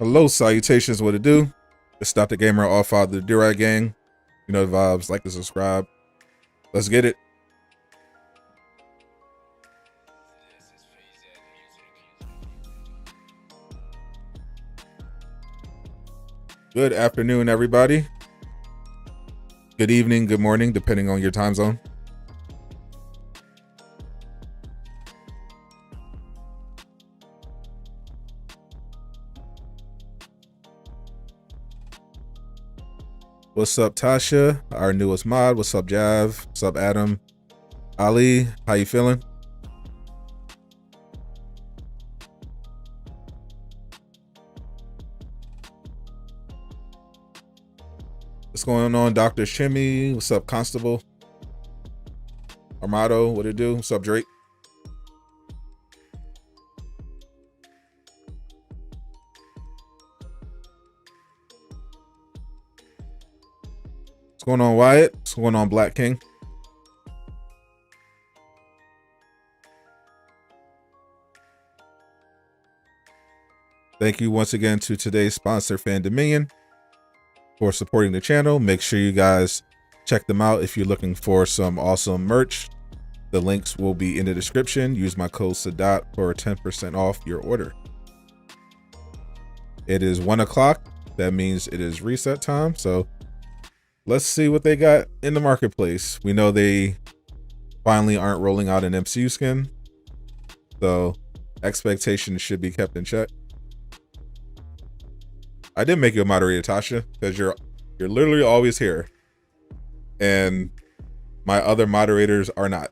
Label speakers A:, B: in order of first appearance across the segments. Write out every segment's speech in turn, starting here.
A: Hello, salutations, what it do? It's Stop the Gamer, all father of the Do-Right Gang. You know the vibes, like to subscribe. Let's get it. Good afternoon, everybody. Good evening, good morning, depending on your time zone. What's up, Tasha, our newest mod? What's up, Jav? What's up, Adam? Ali, how you feeling? What's going on, Dr. Shimmy? What's up, Constable? Armado, what it do? What's up, Drake? What's going on, Wyatt? What's going on, Black King? Thank you once again to today's sponsor, Fan Dominion, for supporting the channel. Make sure you guys check them out if you're looking for some awesome merch. The links will be in the description. Use my code Sadat for 10% off your order. It is 1 o'clock. That means it is reset time. So let's see what they got in the marketplace. We know they finally aren't rolling out an MCU skin, so expectations should be kept in check. I did make you a moderator, Tasha, because you're literally always here, and my other moderators are not.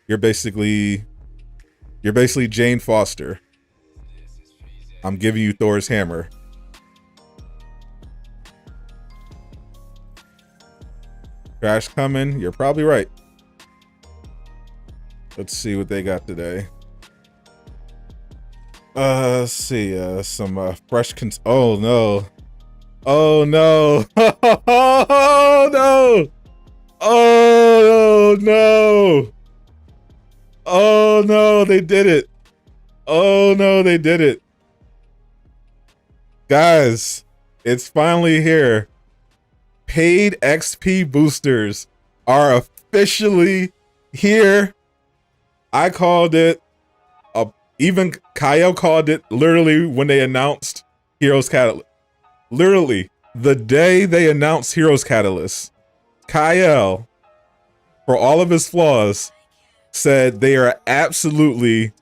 A: You're basically Jane Foster. I'm giving you Thor's hammer. Crash coming, you're probably right. Let's see what they got today. Let's see, some fresh oh no. Oh no. Oh no. Oh no. Oh no, they did it. Oh no, they did it. Guys, it's finally here. Paid XP boosters are officially here. I called it. Even Kyle called it literally when they announced Heroes Catalyst. Literally, the day they announced Heroes Catalyst, Kyle, for all of his flaws, said they are absolutely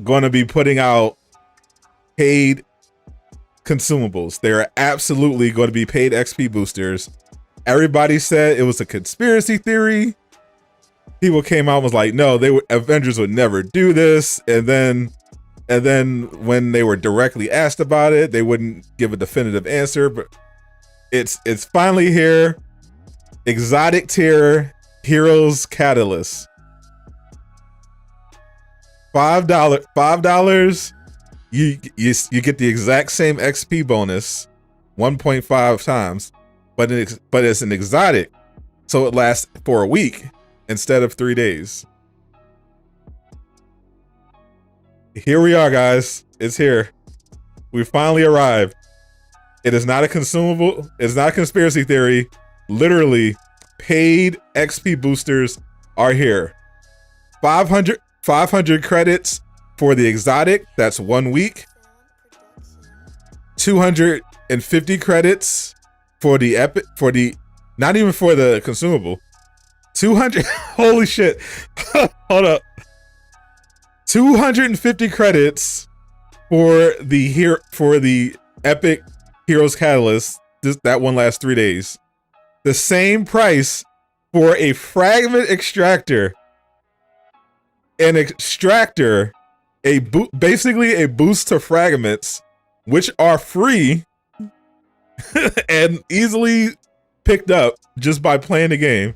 A: going to be putting out paid consumables. They are absolutely going to be paid XP boosters. Everybody said it was a conspiracy theory. People came out and was like, no, Avengers would never do this. And then when they were directly asked about it, they wouldn't give a definitive answer. But it's finally here. Exotic tier Heroes Catalyst. $5. You get the exact same XP bonus, 1.5 times, but it's an exotic, so it lasts for a week instead of 3 days. Here we are, guys. It's here. We finally arrived. It is not a consumable. It's not a conspiracy theory. Literally, paid XP boosters are here. 500 credits for the exotic. That's 1 week. 250 credits for the epic. Not even for the consumable. 200. Holy shit. Hold up. 250 credits for the epic Heroes Catalyst. That one lasts 3 days. The same price for a fragment extractor. An extractor, basically a boost to fragments, which are free and easily picked up just by playing the game.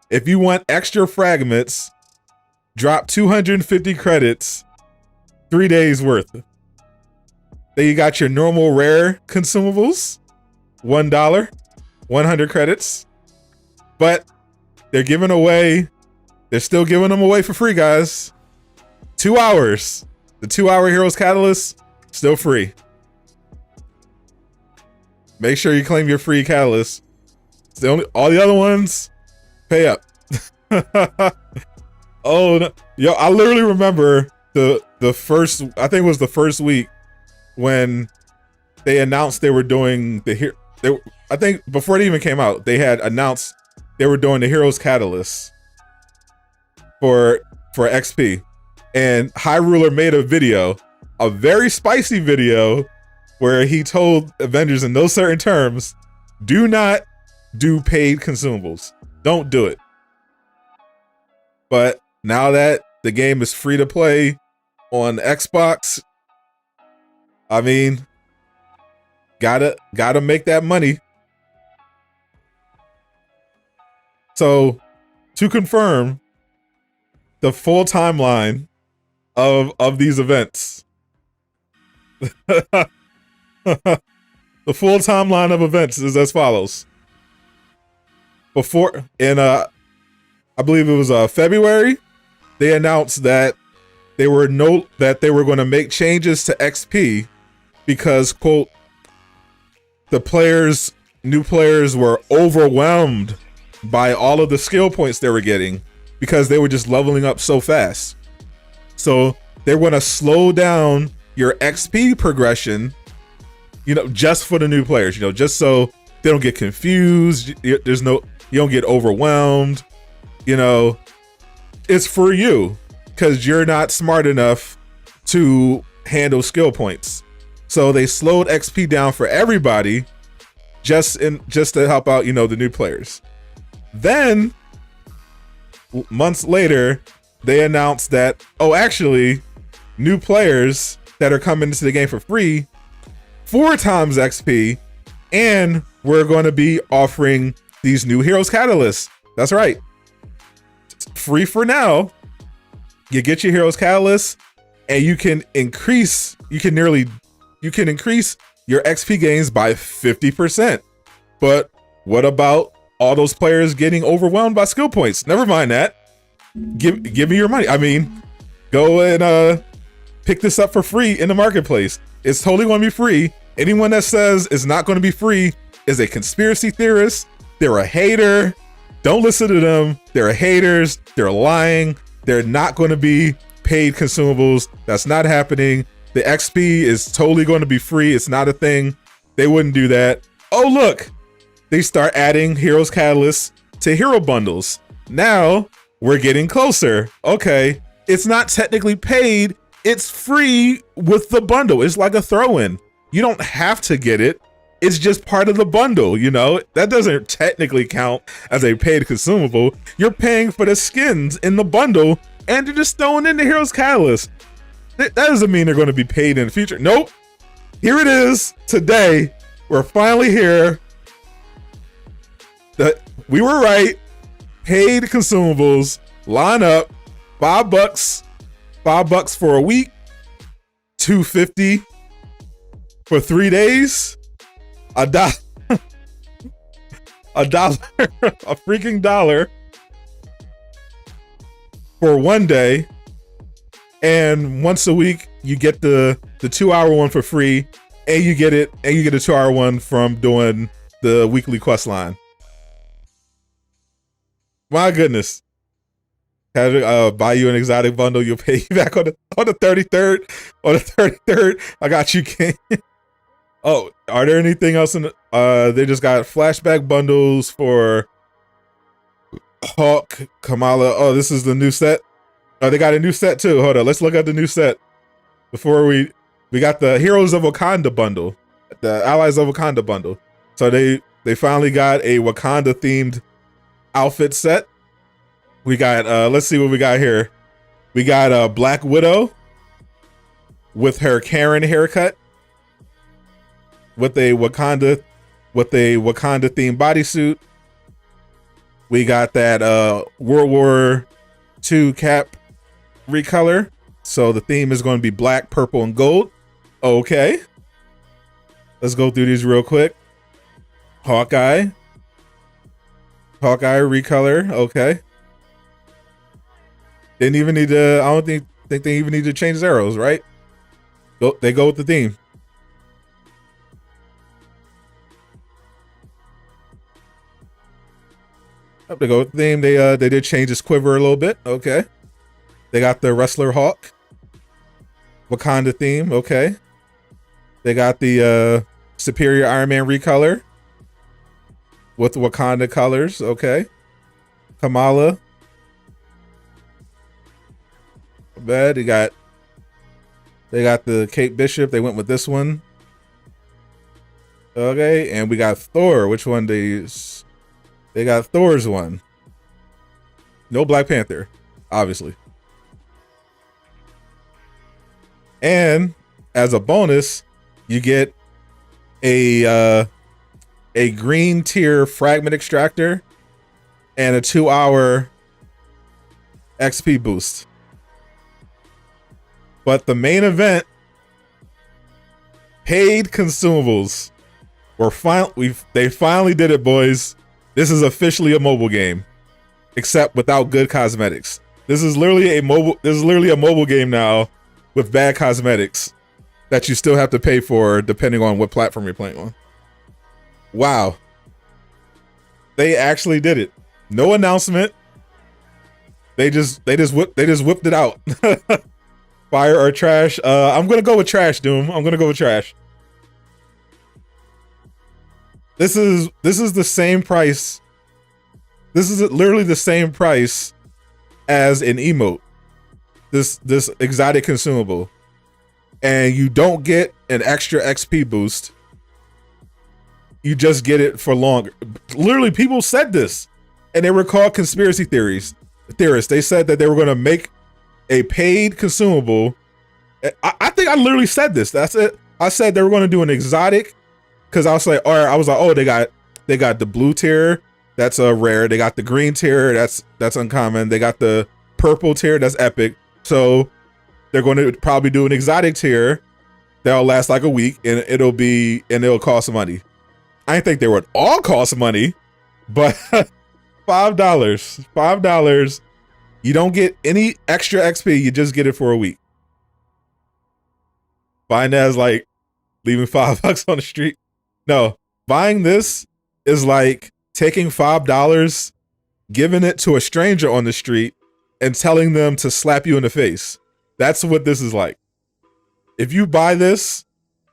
A: If you want extra fragments, drop 250 credits, 3 days worth. Then you got your normal rare consumables, $1, 100 credits. But they're still giving them away for free, guys. 2 hours. The 2-hour Heroes Catalyst, still free. Make sure you claim your free catalyst. It's the only, all the other ones, pay up. Oh no. Yo, I literally remember the first, I think it was the first week when they announced they were doing the I think before it even came out, they had announced they were doing the Heroes Catalyst for XP. And High Ruler made a video, a very spicy video, where he told Avengers in those certain terms, do not do paid consumables. Don't do it. But now that the game is free to play on Xbox, I mean, gotta make that money. So to confirm the full timeline of these events, the full timeline of events is as follows. Before, in I believe it was February, they announced that they were going to make changes to XP because, quote, the new players were overwhelmed by all of the skill points they were getting because they were just leveling up so fast. So they're going to slow down your XP progression, you know, just for the new players, you know, just so they don't get confused. You don't get overwhelmed. You know, it's for you because you're not smart enough to handle skill points. So they slowed XP down for everybody just to help out, you know, the new players. Then months later, they announced that, oh, actually, new players that are coming into the game for free, 4 times XP, and we're going to be offering these new Heroes Catalysts. That's right. It's free for now. You get your Heroes Catalyst, and you can increase your XP gains by 50%. But what about all those players getting overwhelmed by skill points? Never mind that. Give me your money. I mean, go and pick this up for free in the marketplace. It's totally going to be free. Anyone that says it's not going to be free is a conspiracy theorist. They're a hater. Don't listen to them. They're haters. They're lying. They're not going to be paid consumables. That's not happening. The XP is totally going to be free. It's not a thing. They wouldn't do that. Oh, look. They start adding Heroes Catalysts to hero bundles. Now we're getting closer. Okay. It's not technically paid. It's free with the bundle. It's like a throw-in. You don't have to get it. It's just part of the bundle, you know? That doesn't technically count as a paid consumable. You're paying for the skins in the bundle and you're just throwing in the Heroes Catalyst. That doesn't mean they're going to be paid in the future. Nope. Here it is today. We're finally here. We were right. Paid consumables line up. $5 for a week, $2.50 for 3 days, $1, a freaking $1 for 1 day, and once a week you get the 2-hour one for free, and you get a 2-hour one from doing the weekly quest line. My goodness. Buy you an exotic bundle. You'll pay you back on the 33rd. On the 33rd, I got you, King. Oh, are there anything else in they just got flashback bundles for Hawk, Kamala. Oh, this is the new set. Oh, they got a new set too. Hold on, let's look at the new set before we got the Heroes of Wakanda bundle, the Allies of Wakanda bundle. So they finally got a Wakanda themed outfit set. We got, let's see what we got here. We got Black Widow with her Karen haircut, with a Wakanda themed bodysuit. We got that World War II cap recolor. So the theme is going to be black, purple, and gold. Okay. Let's go through these real quick. Hawkeye recolor. Okay. Didn't even need to, I don't think they even need to change his arrows, right? They go with the theme. They go with the theme. They did change his quiver a little bit. Okay. They got the Wrestler Hawk. Wakanda theme. Okay. They got the Superior Iron Man recolor with Wakanda colors. Okay. Kamala. Bad. They got the Kate Bishop. They went with this one. Okay, and we got Thor. Which one they use? They got Thor's one. No Black Panther, obviously. And as a bonus, you get a green tier fragment extractor and a 2-hour XP boost. But the main event, paid consumables. They finally did it, boys. This is officially a mobile game, except without good cosmetics. This is literally a mobile game now with bad cosmetics that you still have to pay for depending on what platform you're playing on. Wow. They actually did it. No announcement. They just whipped it out. Fire or trash? I'm gonna go with trash, Doom. I'm gonna go with trash. This is the same price. This is literally the same price as an emote. This exotic consumable. And you don't get an extra XP boost. You just get it for longer. Literally, people said this, and they were called conspiracy theorists. They said that they were going to make a paid consumable. I think I literally said this. That's it. I said they were going to do an exotic, because I was like, all right, oh, they got the blue tier, that's a rare. They got the green tier, that's uncommon. They got the purple tier, that's epic. So they're going to probably do an exotic tier that'll last like a week, and it'll cost money. I didn't think they would all cost money, but $5. You don't get any extra XP. You just get it for a week. Buying that is like leaving $5 on the street. No, buying this is like taking $5, giving it to a stranger on the street, and telling them to slap you in the face. That's what this is like. If you buy this,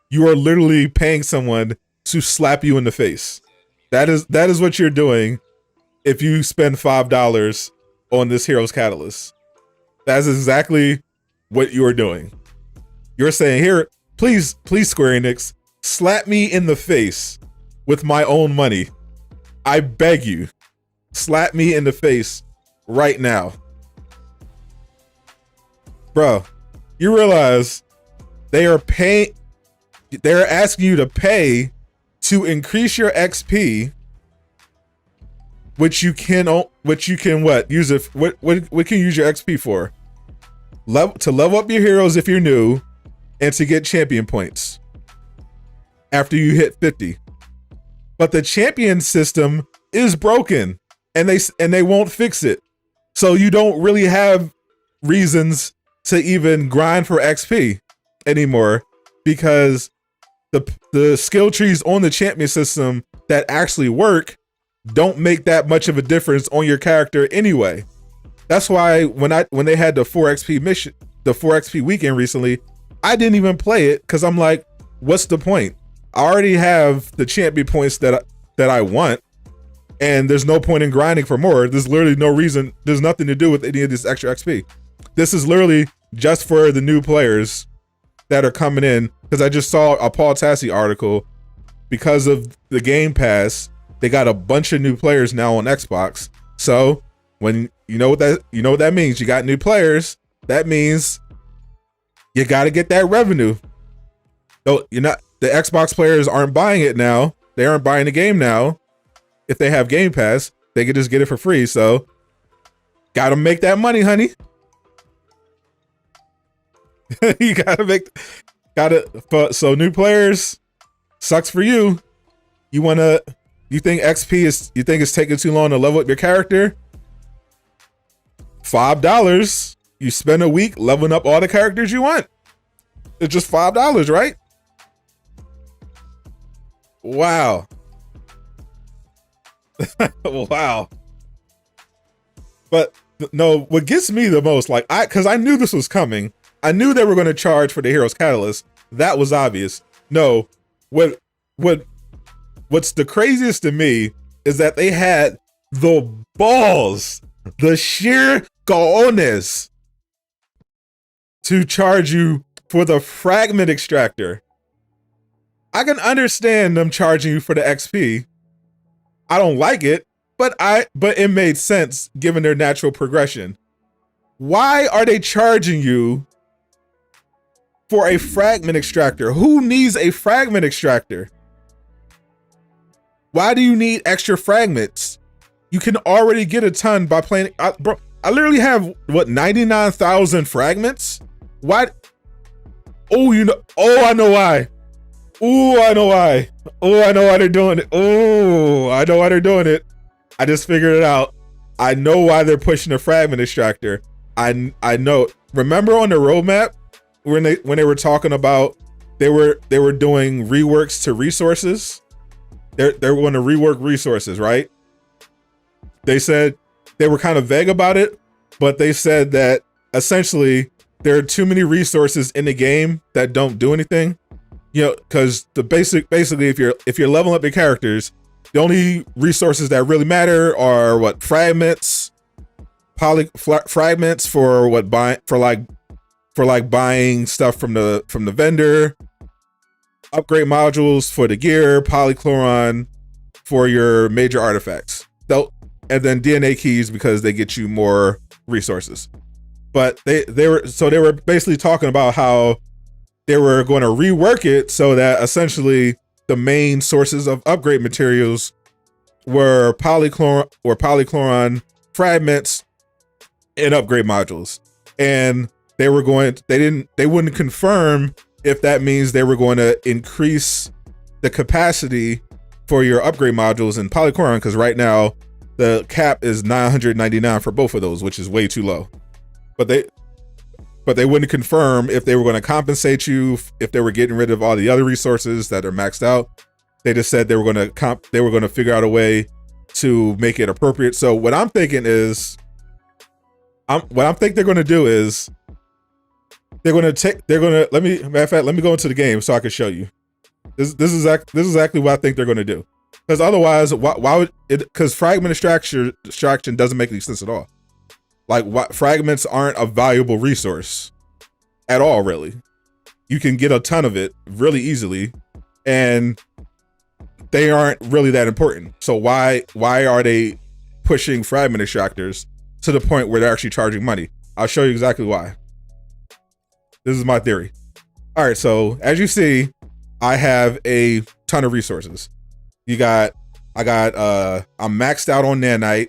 A: you are literally paying someone to slap you in the face. That is what you're doing if you spend $5 on this Heroes Catalyst. That's exactly what you're doing. You're saying, here, please, Square Enix, slap me in the face with my own money. I beg you, slap me in the face right now. Bro, you realize they're asking you to pay to increase your XP, which you can what? Use it, what can you use your XP for? To level up your heroes if you're new, and to get champion points after you hit 50. But the champion system is broken, and they won't fix it. So you don't really have reasons to even grind for XP anymore, because the skill trees on the champion system that actually work don't make that much of a difference on your character anyway. That's why when they had the 4XP mission, the 4XP weekend recently, I didn't even play it, because I'm like, what's the point? I already have the champion points that I want, and there's no point in grinding for more. There's literally no reason. There's nothing to do with any of this extra XP. This is literally just for the new players that are coming in, because I just saw a Paul Tassi article. Because of the Game Pass, they got a bunch of new players now on Xbox. So when you know what that means, you got new players. That means you got to get that revenue. So the Xbox players aren't buying it now. They aren't buying the game now. If they have Game Pass, they could just get it for free. So got to make that money, honey. You so new players, sucks for you. You think it's taking too long to level up your character? $5, you spend a week leveling up all the characters you want. It's just $5, right? Wow. Wow. But no, what gets me the most, like, because I knew this was coming. I knew they were going to charge for the Heroes Catalyst. That was obvious. No, what's the craziest to me is that they had the balls, the sheer cojones to charge you for the Fragment extractor. I can understand them charging you for the XP. I don't like it, but it made sense given their natural progression. Why are they charging you for a Fragment extractor? Who needs a Fragment extractor? Why do you need extra fragments? You can already get a ton by playing. Bro, I literally have, what, 99,000 fragments? Why? Oh, you know. Oh, I know why. Oh, I know why. Oh, I know why they're doing it. Oh, I know why they're doing it. I just figured it out. I know why they're pushing the Fragment extractor. I know. Remember on the roadmap when they were talking about they were doing reworks to resources? They're going to rework resources, right? They said they were kind of vague about it, but they said that essentially there are too many resources in the game that don't do anything. You know, because the basically if you're leveling up your characters, the only resources that really matter are what, fragments, fragments for what, buying stuff from the vendor, upgrade modules for the gear, polychloron for your major artifacts. And then DNA keys because they get you more resources. But they were basically talking about how they were going to rework it so that essentially the main sources of upgrade materials were polychloron fragments and upgrade modules. And they wouldn't confirm if that means they were going to increase the capacity for your upgrade modules in polychloron, because right now the cap is 999 for both of those, which is way too low. But they wouldn't confirm if they were going to compensate you if they were getting rid of all the other resources that are maxed out. They just said they were going to figure out a way to make it appropriate. So what I'm thinking is, what I think they're going to do is let me go into the game so I can show you. This is exactly what I think they're going to do. Because otherwise, why would it? Because fragment extraction doesn't make any sense at all. Like, fragments aren't a valuable resource at all, really. You can get a ton of it really easily, and they aren't really that important. So why are they pushing fragment extractors to the point where they're actually charging money? I'll show you exactly why. This is my theory. All right, so as you see, I have a ton of resources. I'm maxed out on nanite.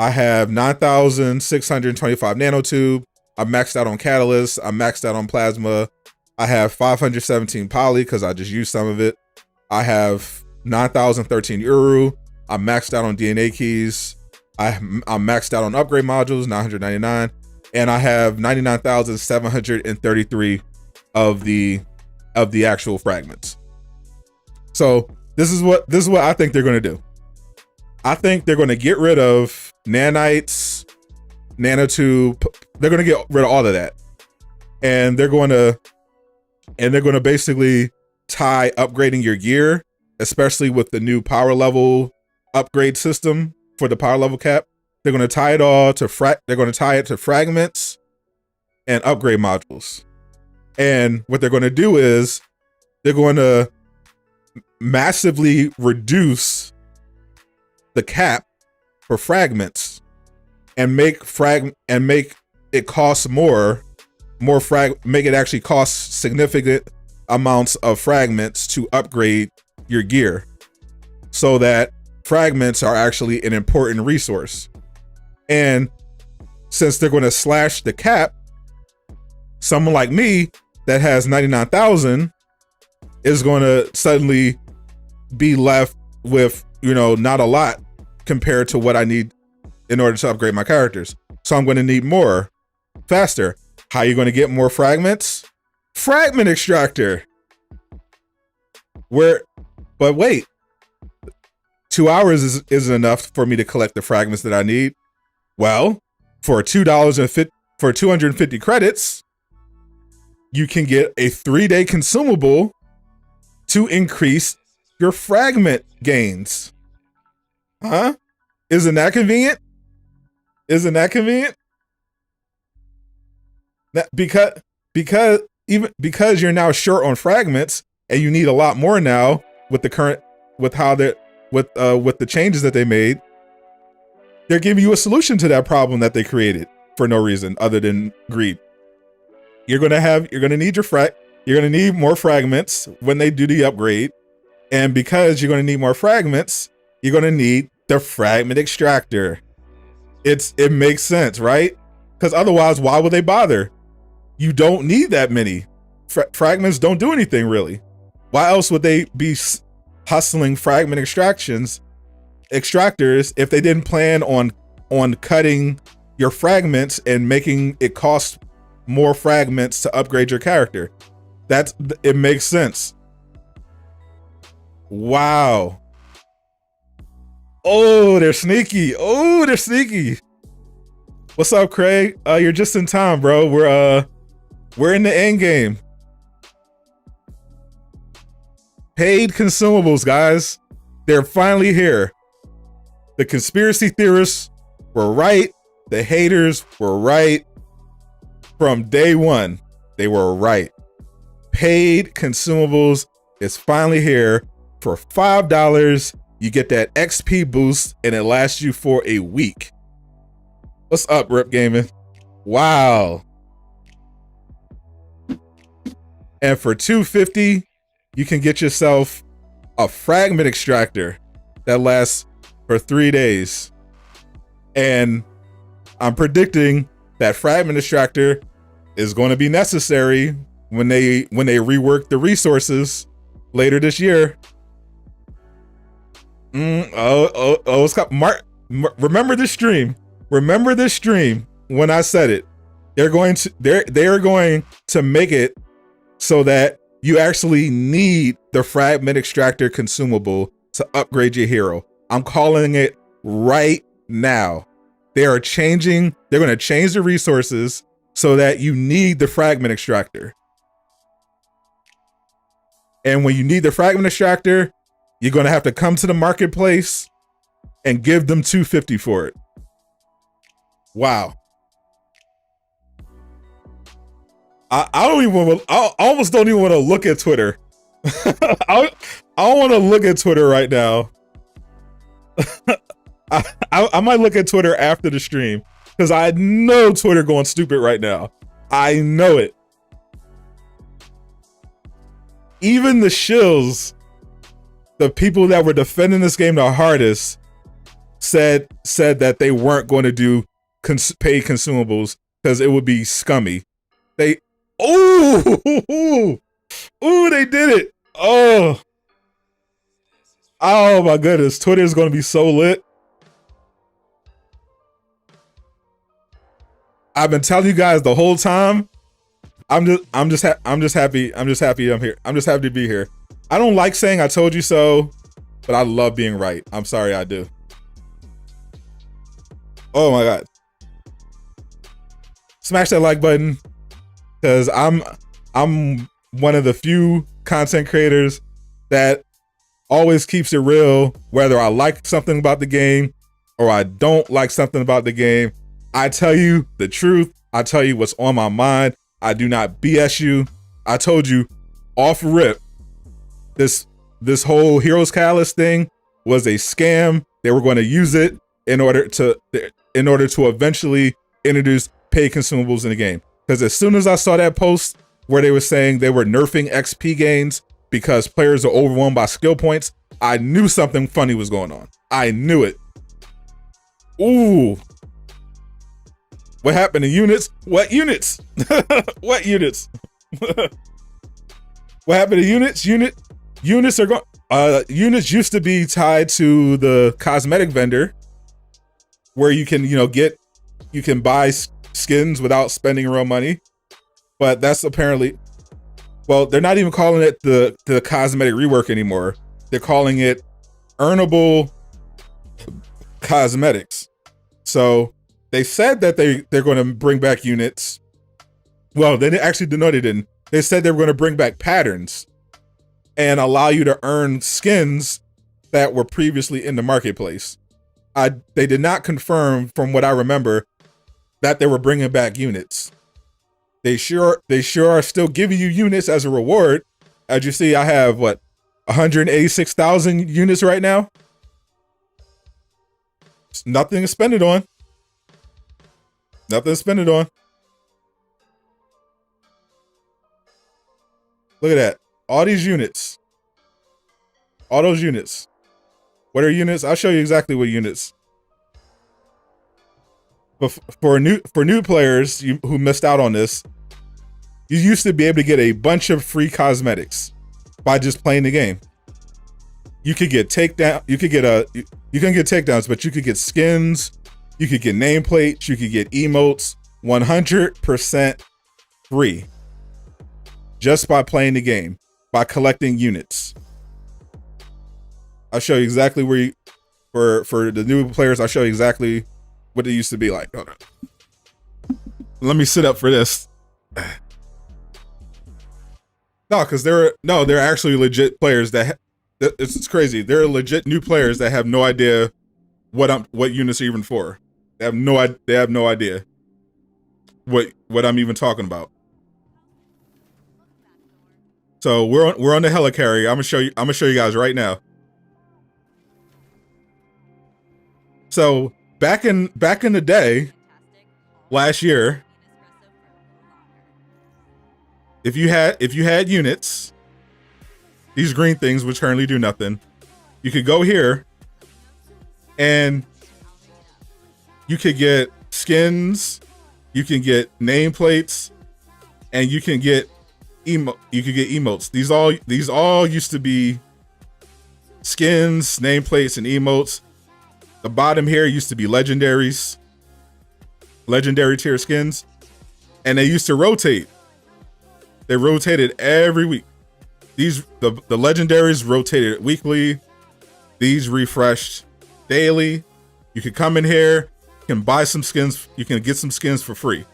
A: I have 9,625 nanotube. I'm maxed out on catalyst. I'm maxed out on plasma. I have 517 poly because I just used some of it. I have 9,013 uru. I'm maxed out on DNA keys. I'm maxed out on upgrade modules, 999, and I have 99,733 of the actual fragments. So this is what I think they're going to do. I think they're going to get rid of nanites, nanotube. They're going to get rid of all of that, and they're going to basically tie upgrading your gear, especially with the new power level upgrade system for the power level cap. They're going to tie it all to they're going to tie it to fragments and upgrade modules. And what they're going to do is they're going to massively reduce the cap for fragments and make it cost make it actually cost significant amounts of fragments to upgrade your gear, so that fragments are actually an important resource. And since they're going to slash the cap, someone like me that has 99,000 is going to suddenly be left with, not a lot compared to what I need in order to upgrade my characters. So I'm going to need more faster. How are you going to get more fragments? Fragment extractor. But wait, 2 hours isn't enough for me to collect the fragments that I need. Well, for for 250 credits, you can get a 3-day consumable to increase your fragment gains. Huh? Isn't that convenient? Isn't that convenient? Because you're now short on fragments and you need a lot more now with the changes that they made. They're giving you a solution to that problem that they created for no reason other than greed. You're gonna need more fragments when they do the upgrade. And because you're gonna need more fragments, you're gonna need the fragment extractor. It makes sense, right? Because otherwise, why would they bother? You don't need that many. Fragments don't do anything really. Why else would they be hustling fragment extractors if they didn't plan on cutting your fragments and making it cost more fragments to upgrade your character? It makes sense. Wow. Oh, they're sneaky. Oh, they're sneaky. What's up, Craig? You're just in time, bro. We're in the end game. Paid consumables, guys. They're finally here. The conspiracy theorists were right. The haters were right. From day one, they were right. Paid consumables is finally here. For $5, you get that XP boost and it lasts you for a week. What's up, Rip Gaming? Wow. And for $250, you can get yourself a fragment extractor that lasts for 3 days. And I'm predicting that fragment extractor is going to be necessary when they rework the resources later this year. Remember this stream. Remember this stream when I said it. They are going to make it so that you actually need the fragment extractor consumable to upgrade your hero. I'm calling it right now. They're going to change the resources so that you need the fragment extractor. And when you need the fragment extractor, you're going to have to come to the marketplace and give them $250 for it. Wow. I almost don't even want to look at Twitter. I don't want to look at Twitter right now. I might look at Twitter after the stream because I know Twitter going stupid right now. I know it. Even the shills, the people that were defending this game the hardest, said that they weren't going to do paid consumables because it would be scummy. They they did it. Oh my goodness, Twitter is going to be so lit. I've been telling you guys the whole time. I'm just happy I'm here. I'm just happy to be here. I don't like saying I told you so, but I love being right. I'm sorry, I do. Oh my God. Smash that like button, because I'm one of the few content creators that always keeps it real, whether I like something about the game or I don't like something about the game. I tell you the truth. I tell you what's on my mind. I do not BS you. I told you off rip, this whole Heroes Catalyst thing was a scam. They were going to use it in order to eventually introduce paid consumables in the game. Because as soon as I saw that post where they were saying they were nerfing XP gains because players are overwhelmed by skill points, I knew something funny was going on. I knew it. Ooh. What happened to units? What units? What units? What happened to units? Units are going. Units used to be tied to the cosmetic vendor, where you can buy skins without spending real money. But that's apparently Well, they're not even calling it the cosmetic rework anymore. They're calling it earnable cosmetics. So they said that they're going to bring back units. Well, they actually no, they didn't. They said they were going to bring back patterns and allow you to earn skins that were previously in the marketplace. They did not confirm, from what I remember, that they were bringing back units. They sure are still giving you units as a reward. As you see, I have what, 186,000 units right now. Nothing to spend it on. Nothing to spend it on. Look at that. All these units. All those units. What are units? I'll show you exactly what units. But for new players who missed out on this, you used to be able to get a bunch of free cosmetics by just playing the game. You could get takedown. You can get takedowns, but you could get skins. You could get nameplates. You could get emotes. 100% free, just by playing the game, by collecting units. I'll show you exactly where you, for the new players, I'll show you exactly what it used to be like. Hold on. Let me sit up for this. No, because they're actually legit players that it's crazy. They're legit new players that have no idea what units are even for. They have no idea what I'm even talking about. So we're on the helicarrier. I'm gonna show you guys right now. So back in the day, last year, if you had units, these green things which currently do nothing, you could go here and you could get skins, you can get nameplates, and you can get emotes. These all used to be skins, nameplates, and emotes. The bottom here used to be legendaries, legendary tier skins, and they used to rotate. They rotated every week. The legendaries rotated weekly. These refreshed daily. You could come in here, you can buy some skins, you can get some skins for free.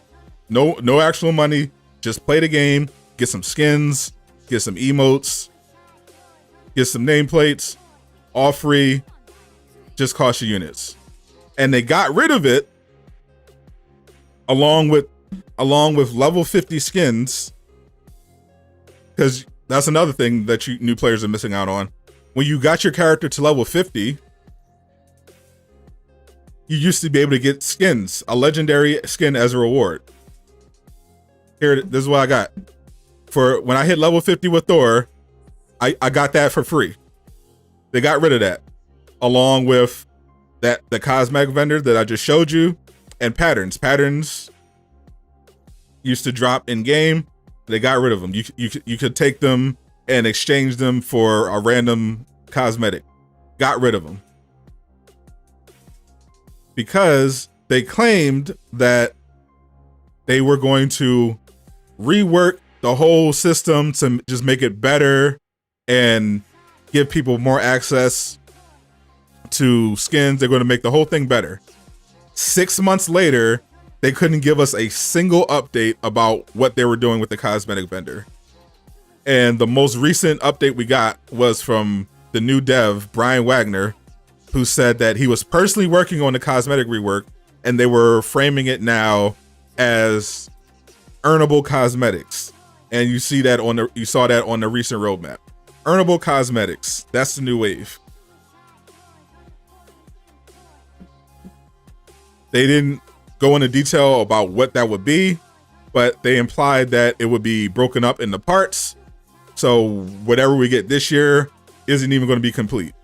A: No actual money, just play the game, get some skins, get some emotes, get some nameplates, all free, just cost you units. And they got rid of it along with level 50 skins, because that's another thing that new players are missing out on. When you got your character to level 50, you used to be able to get skins, a legendary skin as a reward. Here, this is what I got. For when I hit level 50 with Thor, I got that for free. They got rid of that, along with the cosmetic vendor that I just showed you, and patterns. Patterns used to drop in game. They got rid of them. You could take them and exchange them for a random cosmetic. Got rid of them because they claimed that they were going to rework the whole system to just make it better and give people more access to skins. They're going to make the whole thing better. 6 months later, they couldn't give us a single update about what they were doing with the cosmetic vendor. And the most recent update we got was from the new dev, Brian Wagner, who said that he was personally working on the cosmetic rework, and they were framing it now as earnable cosmetics. And you saw that on the recent roadmap. Earnable cosmetics. That's the new wave. They didn't go into detail about what that would be, but they implied that it would be broken up into parts. So whatever we get this year isn't even going to be complete.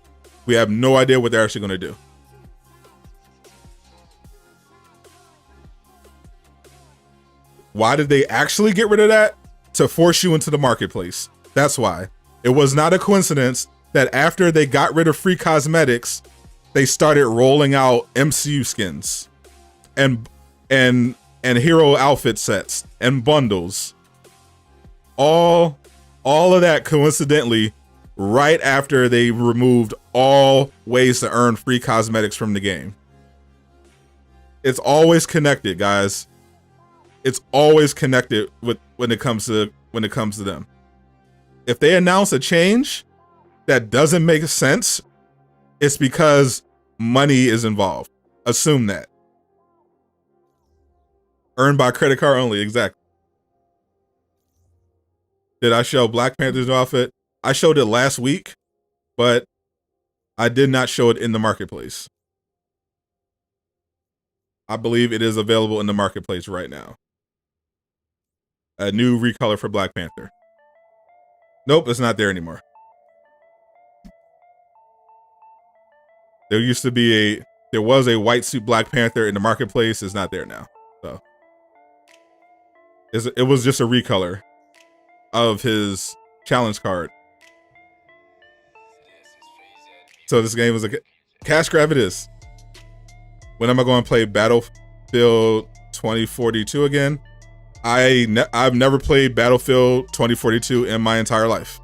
A: We have no idea what they're actually going to do. Why did they actually get rid of that? To force you into the marketplace. That's why. It was not a coincidence that after they got rid of free cosmetics, they started rolling out MCU skins and hero outfit sets and bundles, all All of that coincidentally right after they removed all ways to earn free cosmetics from the game. It's always connected, guys. It's always connected with when it comes to them. If they announce a change that doesn't make sense, it's because money is involved. Assume that. Earned by credit card only, exactly. Did I show Black Panther's new outfit? I showed it last week, but I did not show it in the marketplace. I believe it is available in the marketplace right now. A new recolor for Black Panther. Nope, it's not there anymore. There was a white suit Black Panther in the marketplace. It's not there now. So it was just a recolor of his challenge card. So this game was a cash grab. It is. When am I going to play Battlefield 2042 again? I've never played Battlefield 2042 in my entire life.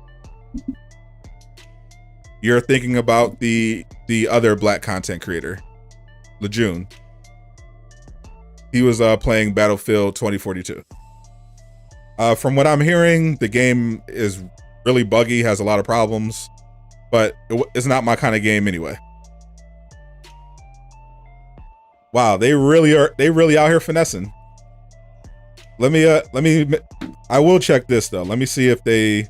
A: You're thinking about the other black content creator, Lejeune. He was playing Battlefield 2042. From what I'm hearing, the game is really buggy, has a lot of problems, but it's not my kind of game anyway. Wow, they really out here finessing. I will check this though. Let me see if they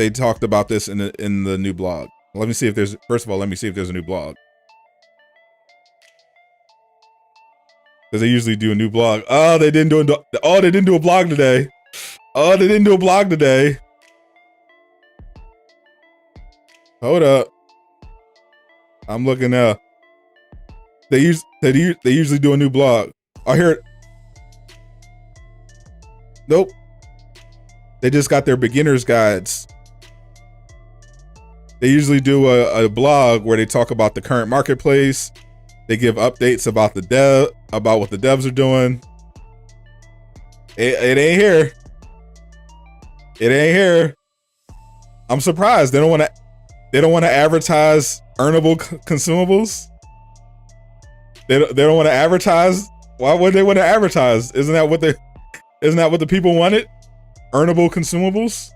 A: talked about this in the new blog. Let me see if there's a new blog. Because they usually do a new blog. Oh, they didn't do a blog today. Oh, they didn't do a blog today. Hold up. I'm looking up. They usually do a new blog. I hear it. Nope. They just got their beginner's guides. They usually do a blog where they talk about the current marketplace. They give updates about about what the devs are doing. It ain't here. It ain't here. I'm surprised they don't want to advertise earnable consumables. They don't want to advertise. Why would they want to advertise? Isn't that what the people wanted? Earnable consumables.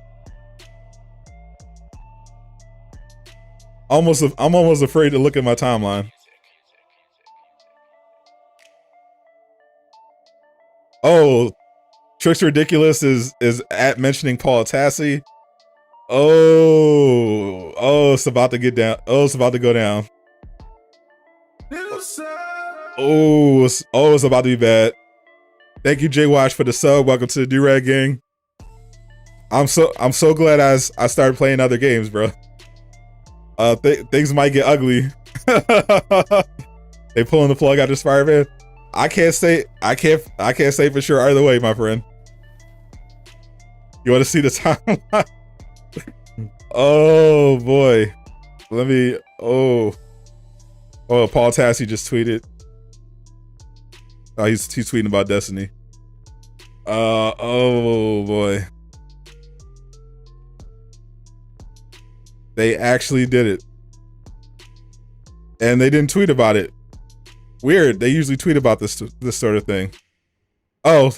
A: I'm almost afraid to look at my timeline. Oh, Trick's Ridiculous is at mentioning Paul Tassi. Oh, it's about to get down. Oh, it's about to go down. Oh, it's about to be bad. Thank you, Jay Wash, for the sub. Welcome to the Do-Rag Gang. I'm so glad I started playing other games, bro. Things might get ugly. They pulling the plug out of Spider-Man. I can't say for sure either way, my friend. You want to see the timeline? Oh boy. Paul Tassi just tweeted. Oh, he's tweeting about Destiny. Oh boy. They actually did it. And they didn't tweet about it. Weird. They usually tweet about this sort of thing. Actually,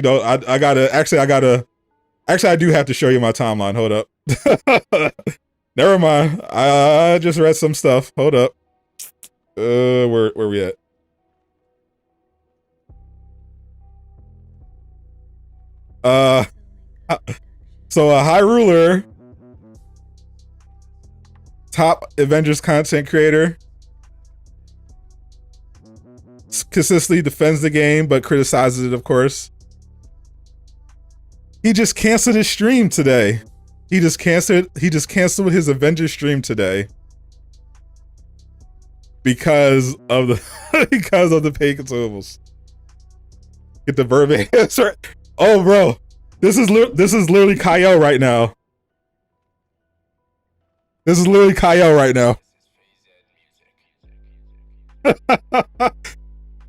A: no. I do have to show you my timeline. Hold up. Never mind. I just read some stuff. Hold up. Where we at? So a high ruler, top Avengers content creator, consistently defends the game but criticizes it, of course. He just canceled his stream today. He just canceled his Avengers stream today because of the paid consumables. Get the verbatim answer. Oh, bro, this is literally Kyle right now. This is literally Kyle right now.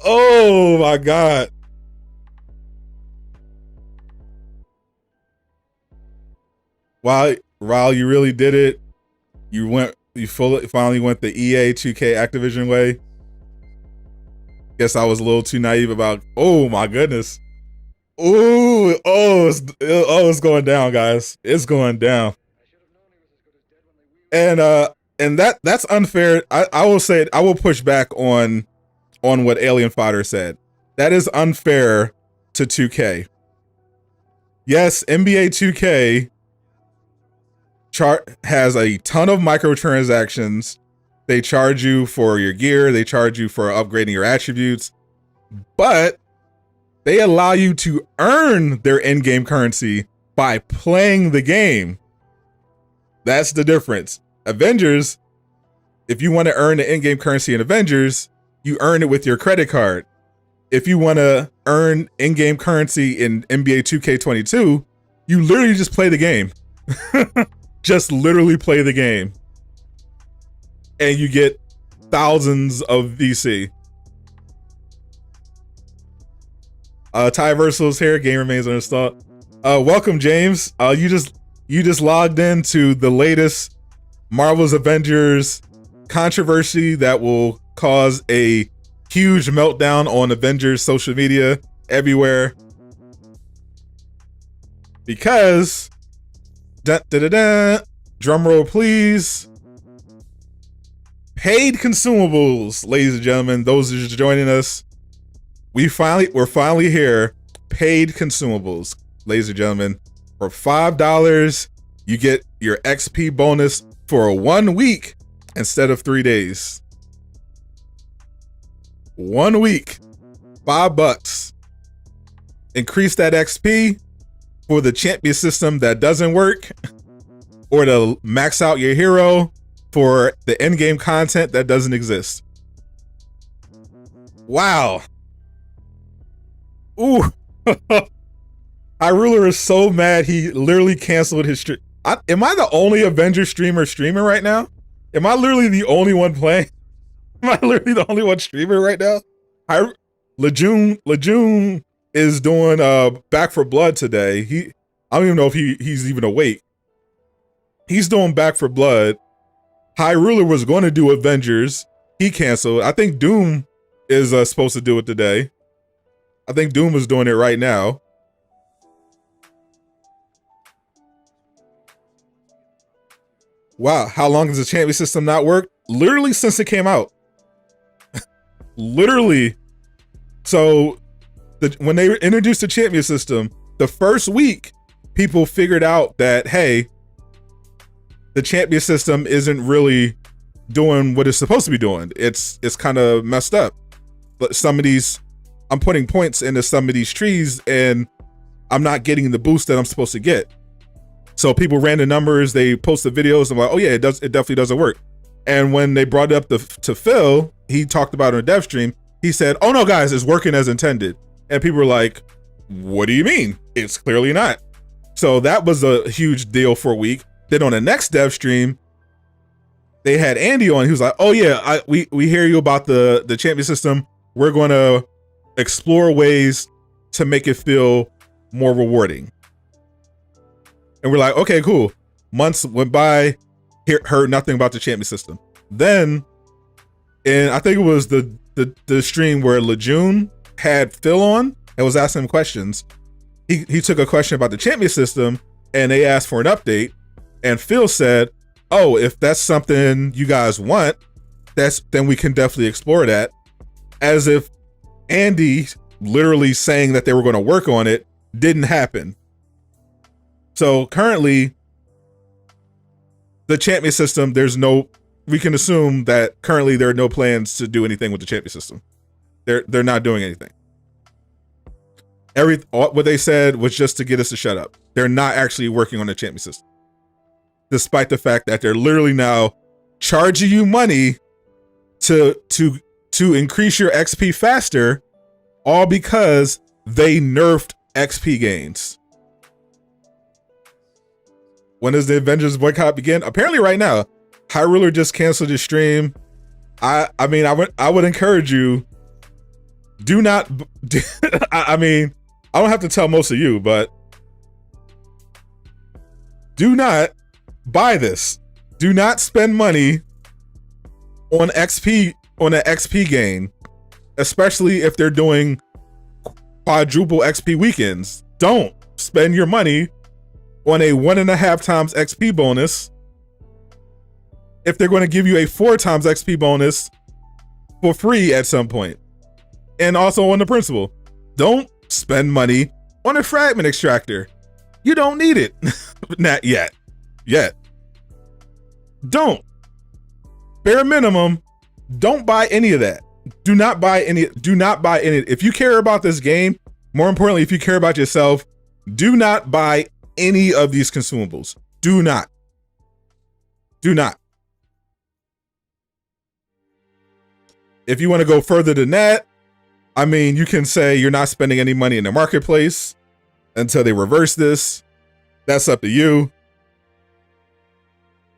A: Oh my god. While you really did it, you finally went the EA 2K Activision way. Guess I was a little too naive about. Oh my goodness. Ooh, it's going down, guys. It's going down. And that's unfair. I will say it, I will push back on what Alien Fighter said. That is unfair to 2K. Yes, NBA 2K has a ton of microtransactions. They charge you for your gear, they charge you for upgrading your attributes, but they allow you to earn their in-game currency by playing the game. That's the difference. Avengers, if you want to earn the in-game currency in Avengers, you earn it with your credit card. If you want to earn in-game currency in NBA 2K22, you literally just play the game. Just literally play the game. And you get thousands of VC. Ty Versal's here. Game remains uninstalled. Welcome, James. You just logged into the latest Marvel's Avengers controversy that will cause a huge meltdown on Avengers social media everywhere. Because drum roll please. Paid consumables, ladies and gentlemen, those who are just joining us. We're finally here. Paid consumables, ladies and gentlemen. For $5, you get your XP bonus for 1 week instead of 3 days. 1 week, $5. Increase that XP for the champion system that doesn't work, or to max out your hero for the in-game content that doesn't exist. Wow. Ooh. Hyrule is so mad he literally canceled his stream. Am I the only Avengers streamer streaming right now? Am I literally the only one playing? Am I literally the only one streaming right now? Lejeune is doing Back for Blood today. I don't even know if he's even awake. He's doing Back for Blood. Hyrule was going to do Avengers. He canceled. I think Doom is supposed to do it today. I think Doom is doing it right now. Wow, how long has the champion system not worked? Literally since it came out. Literally. So when they introduced the champion system, the first week, people figured out that, hey, the champion system isn't really doing what it's supposed to be doing. It's kind of messed up. But I'm putting points into some of these trees and I'm not getting the boost that I'm supposed to get. So people ran the numbers, they posted videos and like, oh yeah, it definitely doesn't work. And when they brought it up to Phil, he talked about it on a dev stream. He said, oh no guys, it's working as intended. And people were like, what do you mean? It's clearly not. So that was a huge deal for a week. Then on the next dev stream, they had Andy on. He was like, oh yeah, we hear you about the champion system. We're going to explore ways to make it feel more rewarding. And we're like, okay, cool. Months went by, heard nothing about the champion system. Then, and I think it was the stream where Lejeune had Phil on and was asking him questions. He took a question about the champion system and they asked for an update. And Phil said, oh, if that's something you guys want, then we can definitely explore that. As if Andy literally saying that they were going to work on it didn't happen. So currently, the champion system, we can assume that currently there are no plans to do anything with the champion system. They're not doing anything. What they said was just to get us to shut up. They're not actually working on the champion system. Despite the fact that they're literally now charging you money to increase your XP faster, all because they nerfed XP gains. When does the Avengers boycott begin? Apparently right now. Hyrule just canceled his stream. I would encourage you, do not, I mean, I don't have to tell most of you, but do not buy this. Do not spend money on XP, on an XP gain, especially if they're doing quadruple XP weekends. Don't spend your money on a 1.5 times XP bonus if they're going to give you a 4 times XP bonus for free at some point. And also on the principle, don't spend money on a fragment extractor. You don't need it. Not yet. Don't. Bare minimum, don't buy any of that. Do not buy any. If you care about this game, more importantly, if you care about yourself, do not buy any of these consumables. Do not. If you want to go further than that, I mean, you can say you're not spending any money in the marketplace until they reverse this. That's up to you.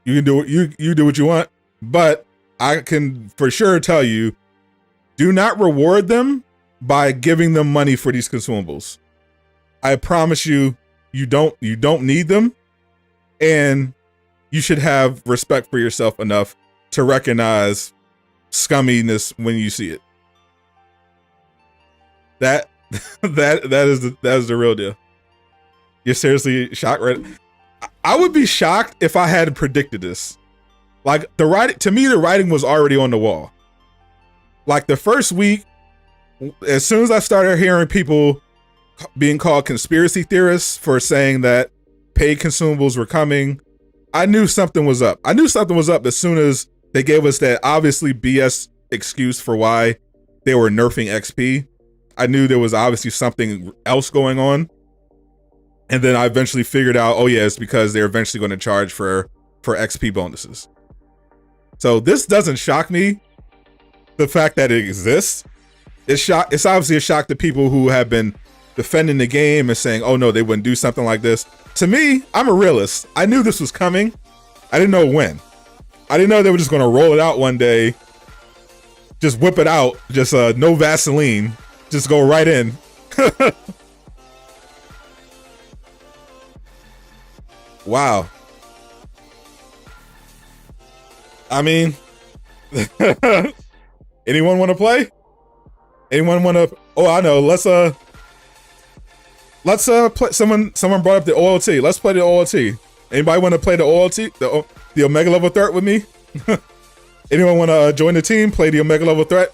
A: You can do you do what you want, but I can for sure tell you, do not reward them by giving them money for these consumables. I promise you, you don't need them, and you should have respect for yourself enough to recognize scumminess when you see it. That is the real deal. You're seriously shocked, right? I would be shocked if I had predicted this. Like the writing, to me, the writing was already on the wall. Like the first week, as soon as I started hearing people being called conspiracy theorists for saying that paid consumables were coming, I knew something was up. I knew something was up as soon as they gave us that obviously BS excuse for why they were nerfing XP. I knew there was obviously something else going on. And then I eventually figured out, oh yeah, it's because they're eventually going to charge for XP bonuses. So this doesn't shock me. The fact that it exists, it's obviously a shock to people who have been defending the game and saying, oh no, they wouldn't do something like this. To me, I'm a realist. I knew this was coming. I didn't know when. I didn't know they were just going to roll it out one day, just whip it out, just no Vaseline, just go right in. Wow. I mean, anyone want to play? Anyone want to? Oh, I know. Let's play. Someone brought up the OLT. Let's play the OLT. Anybody want to play the OLT? The Omega level threat with me? Anyone want to join the team? Play the Omega level threat?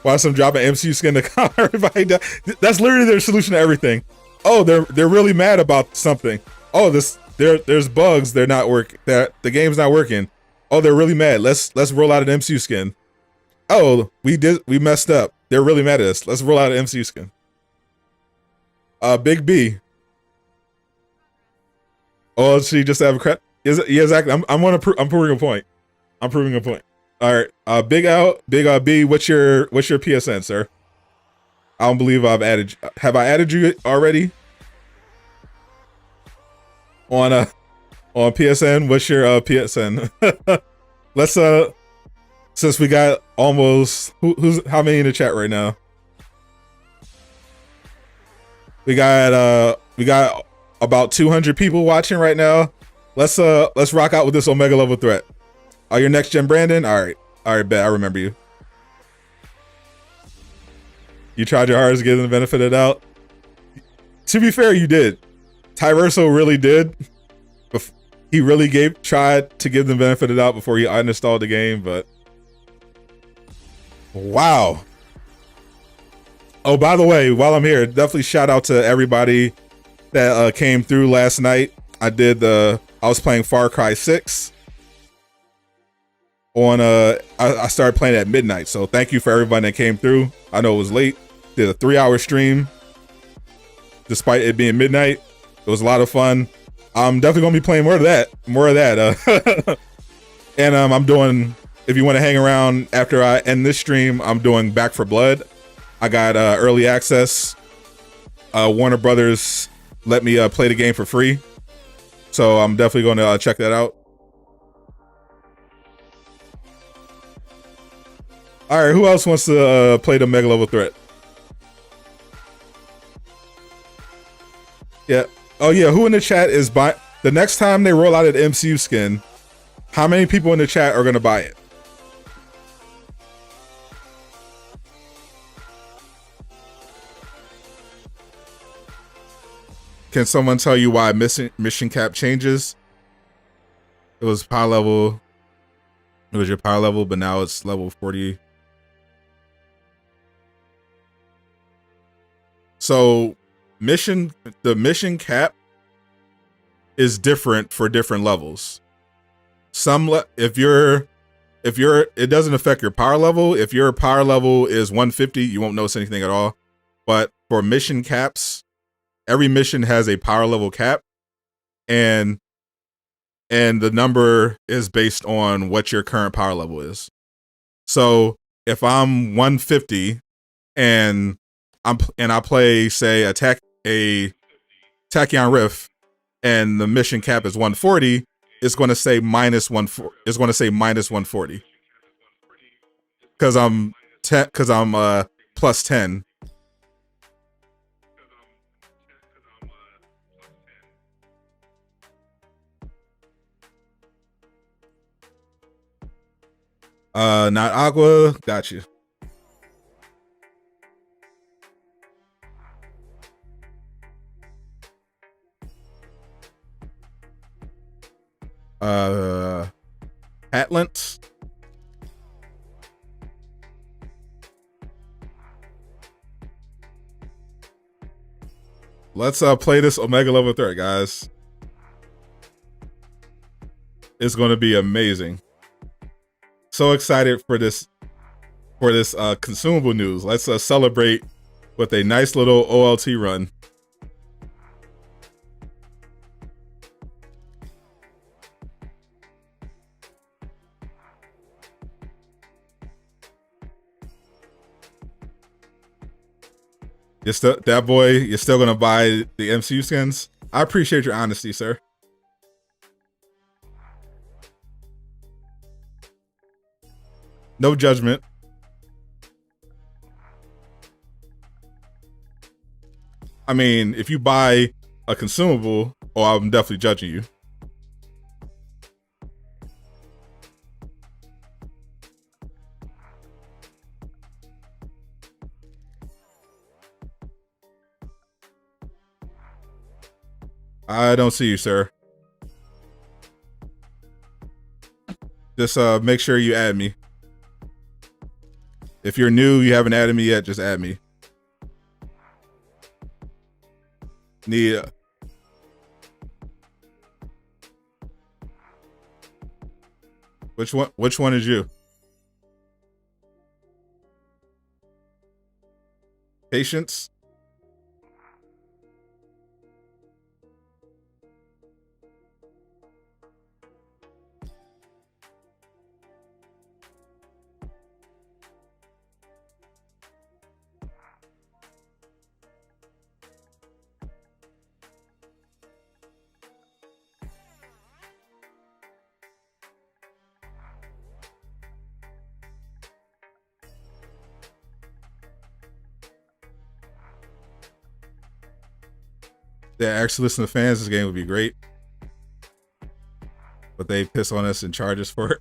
A: Watch them drop an MCU skin to calm everybody down. That's literally their solution to everything. Oh, they're really mad about something. Oh, there's bugs. They're not working. The game's not working. Oh, they're really mad. Let's roll out an MCU skin. Oh, we messed up. They're really mad at us. Let's roll out an MCU skin. Big B. Oh, she just have a crap. Yeah, exactly. I'm proving a point. I'm proving a point. All right. Big L, Big B. What's your PSN, sir? I don't believe I've added you. Have I added you already? On PSN, what's your PSN? Let's since we got almost who's how many in the chat right now? We got about 200 people watching right now. Let's rock out with this Omega level threat. Oh, your next gen Brandon? All right, bet I remember you. You tried your hardest to give them the benefit of the doubt. To be fair, you did. Tyverso really did. He really tried to give them the benefit of the doubt before he uninstalled the game, but wow. Oh, by the way, while I'm here, definitely shout out to everybody that came through last night. I was playing Far Cry 6 on I started playing at midnight, so thank you for everybody that came through. I know it was late. Did a 3-hour stream despite it being midnight. It was a lot of fun. I'm definitely gonna be playing more of that. And I'm doing, if you want to hang around after I end this stream, I'm doing Back for Blood. I got early access. Warner Brothers let me play the game for free, so I'm definitely going to check that out. All right, who else wants to play the Mega Level Threat? Yeah. Oh yeah. Who in the chat is buy? The next time they roll out an MCU skin, how many people in the chat are gonna buy it? Can someone tell you why mission cap changes? It was power level. It was your power level, but now it's level 40. So the mission cap is different for different levels. If you're, it doesn't affect your power level. If your power level is 150, you won't notice anything at all. But for mission caps, every mission has a power level cap, and the number is based on what your current power level is. So if I'm 150 and I play, say, a Tachyon Rift, and the mission cap is 140, it's going to say minus 140. It's going to say minus 140 because I'm plus 10. Not Aqua. Got you. Atlant. Let's play this Omega level threat, guys. It's going to be amazing. So excited for this consumable news. Let's celebrate with a nice little OLT run. You're still that boy. You're still gonna buy the MCU skins. I appreciate your honesty, sir. No judgment. I mean, if you buy a consumable, I'm definitely judging you. I don't see you, sir. Just make sure you add me. If you're new, you haven't added me yet, just add me. Need which one is you? Patience? Yeah, actually listen to fans, this game would be great. But they piss on us and charge us for it.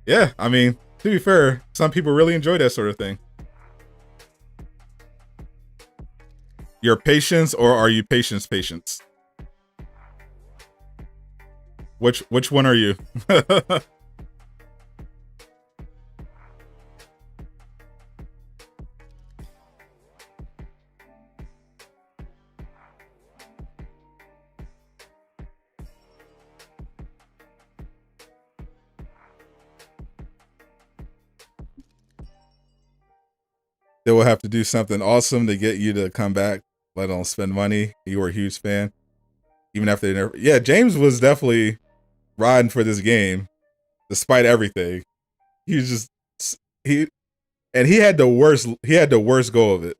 A: Yeah, I mean, to be fair, some people really enjoy that sort of thing. You're patience, or are you patience? Which one are you? They will have to do something awesome to get you to come back, let alone spend money. You were a huge fan. Even after they never... Yeah, James was definitely riding for this game, despite everything. He was just... He had the worst go of it.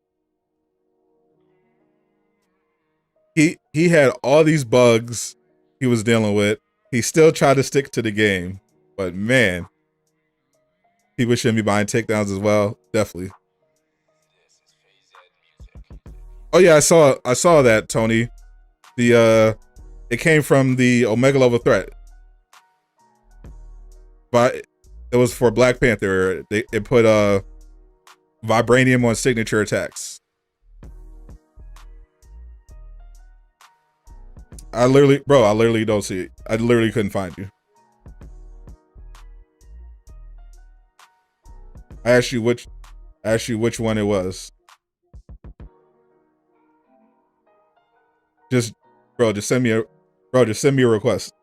A: He had all these bugs he was dealing with. He still tried to stick to the game. But man, people shouldn't be buying takedowns as well. Definitely. Oh yeah, I saw that, Tony. it came from the Omega level threat, but it was for Black Panther. It put vibranium on signature attacks. I literally don't see it. I literally couldn't find you. I asked you which one it was. Just send me a request.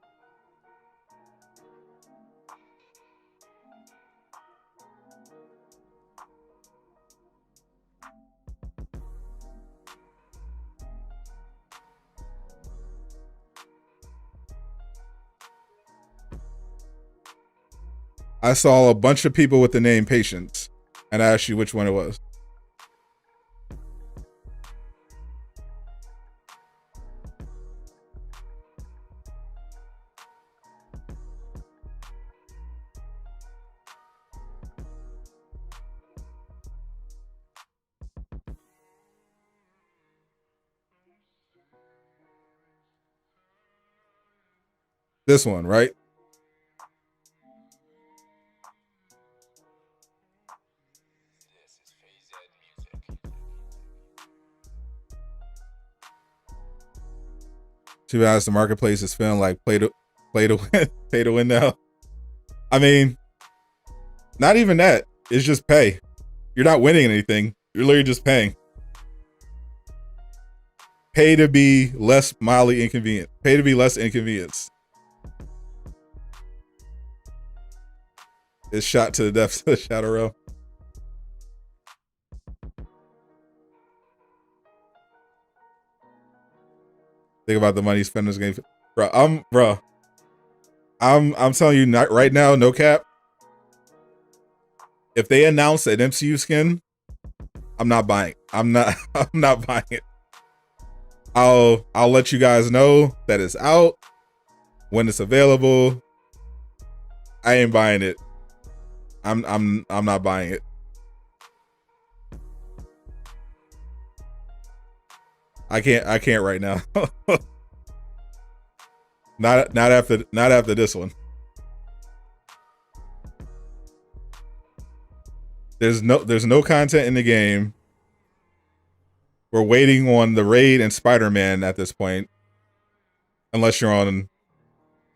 A: I saw a bunch of people with the name Patience, and I asked you which one it was. This one, right? To be honest, the marketplace is feeling like play to win, pay to win now. I mean, not even that. It's just pay. You're not winning anything. You're literally just paying. Pay to be less mildly inconvenient. Pay to be less inconvenience. It's shot to the depths of the Shadow Realm. Think about the money spent in this game, bro. I'm telling you, not right now, no cap. If they announce an MCU skin, I'm not buying. I'm not buying it. I'll let you guys know that it's out when it's available. I ain't buying it. I'm not buying it. I can't right now. not after this one. There's no content in the game. We're waiting on the Raid and Spider-Man at this point. Unless you're now on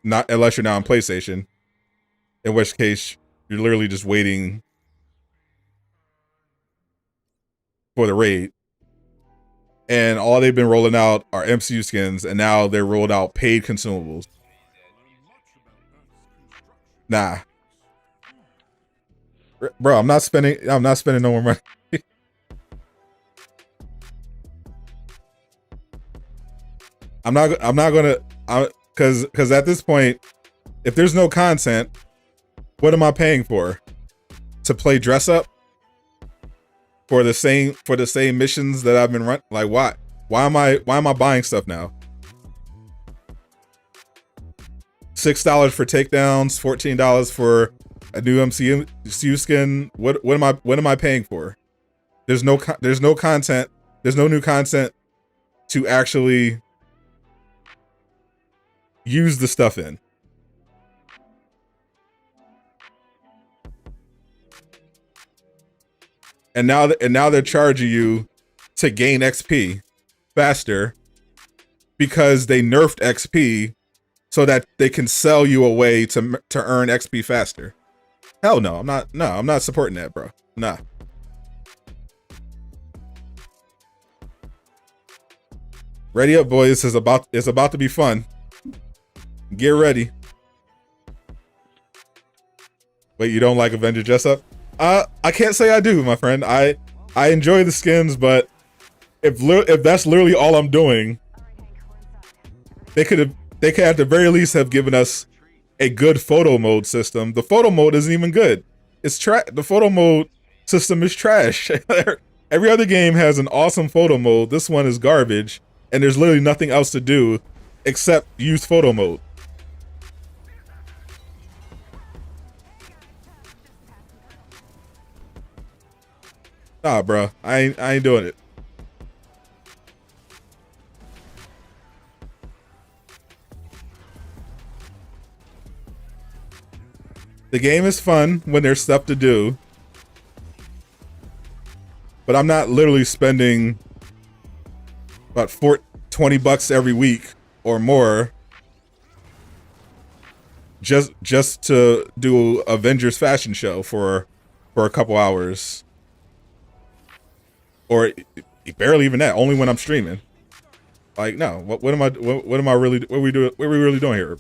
A: PlayStation. In which case you're literally just waiting for the Raid. And all they've been rolling out are MCU skins, and now they're rolled out paid consumables. Nah. Bro, I'm not spending no more money. I'm not gonna, because at this point, if there's no content, what am I paying for? To play dress up? For the same missions that I've been running? Like, why am I buying stuff now? $6 for takedowns, $14 for a new MCU skin. What am I paying for? There's no content. There's no new content to actually use the stuff in. And now they're charging you to gain XP faster because they nerfed XP so that they can sell you a way to earn XP faster. Hell no, I'm not supporting that, bro. Nah. Ready up, boys. It's about to be fun. Get ready. Wait, you don't like Avenger dress up? I can't say I do, my friend. I enjoy the skins, but if that's literally all I'm doing, they could at the very least have given us a good photo mode system. The photo mode isn't even good. It's the photo mode system is trash. Every other game has an awesome photo mode. This one is garbage, and there's literally nothing else to do except use photo mode. Nah, bro, I ain't doing it. The game is fun when there's stuff to do, but I'm not literally spending about $20 every week or more just to do Avengers fashion show for a couple hours, or barely even that. Only when I'm streaming. Like, no. What am I really? What are we doing? What are we really doing here?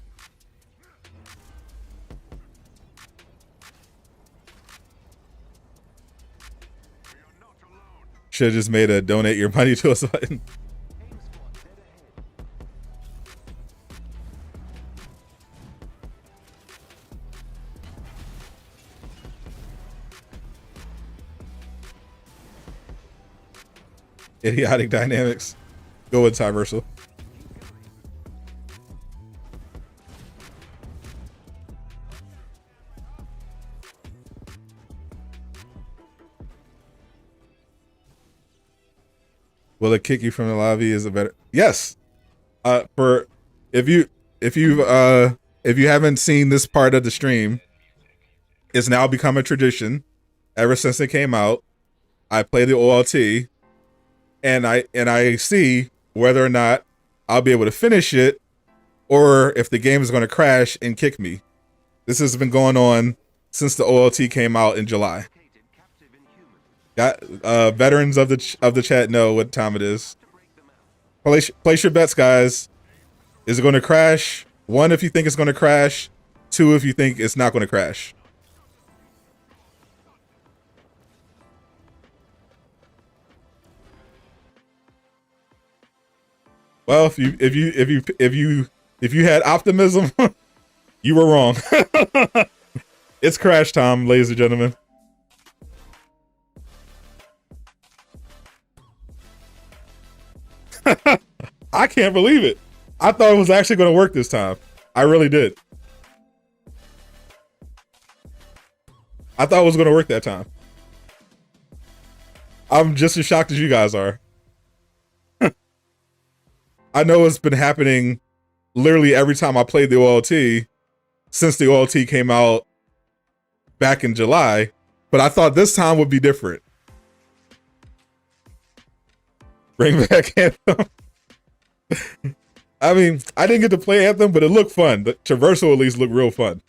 A: Should have just made a donate your money to us button. Idiotic dynamics. Go with Tyversal. Will it kick you from the lobby? Is it better? Yes. For if you haven't seen this part of the stream, it's now become a tradition. Ever since it came out, I play the OLT, and I see whether or not I'll be able to finish it, or if the game is going to crash and kick me. This has been going on since the OLT came out in July. Got veterans of the chat know what time it is. Place your bets, guys. Is it going to crash? 1, if you think it's going to crash. 2, if you think it's not going to crash. Well, if you had optimism, you were wrong. It's crash time, ladies and gentlemen. I can't believe it. I thought it was actually going to work this time. I really did. I thought it was going to work that time. I'm just as shocked as you guys are. I know it's been happening literally every time I played the OLT since the OLT came out back in July, but I thought this time would be different. Bring back Anthem. I mean, I didn't get to play Anthem, but it looked fun. The Traversal at least looked real fun.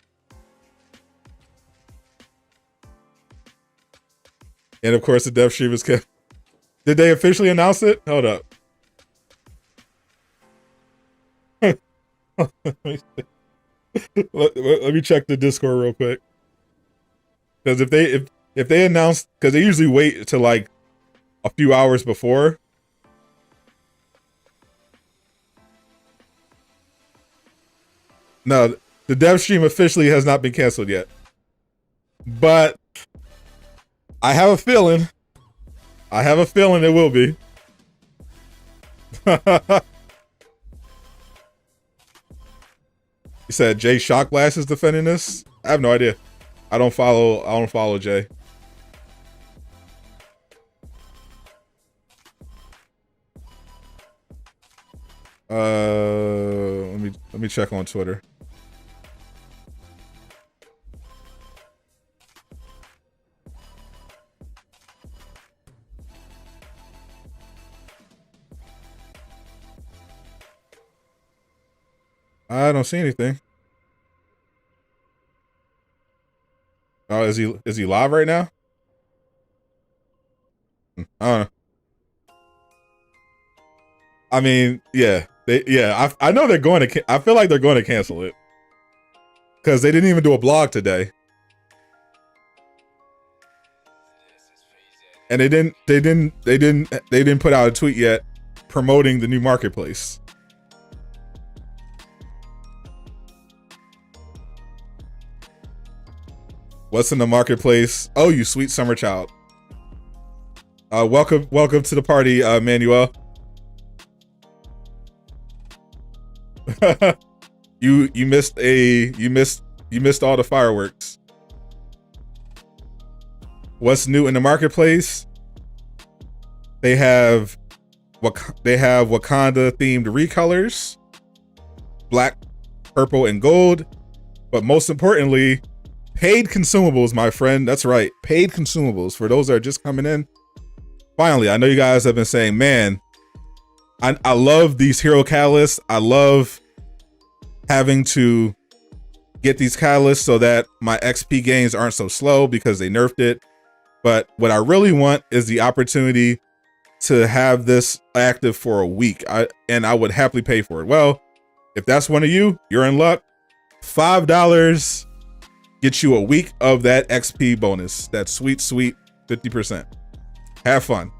A: And of course, the dev stream is kept. Did they officially announce it? Hold up. let me check the Discord real quick. Because if they announce, because they usually wait till like a few hours before. No, the dev stream officially has not been canceled yet. But I have a feeling. It will be. You said Jay Shockblast is defending this? I have no idea. I don't follow Jay. Let me check on Twitter. I don't see anything. Oh, is he live right now? I don't know. I mean, yeah, I know they're going to. I feel like they're going to cancel it because they didn't even do a blog today, and they didn't put out a tweet yet promoting the new marketplace. What's in the marketplace? Oh, you sweet summer child. Welcome to the party, Manuel. you missed all the fireworks. What's new in the marketplace? They have Wakanda themed recolors, black, purple, and gold. But most importantly, Paid consumables, my friend. That's right. Paid consumables. For those that are just coming in. Finally, I know you guys have been saying, man, I love these hero catalysts. I love having to get these catalysts so that my XP gains aren't so slow because they nerfed it. But what I really want is the opportunity to have this active for a week. And I would happily pay for it. Well, if that's one of you, you're in luck. $5 gets you a week of that XP bonus. That sweet, sweet 50%. Have fun.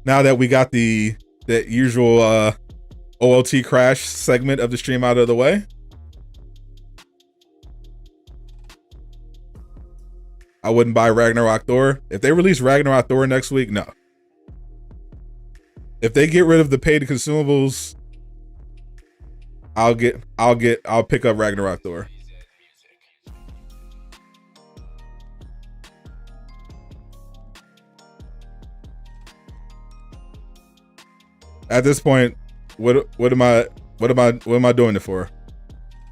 A: Now that we got the usual OLT crash segment of the stream out of the way, I wouldn't buy Ragnarok Thor. If they release Ragnarok Thor next week, no. If they get rid of the paid consumables, I'll pick up Ragnarok Thor. At this point, what am I doing it for?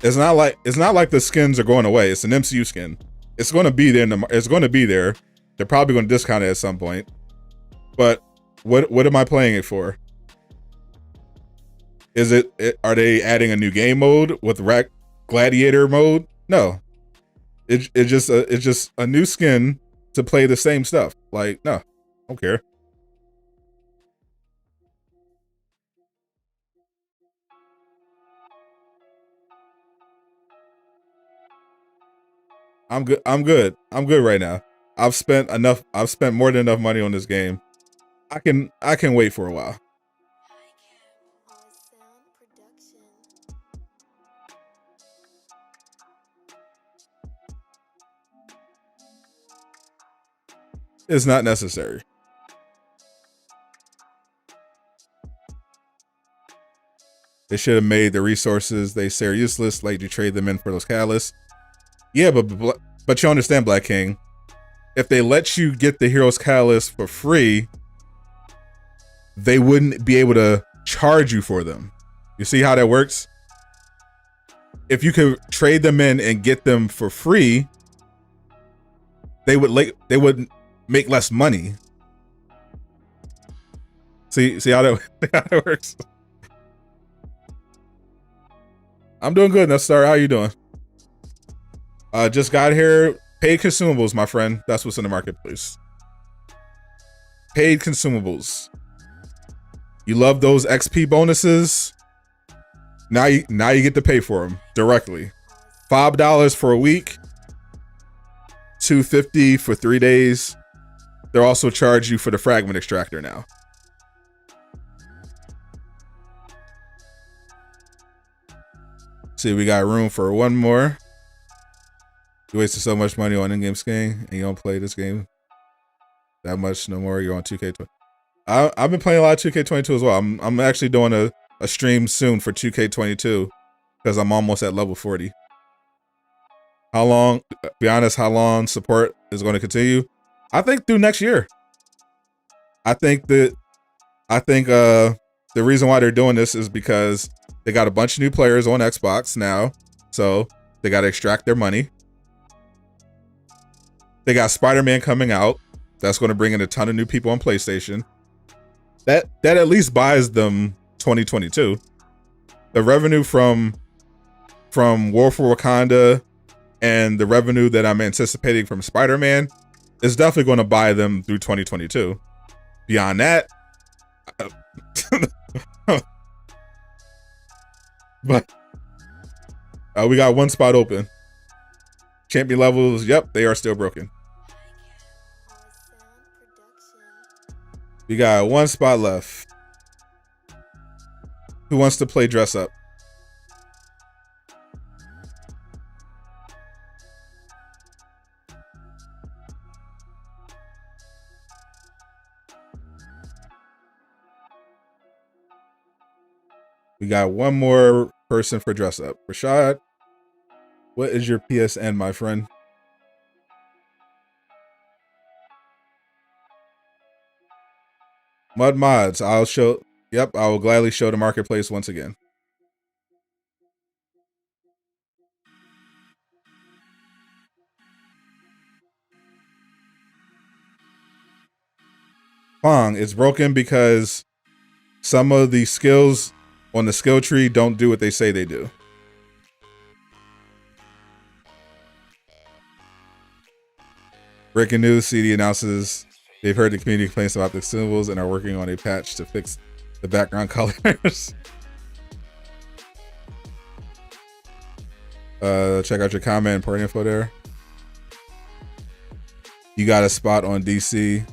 A: It's not like the skins are going away. It's an MCU skin. It's going to be there. It's going to be there. They're probably going to discount it at some point. But what am I playing it for? Are they adding a new game mode with Gladiator mode? No. It's just a new skin to play the same stuff. Like, no, I don't care. I'm good. I'm good right now. I've spent more than enough money on this game. I can wait for a while. It's not necessary. They should have made the resources they say are useless, like you trade them in for those catalysts. Yeah, but you understand, Black King. If they let you get the Heroes Catalyst for free, they wouldn't be able to charge you for them. You see how that works? If you could trade them in and get them for free, they would make less money. See how that works? I'm doing good, Nestor. How you doing? Just got here. Paid consumables, my friend. That's what's in the marketplace. Paid consumables. You love those XP bonuses? Now you get to pay for them directly. $5 for a week. $2.50 for 3 days. They'll also charge you for the fragment extractor now. See, we got room for one more. You wasted so much money on in-game skin, and you don't play this game that much no more. You're on 2K20. I've been playing a lot of 2K22 as well. I'm actually doing a stream soon for 2K22 because I'm almost at level 40. How long? Be honest, how long support is going to continue? I think through next year. I think the reason why they're doing this is because they got a bunch of new players on Xbox now, so they got to extract their money. They got Spider-Man coming out. That's going to bring in a ton of new people on PlayStation. That at least buys them 2022. The revenue from War for Wakanda and the revenue that I'm anticipating from Spider-Man is definitely going to buy them through 2022. Beyond that, but we got one spot open. Champion levels, yep, they are still broken. We got one spot left. Who wants to play dress up? We got one more person for dress up. Rashad, what is your PSN, my friend? Mud mods. I'll show. Yep, I will gladly show the marketplace once again. Pong, it's broken because some of the skills on the skill tree don't do what they say they do. Breaking news, CD announces they've heard the community complaints about the symbols and are working on a patch to fix the background colors. Check out your comment and port info there. You got a spot on DC.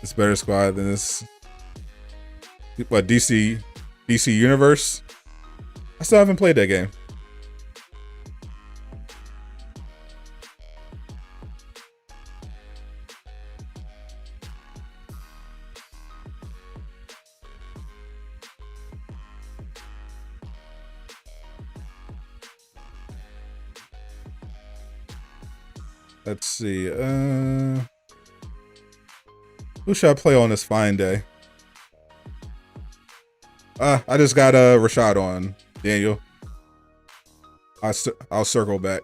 A: It's better squad than this. What, DC Universe? I still haven't played that game. Let's see. Who should I play on this fine day? I just got Rashad on, Daniel. I'll circle back.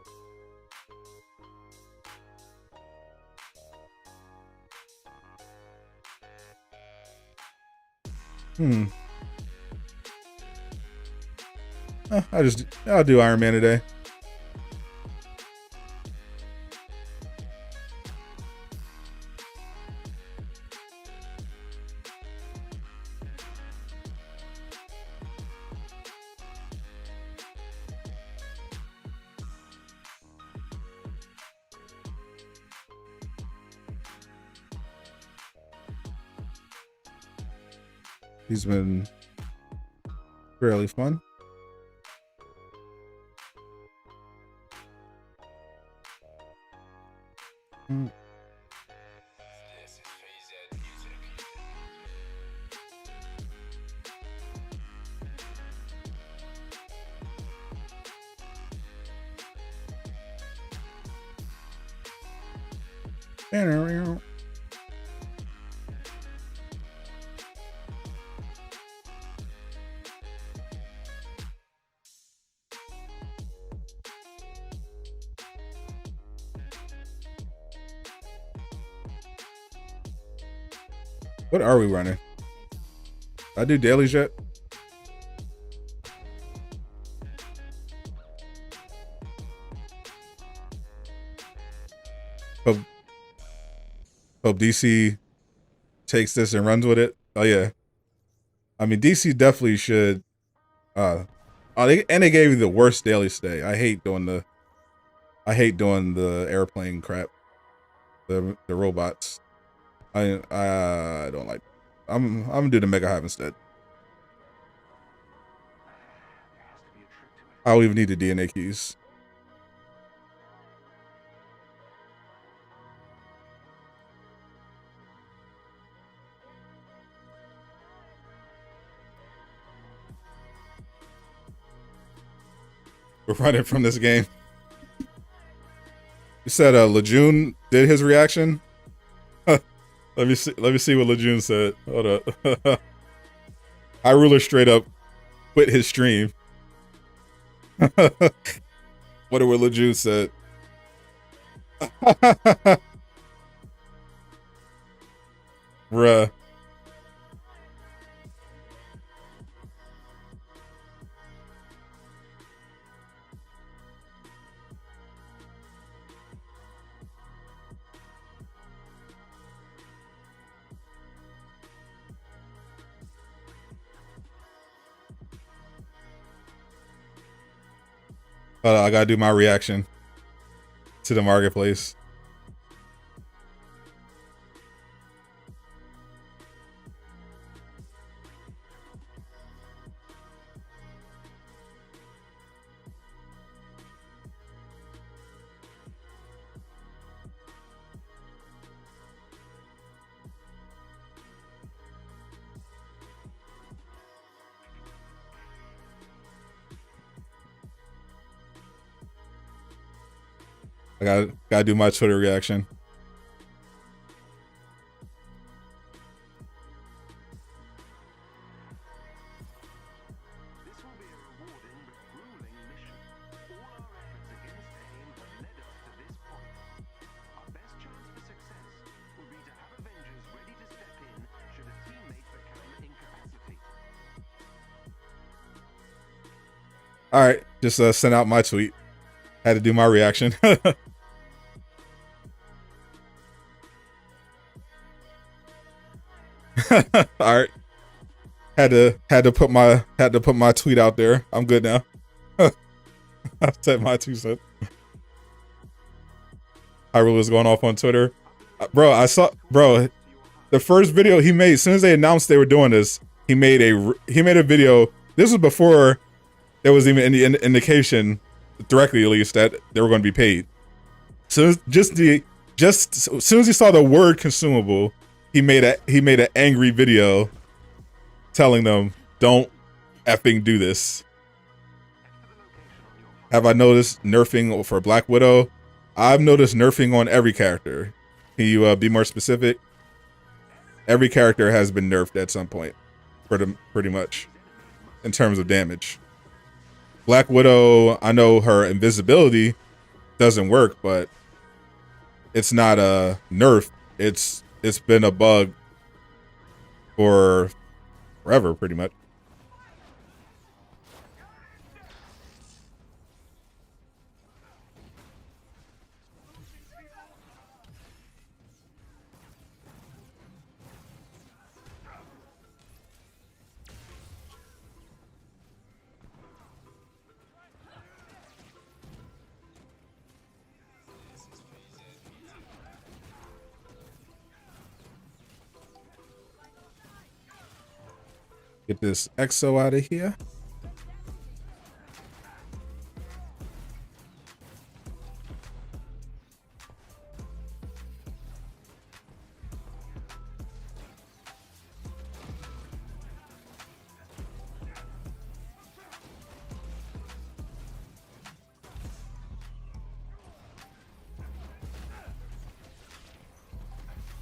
A: I'll do Iron Man today. He's been fairly fun. What are we running? I do dailies yet? Hope DC takes this and runs with it. Oh yeah. I mean, DC definitely should. They gave me the worst daily stay. I hate doing the airplane crap. The robots. I don't like. I'm gonna do the Mega Hive instead. I don't even need the DNA keys. We're running from this game. You said Lejeune did his reaction. Let me see what Lejeune said. Hold up. High Ruler straight up quit his stream. What Lejeune said. Bruh. I gotta do my reaction to the marketplace. I gotta do my Twitter reaction. All right, just sent out my tweet. Had to do my reaction. All right, had to put my tweet out there. I'm good now. I've said my 2 cents. Hyrule is going off on Twitter, bro. I saw, bro, the first video he made. As soon as they announced they were doing this, he made a video. This was before there was even any indication, directly at least, that they were going to be paid. So just as soon as he saw the word consumable, he made an angry video telling them, "Don't effing do this." Have I noticed nerfing for Black Widow? I've noticed nerfing on every character. Can you be more specific? Every character has been nerfed at some point, pretty much, in terms of damage. Black Widow, I know her invisibility doesn't work, but it's not a nerf. It's been a bug for forever, pretty much. Get this EXO out of here.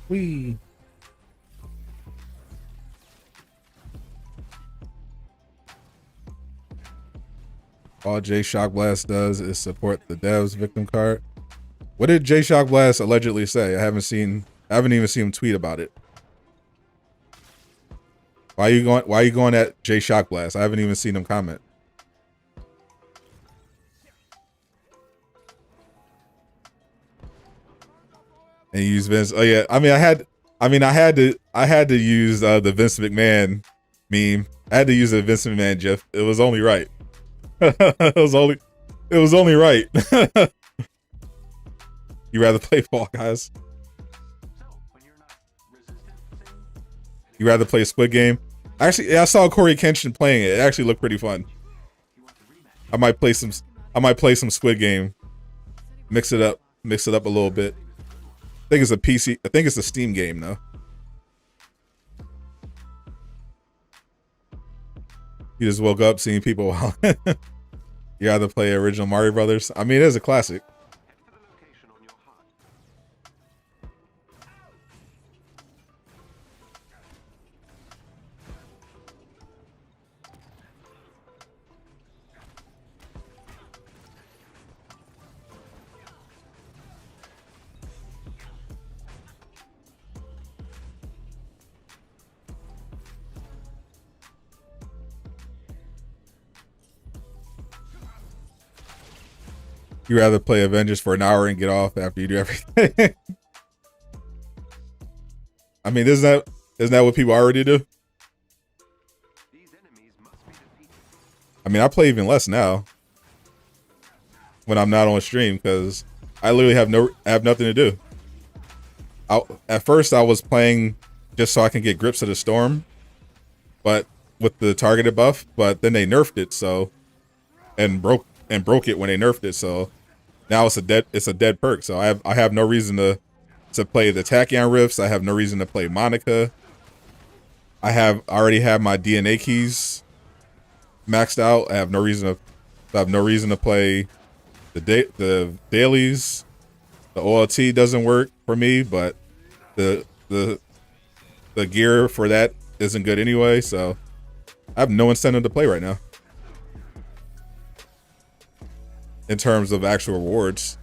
A: Wee. All J Shock Blast does is support the devs victim card. What did J Shock Blast allegedly say? I haven't even seen him tweet about it. Why are you going at J Shock Blast? I haven't even seen him comment. And use Vince. Oh yeah, I had to use the Vince McMahon meme. I had to use the Vince McMahon GIF. It was only right. it was only right. You rather play Fall Guys? You rather play Squid Game? Actually, yeah, I saw Corey Kenshin playing it. It actually looked pretty fun. I might play some Squid Game. Mix it up a little bit. I think it's a PC. I think it's a Steam game though. You just woke up seeing people. You either play original Mario Brothers. I mean, it is a classic. You rather play Avengers for an hour and get off after you do everything? I mean, isn't that what people already do? I mean, I play even less now when I'm not on stream because I literally have nothing to do. At first, I was playing just so I can get grips of the storm, but with the targeted buff. But then they nerfed it, so and broke it when they nerfed it. So now it's a dead perk. So I have no reason to play the Tachyon Rifts. I have no reason to play Monica. I already have my DNA keys maxed out. I have no reason to play the dailies. The OLT doesn't work for me, but the gear for that isn't good anyway. So I have no incentive to play right now in terms of actual rewards.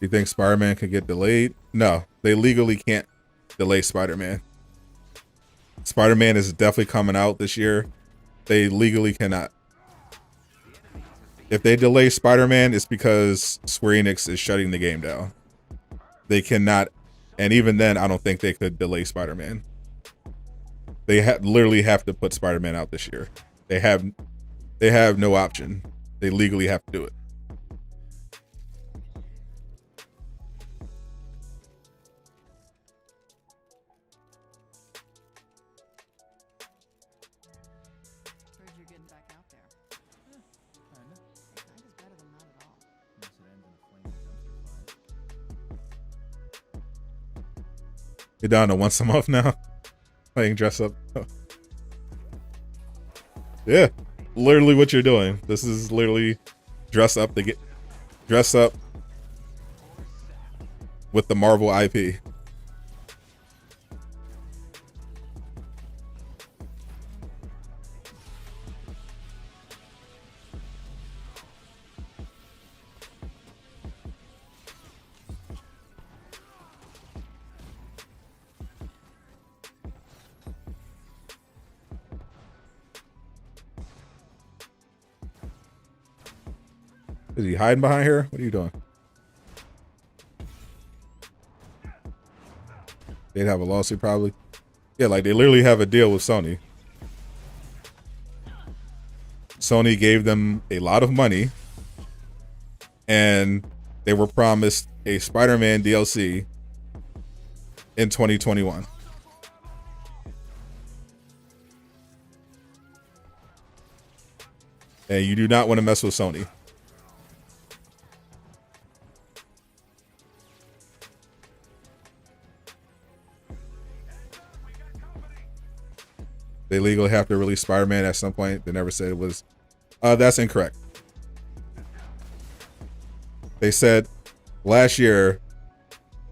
A: You think Spider-Man could get delayed? No, they legally can't delay Spider-Man. Spider-Man is definitely coming out this year. They legally cannot. If they delay Spider-Man, it's because Square Enix is shutting the game down. They cannot, and even then, I don't think they could delay Spider-Man. They literally have to put Spider-Man out this year. They have no option. They legally have to do it. You're down to once a month now, playing dress up. Yeah, literally what you're doing. This is literally dress up with the Marvel IP. Is he hiding behind here? What are you doing? They'd have a lawsuit probably. Yeah, like they literally have a deal with Sony. Sony gave them a lot of money and they were promised a Spider-Man DLC in 2021. And you do not want to mess with Sony. They legally have to release Spider-Man at some point. They never said it was. That's incorrect. They said last year,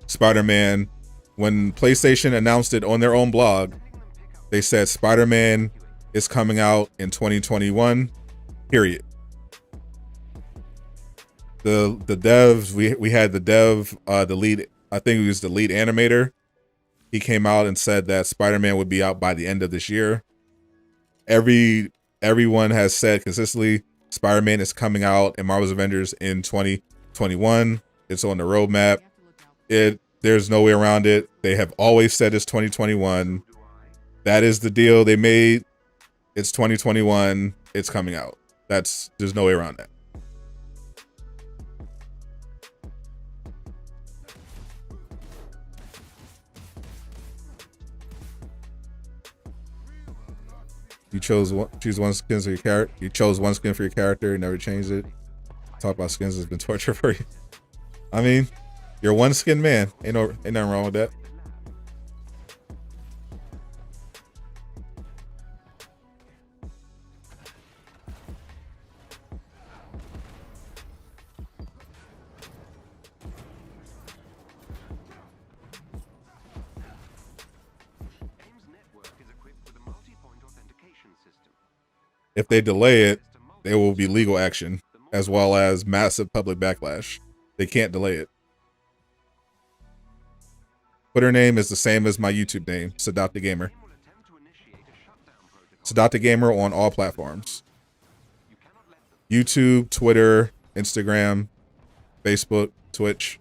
A: Spider-Man, when PlayStation announced it on their own blog, they said Spider-Man is coming out in 2021, period. The devs, we had the dev, the lead, I think he was the lead animator. He came out and said that Spider-Man would be out by the end of this year. Everyone has said consistently Spider-Man is coming out in Marvel's Avengers in 2021. It's on the roadmap. There's no way around it. They have always said it's 2021. That is the deal they made. It's 2021. It's coming out. There's no way around that. You choose one skin for your character. You chose one skin for your character. Never changed it. Talk about skins has been torture for you. I mean, you're one skin man. Ain't nothing wrong with that. If they delay it, there will be legal action as well as massive public backlash. They can't delay it. Twitter name is the same as my YouTube name, Sadat the Gamer. Sadat the Gamer on all platforms. YouTube, Twitter, Instagram, Facebook, Twitch.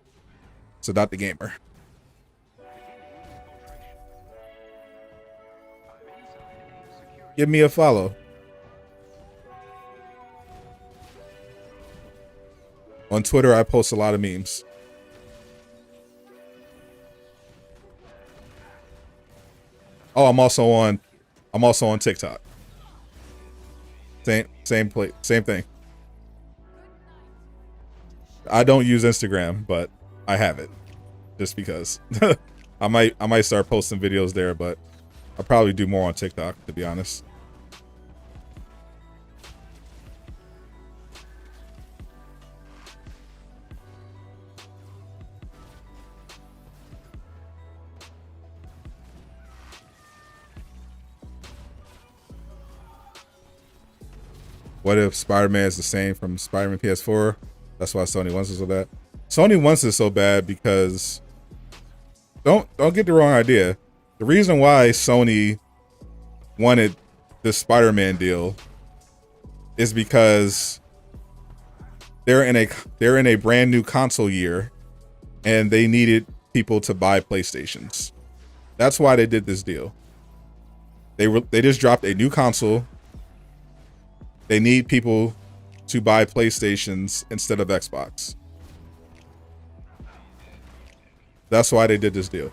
A: Sadat the Gamer. Give me a follow. On Twitter, I post a lot of memes. Oh, I'm also on TikTok. Same thing. I don't use Instagram, but I have it just because. I might start posting videos there, but I'll probably do more on TikTok, to be honest. What if Spider-Man is the same from Spider-Man PS4? That's why Sony wants us with that. Sony wants it so bad because don't get the wrong idea. The reason why Sony wanted this Spider-Man deal is because they're in a brand new console year and they needed people to buy PlayStations. That's why they did this deal. They just dropped a new console. They need people to buy PlayStations instead of Xbox. That's why they did this deal.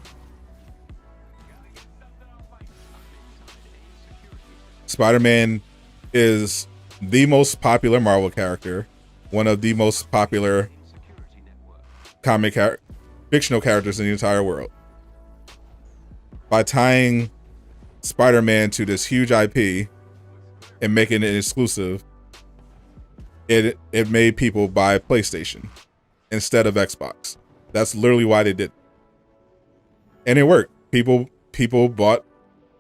A: Spider-Man is the most popular Marvel character, one of the most popular fictional characters in the entire world. By tying Spider-Man to this huge IP and making it exclusive, it made people buy PlayStation instead of Xbox. That's literally why they did it. And it worked. People bought,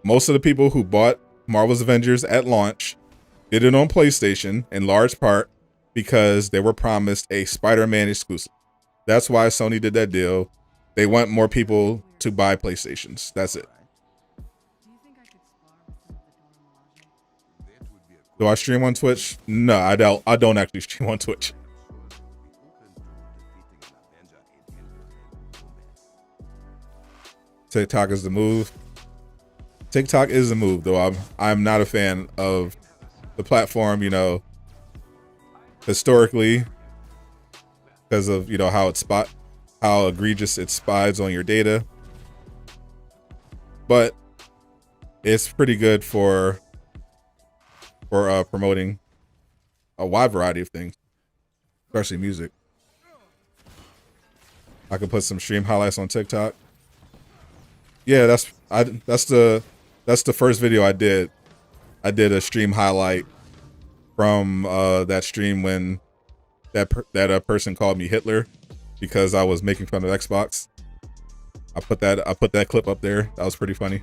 A: most of the people who bought Marvel's Avengers at launch did it on PlayStation in large part because they were promised a Spider-Man exclusive. That's why Sony did that deal. They want more people to buy PlayStations. That's it. Do I stream on Twitch? No, I don't actually stream on Twitch. TikTok is the move. TikTok is the move, though. I'm not a fan of the platform, you know, historically, because of, you know, how egregious it spies on your data. But it's pretty good for promoting a wide variety of things, especially music. I could put some stream highlights on TikTok. Yeah, that's the first video I did. I did a stream highlight from that stream when that person called me Hitler because I was making fun of Xbox. I put that clip up there. That was pretty funny.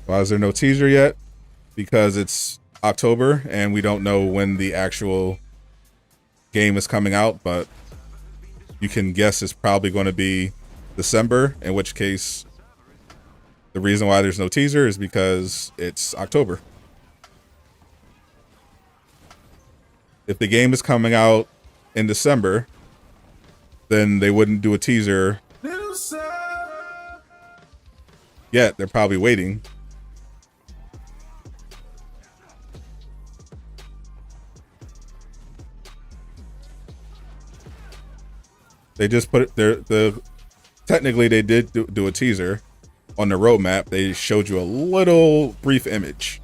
A: Why is there no teaser yet? Because it's October and we don't know when the actual game is coming out, but you can guess it's probably going to be December, in which case the reason why there's no teaser is because it's October. If the game is coming out in December, then they wouldn't do a teaser yet. They're probably waiting. They just put it there. Technically, they did do a teaser on the roadmap. They showed you a little brief image.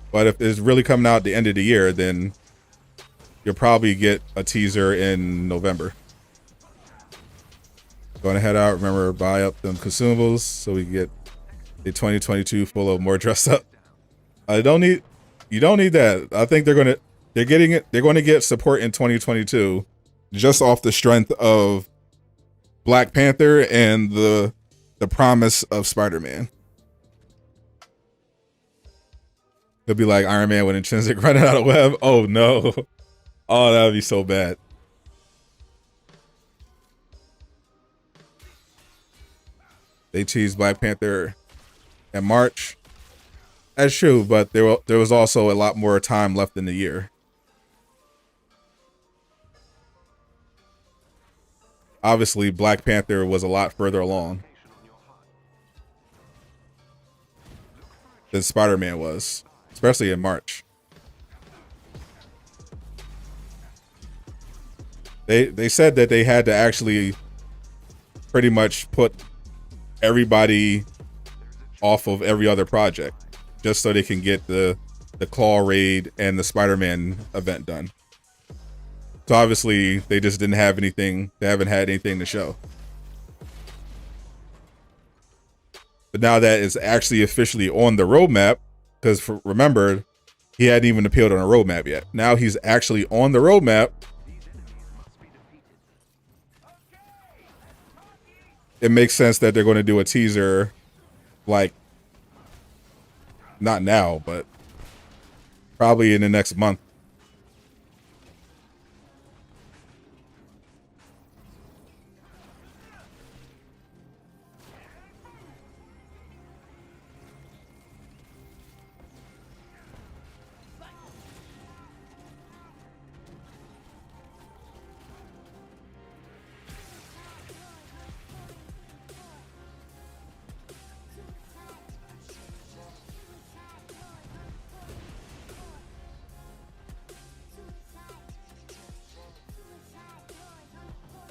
A: But if it's really coming out at the end of the year, then you'll probably get a teaser in November. Going to head out. Remember, buy up them consumables so we can get a 2022 full of more dressed up. You don't need that. I think they're going to get support in 2022 just off the strength of Black Panther and the promise of Spider-Man. It'll be like Iron Man with intrinsic running out of web. Oh no. Oh, that would be so bad. They teased Black Panther in March. That's true, but there was also a lot more time left in the year. Obviously, Black Panther was a lot further along than Spider-Man was, especially in March. They said that they had to actually pretty much put everybody off of every other project just so they can get the Claw raid and the Spider-Man event done. So obviously they just didn't have anything. They haven't had anything to show. But now that it's actually officially on the roadmap, because remember, he hadn't even appeared on a roadmap yet. Now he's actually on the roadmap. it makes sense that they're going to do a teaser, like, not now, but probably in the next month.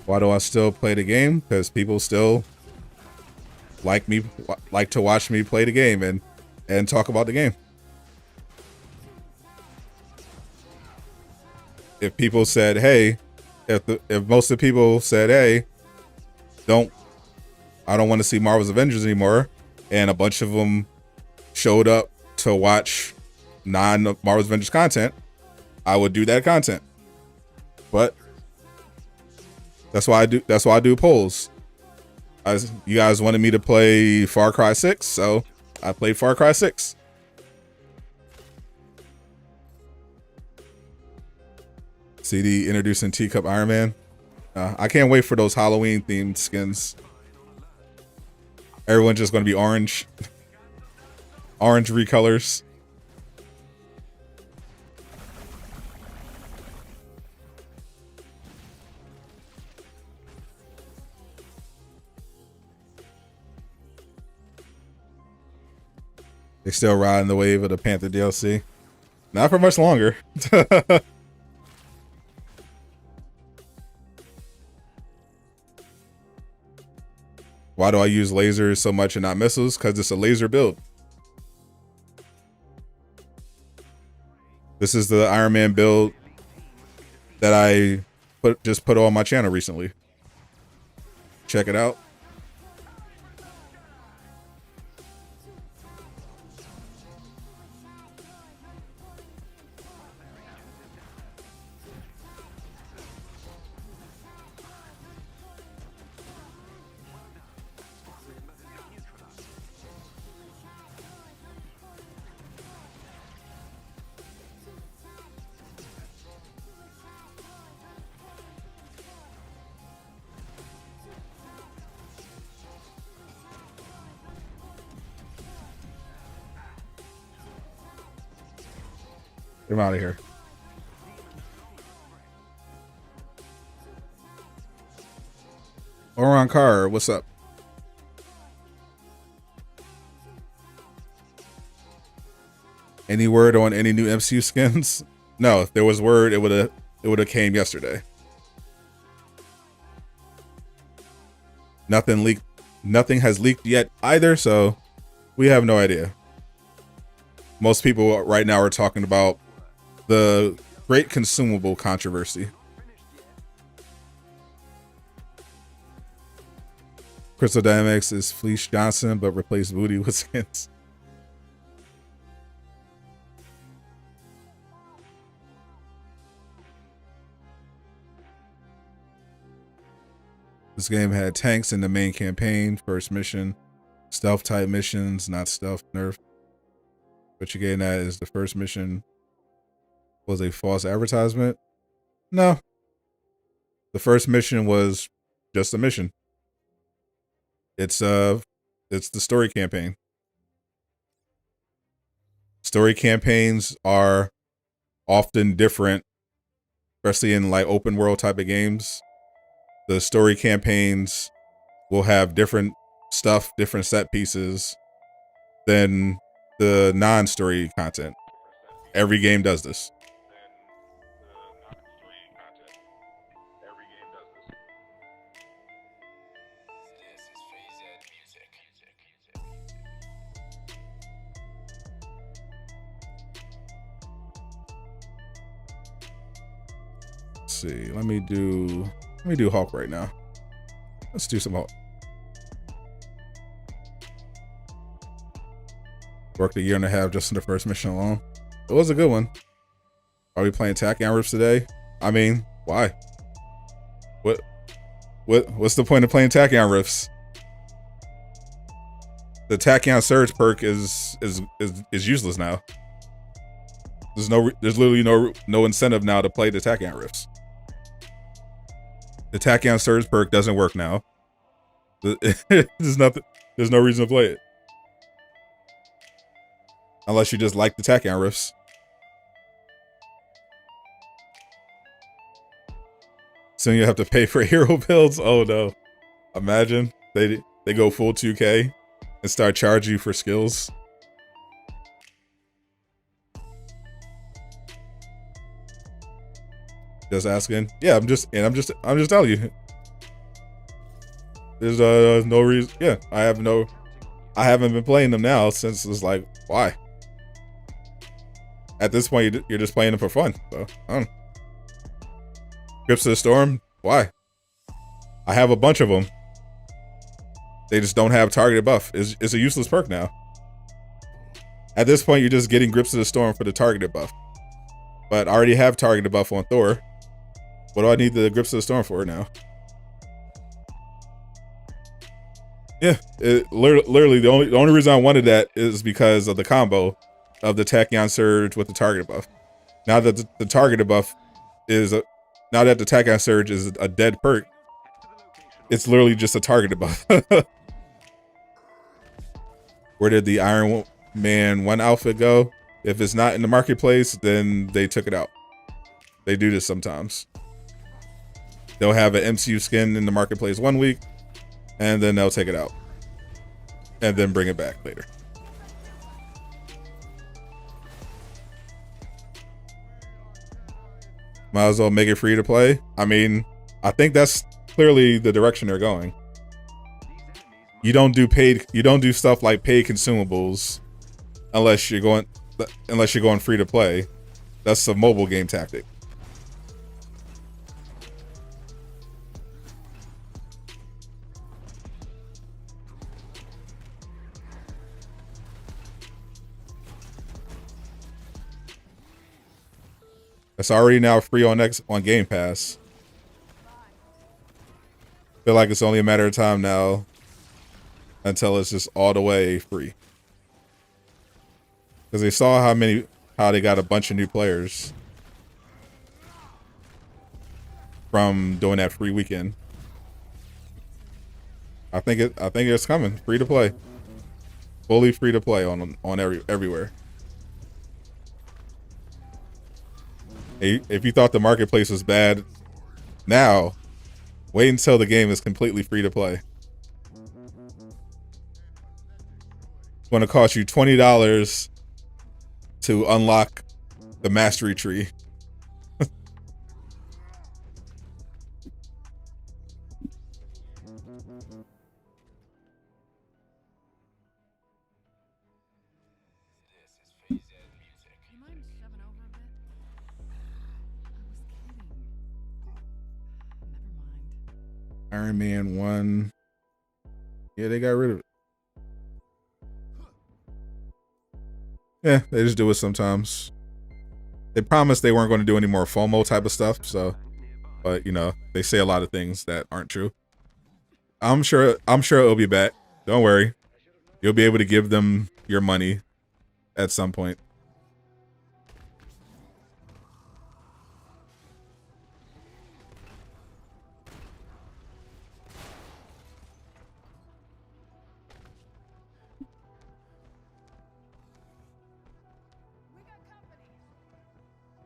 A: Why do I still play the game? Because people still like to watch me play the game and talk about the game. If people said, hey, if most of the people said, hey, I don't want to see Marvel's Avengers anymore, and a bunch of them showed up to watch non-Marvel's Avengers content, I would do that content. But that's why I do polls. You guys wanted me to play Far Cry 6, so I played Far Cry 6. CD introducing Teacup Iron Man. I can't wait for those Halloween themed skins. Everyone's just going to be orange. Orange recolors. They still riding the wave of the Panther DLC. Not for much longer. Why do I use lasers so much and not missiles? Because it's a laser build. This is the Iron Man build that I just put on my channel recently. Check it out. Get him out of here. Oran Carr, what's up? Any word on any new MCU skins? No, if there was word, it would have came yesterday. Nothing leaked. Nothing has leaked yet either, so we have no idea. Most people right now are talking about the great consumable controversy. Crystal Dynamics is Fleece Johnson, but replace Booty with skins. This game had tanks in the main campaign, first mission, stealth type missions, not stealth nerf. What you're getting at is the first mission was a false advertisement. No. The first mission was just a mission. It's the story campaign. Story campaigns are often different, especially in like open world type of games. The story campaigns will have different stuff, different set pieces than the non-story content. Every game does this. Let's see. Let me do Hulk right now. Let's do some Hulk. Worked a year and a half just in the first mission alone. It was a good one. Are we playing Tachyon Rips today? I mean, why? What's the point of playing Tachyon Rips? The Tachyon Surge perk is useless now. There's literally no incentive now to play the Tachyon Rifts. The Tachyon Surge perk doesn't work now. There's no reason to play it. Unless you just like the Tachyon Rifts. Soon you have to pay for hero builds. Oh no. Imagine they go full 2K and start charging you for skills. Just asking. Yeah, I'm just telling you. There's no reason. Yeah, I haven't been playing them now since it's like, why? At this point, you're just playing them for fun. So, I don't know. Grips of the Storm, why? I have a bunch of them. They just don't have targeted buff. It's a useless perk now. At this point, you're just getting Grips of the Storm for the targeted buff. But I already have targeted buff on Thor. What do I need the Grips of the Storm for now? Yeah, literally the only reason I wanted that is because of the combo of the Tachyon Surge with the targeted buff. Now that the targeted buff is now that the Tachyon Surge is a dead perk, it's literally just a targeted buff. Where did the Iron Man 1 outfit go? If it's not in the marketplace, then they took it out. They do this sometimes. They'll have an MCU skin in the marketplace 1 week, and then they'll take it out. And then bring it back later. Might as well make it free to play. I mean, I think that's clearly the direction they're going. You don't do stuff like paid consumables unless you're going free to play. That's a mobile game tactic. It's already now free on Game Pass. Feel like it's only a matter of time now until it's just all the way free. Because they saw how they got a bunch of new players from doing that free weekend. I think it's coming free to play, fully free to play on everywhere. If you thought the marketplace was bad, now wait until the game is completely free to play. It's going to cost you $20 to unlock the mastery tree. Iron Man 1. Yeah, they got rid of it. Yeah, they just do it sometimes. They promised they weren't going to do any more FOMO type of stuff, so, but you know, they say a lot of things that aren't true. I'm sure it'll be back. Don't worry. You'll be able to give them your money at some point.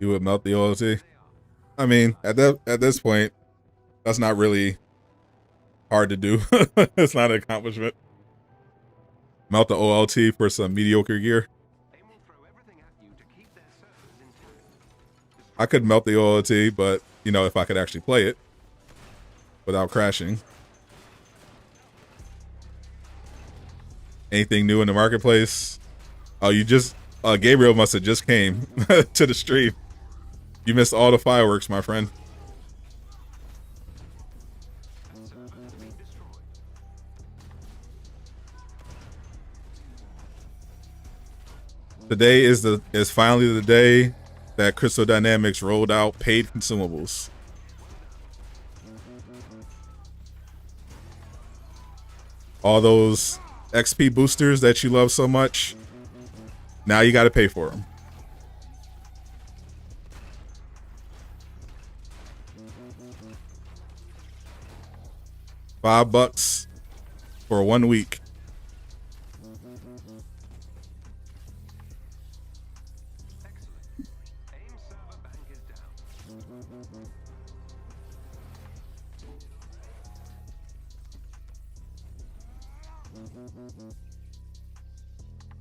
A: You would melt the OLT. I mean, at this point, that's not really hard to do. It's not an accomplishment. Melt the OLT for some mediocre gear. I could melt the OLT, but you know, if I could actually play it without crashing. Anything new in the marketplace? Oh, Gabriel must have just came to the stream. You missed all the fireworks, my friend. Today is finally the day that Crystal Dynamics rolled out paid consumables. All those XP boosters that you love so much, now you got to pay for them. $5 for 1 week.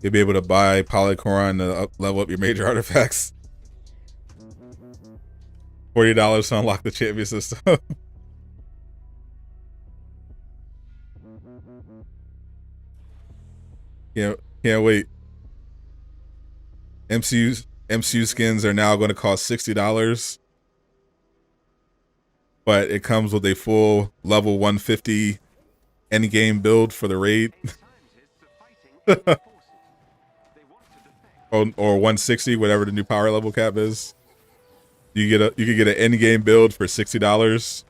A: You'll be able to buy Polycoron to level up your major artifacts. $40 to unlock the champion system. Can't wait. MCU skins are now going to cost $60, but it comes with a full level 150 endgame build for the raid. or 160, whatever the new power level cap is. You could get an end game build for $60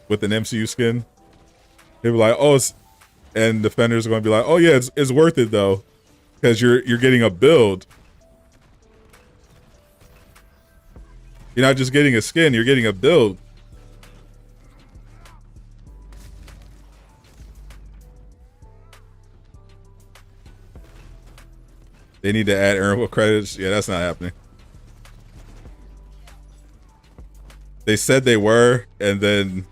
A: with an MCU skin. They'll be like, oh, and defenders are going to be like, oh yeah, it's worth it though, because you're getting a build. You're not just getting a skin, you're getting a build. They need to add earnable credits. Yeah, that's not happening. They said they were, and then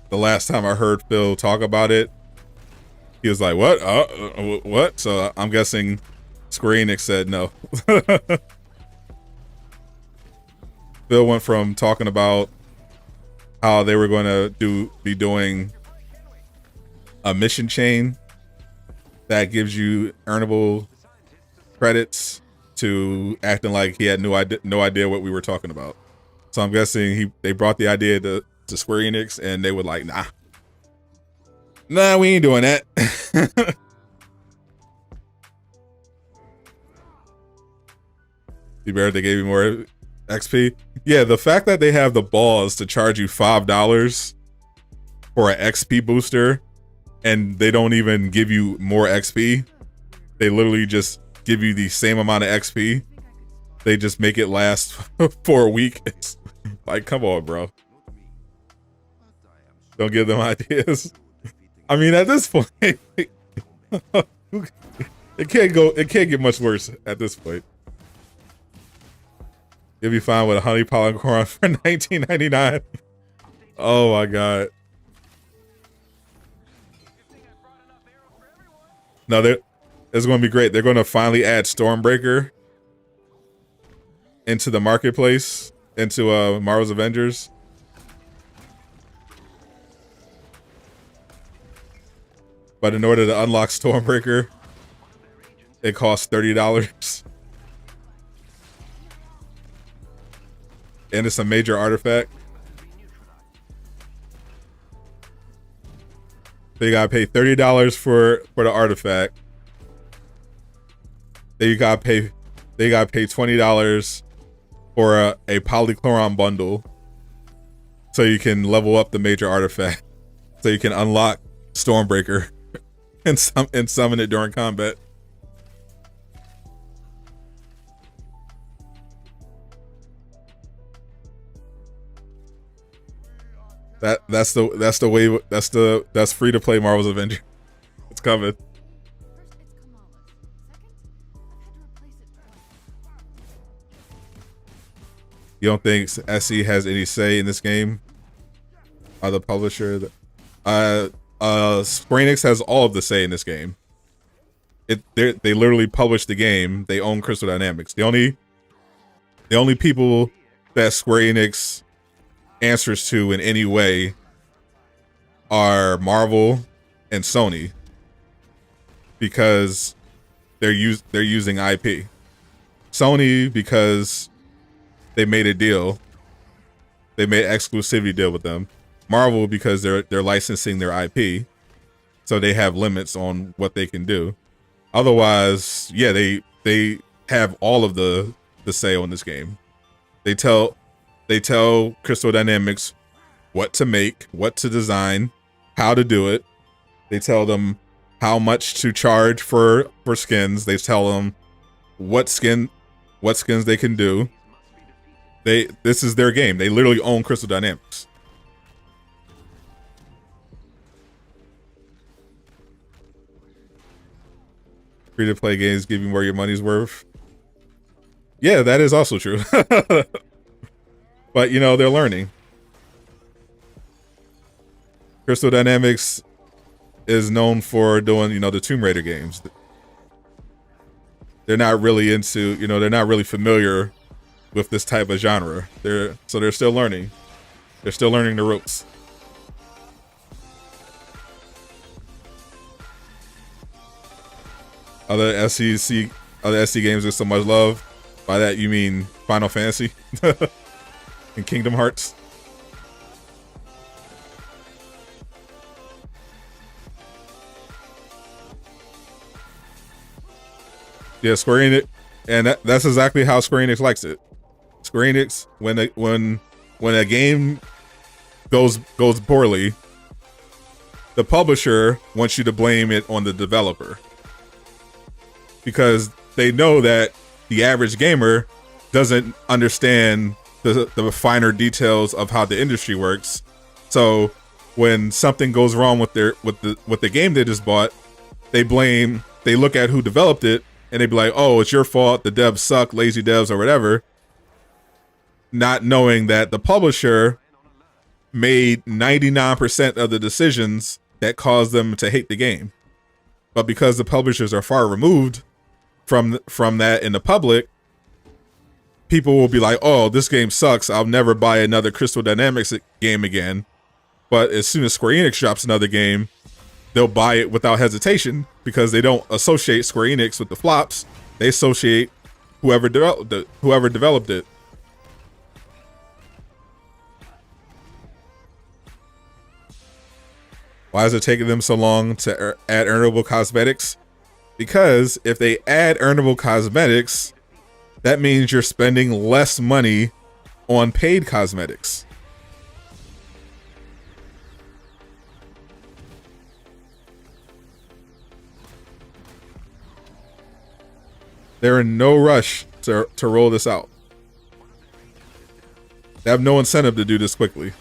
A: the last time I heard Phil talk about it, he was like, what? What? So I'm guessing Square Enix said no. Phil went from talking about how they were going to be doing a mission chain that gives you earnable credits to acting like he had no idea what we were talking about. So I'm guessing they brought the idea to Square Enix and they were like, nah, we ain't doing that. You better they gave you more XP. Yeah, the fact that they have the balls to charge you $5 for an XP booster and they don't even give you more XP. They literally just give you the same amount of XP. They just make it last for a week. It's like, come on, bro. Don't give them ideas. I mean, at this point, it can't get much worse at this point. You'll be fine with a honey Polycoron for $19.99. Oh my god. No, it's going to be great. They're going to finally add Stormbreaker into the marketplace, into Marvel's Avengers. But in order to unlock Stormbreaker, it costs $30. And it's a major artifact. So you gotta pay $30 for the artifact. Then you gotta pay $20 for a Polychloron bundle, so you can level up the major artifact, so you can unlock Stormbreaker and summon it during combat. That's free to play Marvel's Avengers. It's coming. You don't think SE has any say in this game? The publisher? Square Enix has all of the say in this game. They literally published the game. They own Crystal Dynamics. The only people that Square Enix answers to in any way are Marvel and Sony, because they're using IP. Sony because they made a deal. They made an exclusivity deal with them. Marvel because they're licensing their IP, so they have limits on what they can do. Otherwise, yeah, they have all of the say on this game. They tell Crystal Dynamics what to make, what to design, how to do it. They tell them how much to charge for skins. They tell them what skins they can do. This is their game. They literally own Crystal Dynamics. Free-to-play games give you more your money's worth. Yeah, that is also true. But, you know, they're learning. Crystal Dynamics is known for doing, you know, the Tomb Raider games. They're not really into, you know, they're not really familiar with this type of genre. They're still learning. They're still learning the ropes. Other SC games with so much love. By that you mean Final Fantasy and Kingdom Hearts. Yeah, Square Enix, and that's exactly how Square Enix likes it. Square Enix, when a game goes poorly, the publisher wants you to blame it on the developer, because they know that the average gamer doesn't understand the finer details of how the industry works. So when something goes wrong with the game they just bought, they look at who developed it and they be like, oh, it's your fault, the devs suck, lazy devs or whatever, not knowing that the publisher made 99% of the decisions that caused them to hate the game. But because the publishers are far removed from that in the public, people will be like, oh, this game sucks, I'll never buy another Crystal Dynamics game again. But as soon as Square Enix drops another game, they'll buy it without hesitation, because they don't associate Square Enix with the flops. They associate whoever developed it. Why is it taking them so long to add earnable cosmetics? Because if they add earnable cosmetics, that means you're spending less money on paid cosmetics. They're in no rush to roll this out. They have no incentive to do this quickly.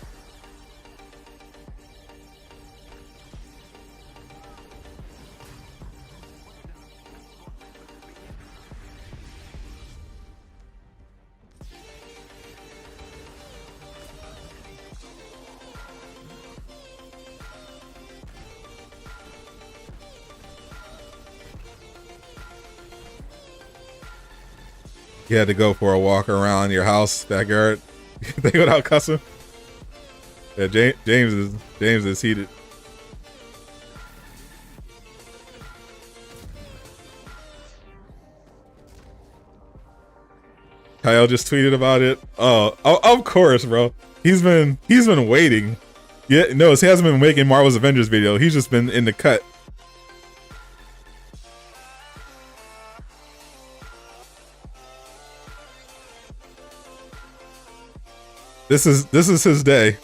A: You had to go for a walk around your house backyard. They without cussing. Yeah, James is heated. Kyle just tweeted about it. Oh, of course, bro. He's been waiting. Yeah, no, he hasn't been making Marvel's Avengers video. He's just been in the cut. This is his day.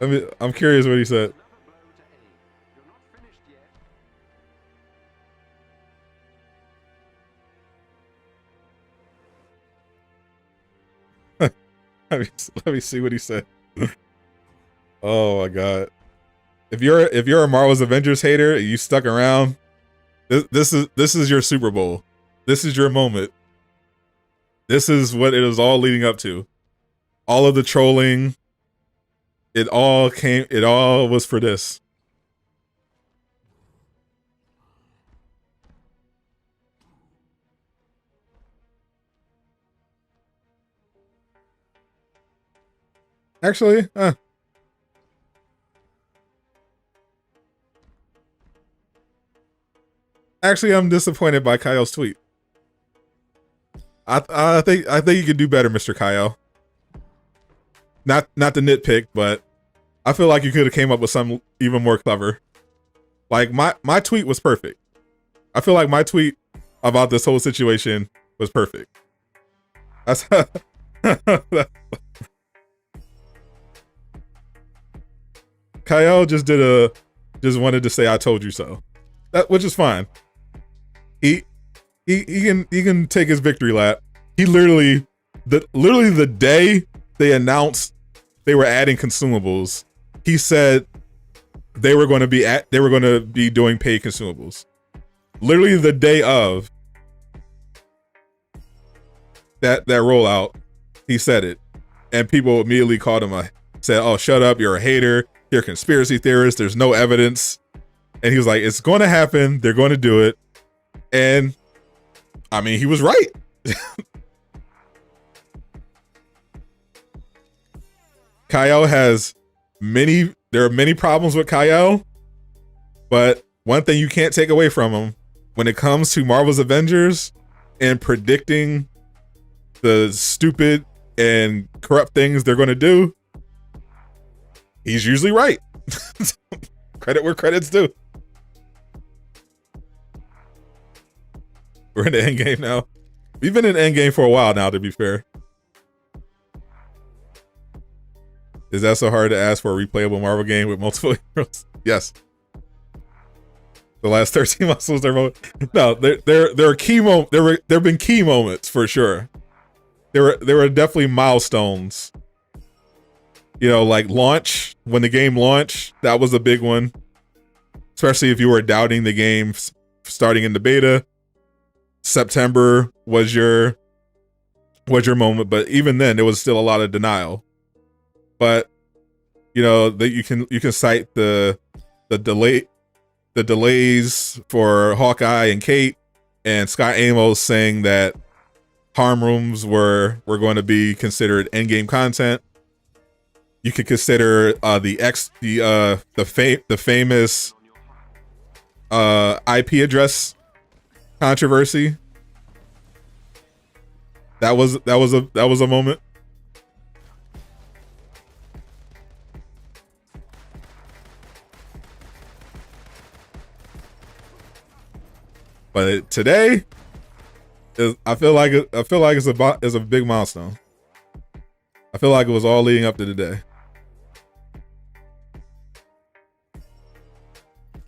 A: I'm curious what he said. Let me see what he said. Oh my god. If you're a Marvel's Avengers hater and you stuck around, this is your Super Bowl. This is your moment. This is what it was all leading up to. All of the trolling, it all was for this. Actually, Actually, I'm disappointed by Kyle's tweet. I think you could do better, Mr. Kyle. Not to nitpick, but I feel like you could have came up with something even more clever. Like my tweet was perfect. I feel like my tweet about this whole situation was perfect. That's Kyle just wanted to say I told you so. Which is fine. He can take his victory lap. He literally the day they announced they were adding consumables, he said they were going to be doing paid consumables. Literally the day of that rollout, he said it, and people immediately called him said, "Oh, shut up! You're a hater. You're a conspiracy theorist. There's no evidence." And he was like, "It's going to happen. They're going to do it." And I mean, he was right. Kyle there are many problems with Kyle, but one thing you can't take away from him when it comes to Marvel's Avengers and predicting the stupid and corrupt things they're going to do, he's usually right. Credit where credit's due. We're in the end game now. We've been in the end game for a while now, to be fair. Is that so hard to ask for a replayable Marvel game with multiple heroes? Yes. The last 13 months was their moment. No, there are key moments. There have been key moments for sure. There were definitely milestones. You know, like launch, when the game launched, that was a big one. Especially if you were doubting the game starting in the beta. September was your moment, but even then there was still a lot of denial. But you know that you can cite the delays for Hawkeye and Kate, and Scott Amos saying that harm rooms were going to be considered endgame content. You could consider the famous IP address controversy. That was a moment. But today, I feel like it's a big milestone. I feel like it was all leading up to today.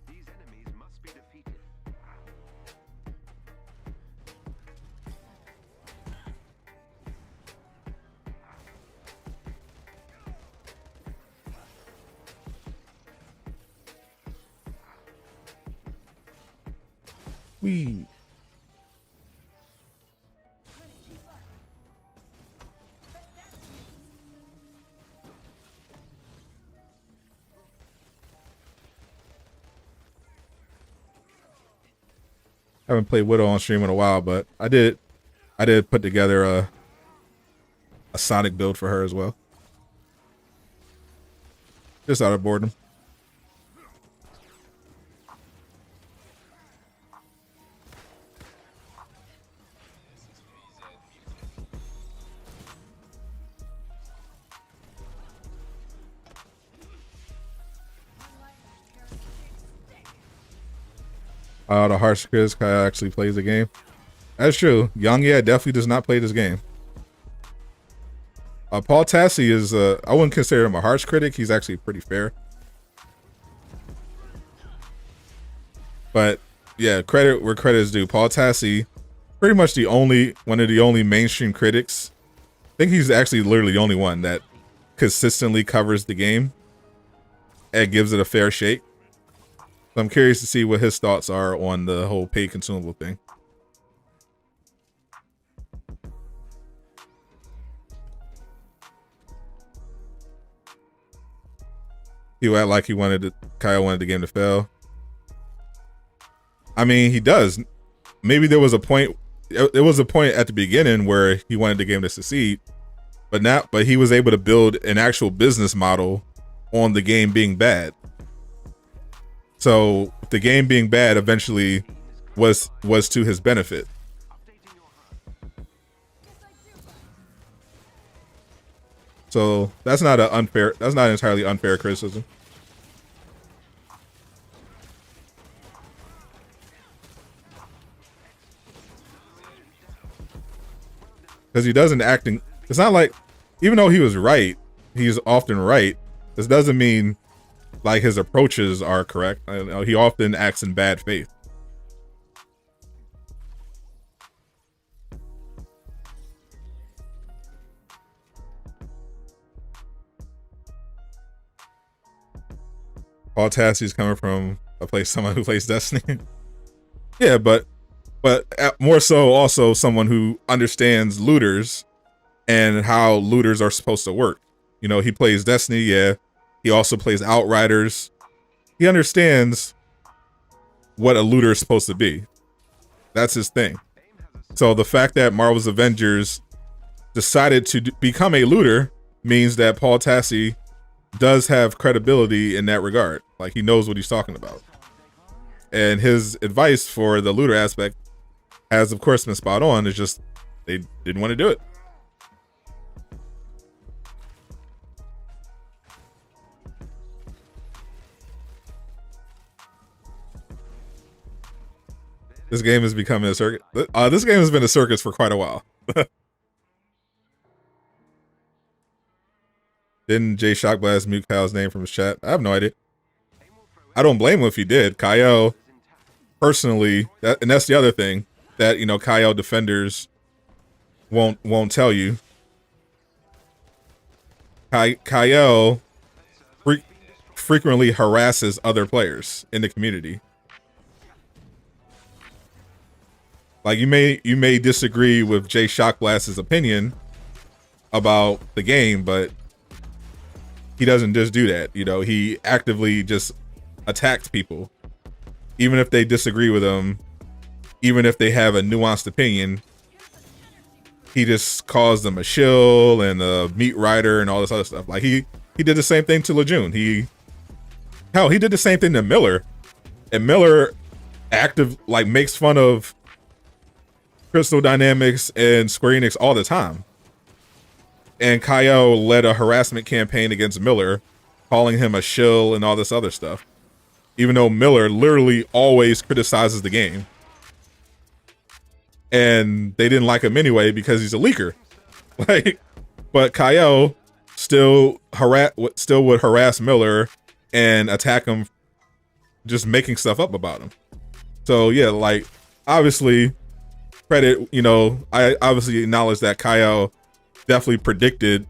B: These enemies must be defeated.
A: Wee. I haven't played Widow on stream in a while, but I did put together a Sonic build for her as well. Just out of boredom. The harsh critics actually plays the game. That's true. Young, yeah, definitely does not play this game. Paul Tassi is, I wouldn't consider him a harsh critic. He's actually pretty fair. But yeah, credit where credit is due. Paul Tassi, pretty much one of the only mainstream critics. I think he's actually literally the only one that consistently covers the game and gives it a fair shake. So I'm curious to see what his thoughts are on the whole paid consumable thing. He act like Kyle wanted the game to fail. I mean, he does. Maybe there was a point. There was a point at the beginning where he wanted the game to succeed, but he was able to build an actual business model on the game being bad. So the game being bad eventually was to his benefit. So that's not entirely unfair criticism. Because he doesn't acting. It's not like, even though he was right, he's often right. This doesn't mean like his approaches are correct. He often acts in bad faith. Paul Tassi's coming from a place, someone who plays Destiny. Yeah, but more so also someone who understands looters and how looters are supposed to work. You know, he plays Destiny, yeah. He also plays Outriders. He understands what a looter is supposed to be. That's his thing. So the fact that Marvel's Avengers decided to become a looter means that Paul Tassi does have credibility in that regard. Like, he knows what he's talking about. And his advice for the looter aspect has, of course, been spot on. It's just they didn't want to do it. This game is becoming a circus. This game has been a circus for quite a while. Didn't Jay Shockblast mute Kyle's name from his chat? I have no idea. I don't blame him if he did. Kyle, personally, and that's the other thing that, you know, Kyle defenders won't tell you. Kyle frequently harasses other players in the community. Like, you may disagree with Jay Shockblast's opinion about the game, but he doesn't just do that. You know, he actively just attacks people, even if they disagree with him, even if they have a nuanced opinion. He just calls them a shill and a meat rider and all this other stuff. Like, he did the same thing to Lejeune. He did the same thing to Miller, and Miller makes fun of Crystal Dynamics and Square Enix all the time. And Kyle led a harassment campaign against Miller, calling him a shill and all this other stuff, even though Miller literally always criticizes the game. And they didn't like him anyway because he's a leaker. Like, but Kyle still would harass Miller and attack him, just making stuff up about him. So yeah, like, obviously, credit, you know, I obviously acknowledge that Kyle definitely predicted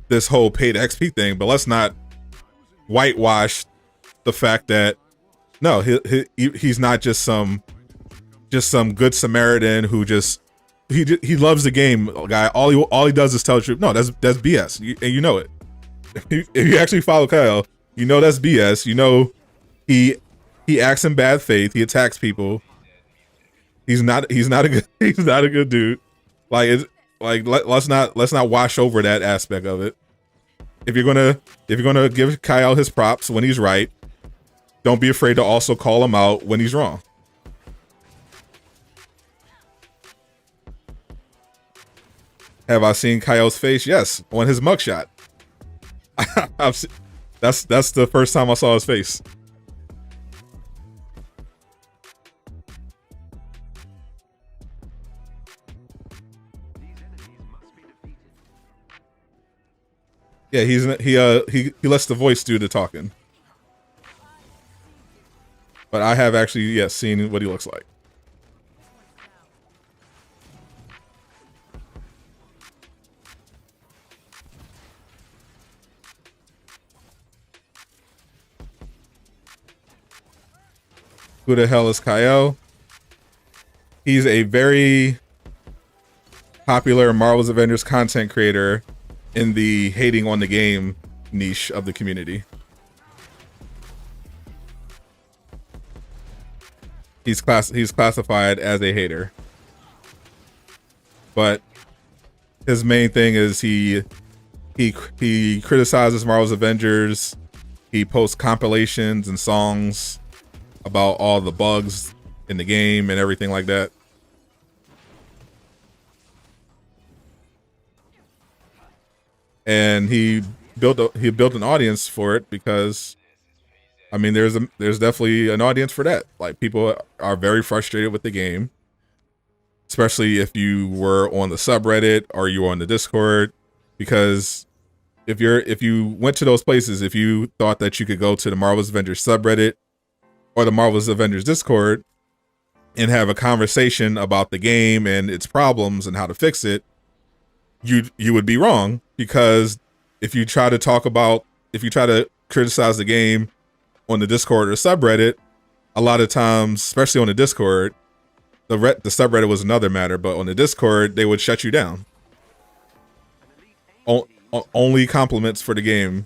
A: this whole paid XP thing, but let's not whitewash the fact that no, he's not just some good Samaritan who just he loves the game guy. All he does is tell the truth. No, that's BS, and you know it. If you actually follow Kyle, you know that's BS. You know he acts in bad faith. He attacks people. He's not a good dude. Let's not wash over that aspect of it. If you're gonna give Kyle his props when he's right, don't be afraid to also call him out when he's wrong. Have I seen Kyle's face? Yes, on his mugshot. That's the first time I saw his face. Yeah, he lets the voice do the talking. But I have actually, yes, seen what he looks like. Who the hell is Kyle? He's a very popular Marvel's Avengers content creator in the hating on the game niche of the community. He's classified as a hater, but his main thing is he criticizes Marvel's Avengers. He posts compilations and songs about all the bugs in the game and everything like that. And he built an audience for it because, I mean, there's definitely an audience for that. Like, people are very frustrated with the game, especially if you were on the subreddit or you were on the Discord, because if you went to those places, if you thought that you could go to the Marvel's Avengers subreddit or the Marvel's Avengers Discord and have a conversation about the game and its problems and how to fix it, you would be wrong, because if you try to criticize the game on the Discord or subreddit, a lot of times, especially on the Discord, the subreddit was another matter, but on the Discord, they would shut you down. Only compliments for the game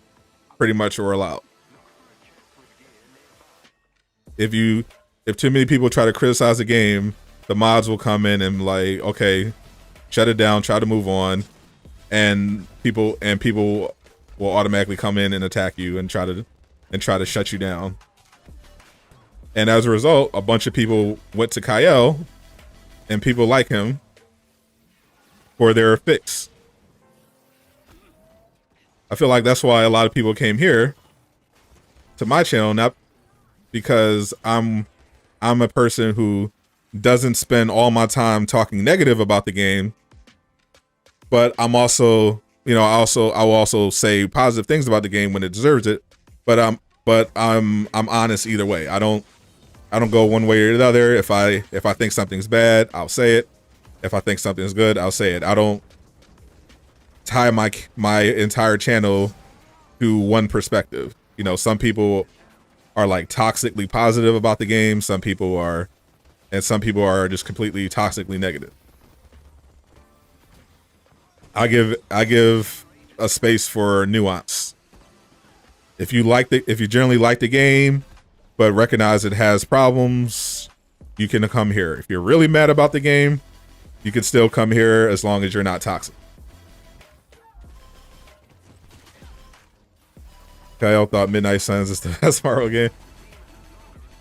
A: pretty much are allowed. If too many people try to criticize the game, the mods will come in and like, okay, shut it down, try to move on, and people will automatically come in and attack you and try to shut you down. And as a result, a bunch of people went to Kyle, and people like him for their fix. I feel like that's why a lot of people came here to my channel, not because I'm a person who doesn't spend all my time talking negative about the game, but I'm also, I will also say positive things about the game when it deserves it. But I'm honest either way. I don't go one way or the other. If I think something's bad, I'll say it. If I think something's good, I'll say it. I don't tie my entire channel to one perspective. Some people are like toxically positive about the game. Some people are just completely toxically negative. I give a space for nuance. If you generally like the game, but recognize it has problems, you can come here. If you're really mad about the game, you can still come here as long as you're not toxic. Kyle thought Midnight Suns is the best Marvel game.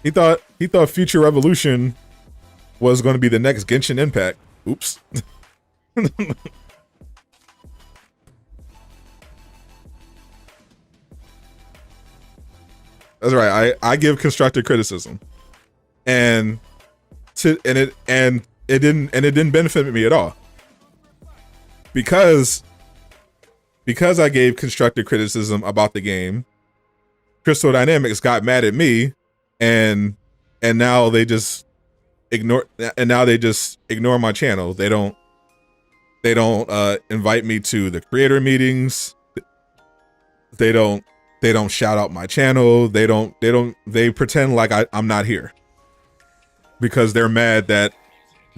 A: He thought Future Revolution was going to be the next Genshin Impact. Oops. That's right. I give constructive criticism, and it didn't benefit me at all, because I gave constructive criticism about the game. Crystal Dynamics got mad at me, and now they just ignore my channel. They don't invite me to the creator meetings. They don't shout out my channel. They pretend like I'm not here, because they're mad that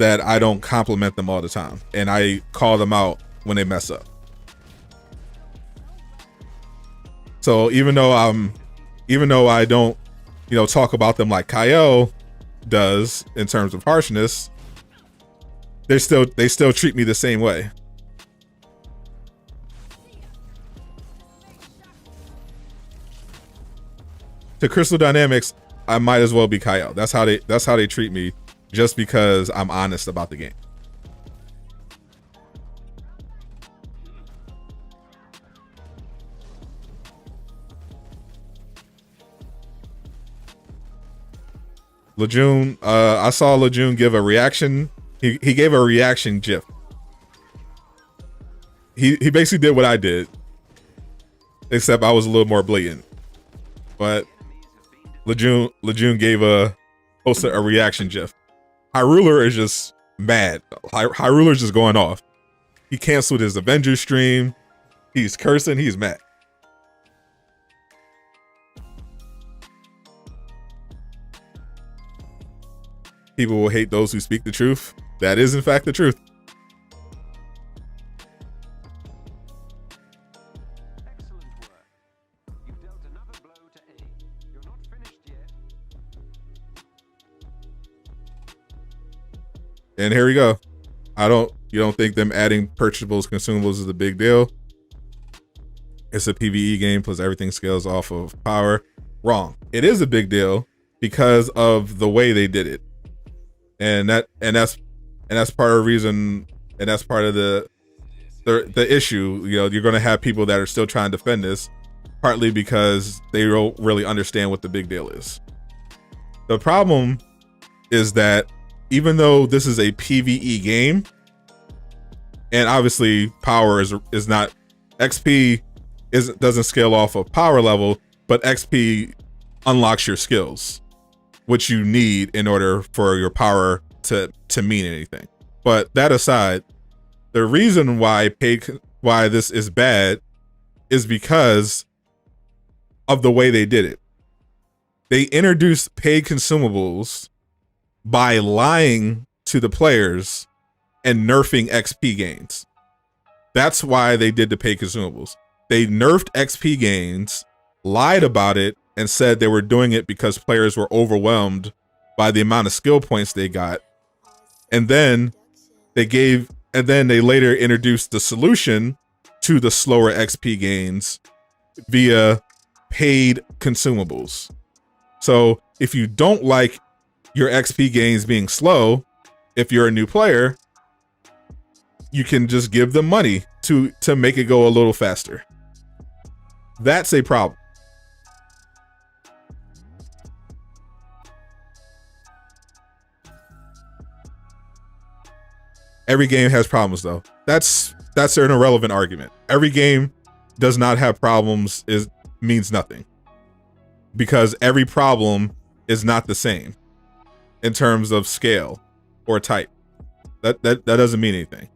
A: I don't compliment them all the time and I call them out when they mess up. So even though I don't, talk about them like Kyle does in terms of harshness, they still treat me the same way. To Crystal Dynamics, I might as well be Kyle. That's how they treat me, just because I'm honest about the game. Lejeune, I saw Lejeune give a reaction. He gave a reaction gif. He basically did what I did, except I was a little more blatant. But Lejeune posted a reaction gif. Hyrule is just mad. Hyrule is just going off. He canceled his Avengers stream. He's cursing. He's mad. People will hate those who speak the truth. That is, in fact, the truth.
B: Excellent work. You dealt another blow to A. You're not finished yet.
A: And here we go. You don't think them adding purchasables, consumables is a big deal? It's a PvE game, plus everything scales off of power. Wrong. It is a big deal because of the way they did it. And that's part of the reason, and that's part of the issue. You're going to have people that are still trying to defend this, partly because they don't really understand what the big deal is. The problem is that even though this is a PvE game, and obviously power is not XP doesn't scale off of power level, but XP unlocks your skills, which you need in order for your power to mean anything. But that aside, the reason why this is bad is because of the way they did it. They introduced paid consumables by lying to the players and nerfing XP gains. That's why they did the paid consumables. They nerfed XP gains, lied about it, and said they were doing it because players were overwhelmed by the amount of skill points they got. And then they later introduced the solution to the slower XP gains via paid consumables. So if you don't like your XP gains being slow, if you're a new player, you can just give them money to make it go a little faster. That's a problem. Every game has problems though. That's an irrelevant argument. Every game does not have problems means nothing. Because every problem is not the same in terms of scale or type. That doesn't mean anything.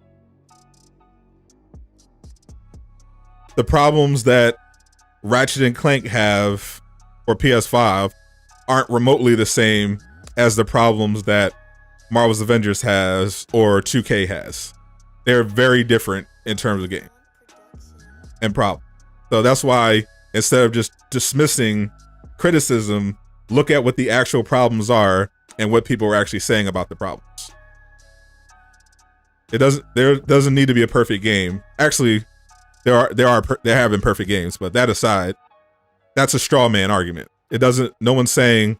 A: The problems that Ratchet and Clank have for PS5 aren't remotely the same as the problems that Marvel's Avengers has or 2K has. They're very different in terms of game and problem. So that's why instead of just dismissing criticism, look at what the actual problems are and what people are actually saying about the problems. There doesn't need to be a perfect game. Actually, there have been perfect games, but that aside, that's a straw man argument. No one's saying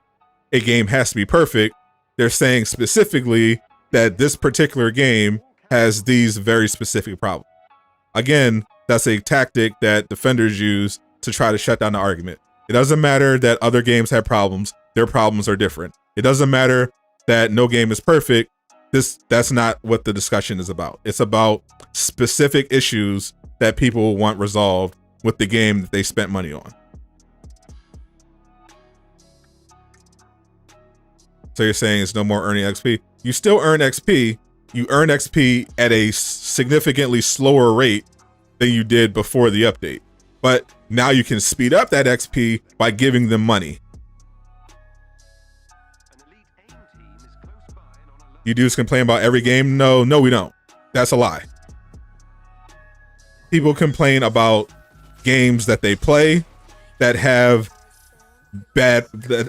A: a game has to be perfect. They're saying specifically that this particular game has these very specific problems. Again, that's a tactic that defenders use to try to shut down the argument. It doesn't matter that other games have problems. Their problems are different. It doesn't matter that no game is perfect. That's not what the discussion is about. It's about specific issues that people want resolved with the game that they spent money on. So you're saying it's no more earning XP? You still earn XP. You earn XP at a significantly slower rate than you did before the update. But now you can speed up that XP by giving them money. You dudes complain about every game? No, we don't. That's a lie. People complain about games that they play that have that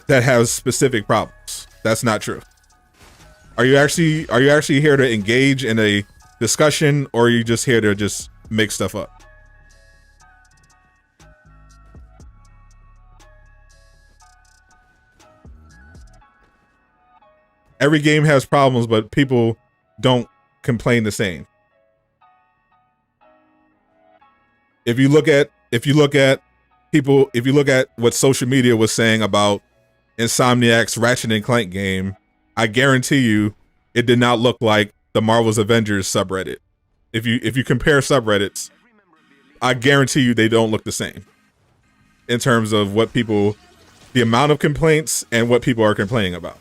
A: have specific problems. That's not true. Are you actually here to engage in a discussion, or are you just here to just make stuff up? Every game has problems, but people don't complain the same. If you look at what social media was saying about Insomniac's Ratchet and Clank game, I guarantee you it did not look like the Marvel's Avengers subreddit. If you compare subreddits, I guarantee you they don't look the same in terms of the amount of complaints and what people are complaining about.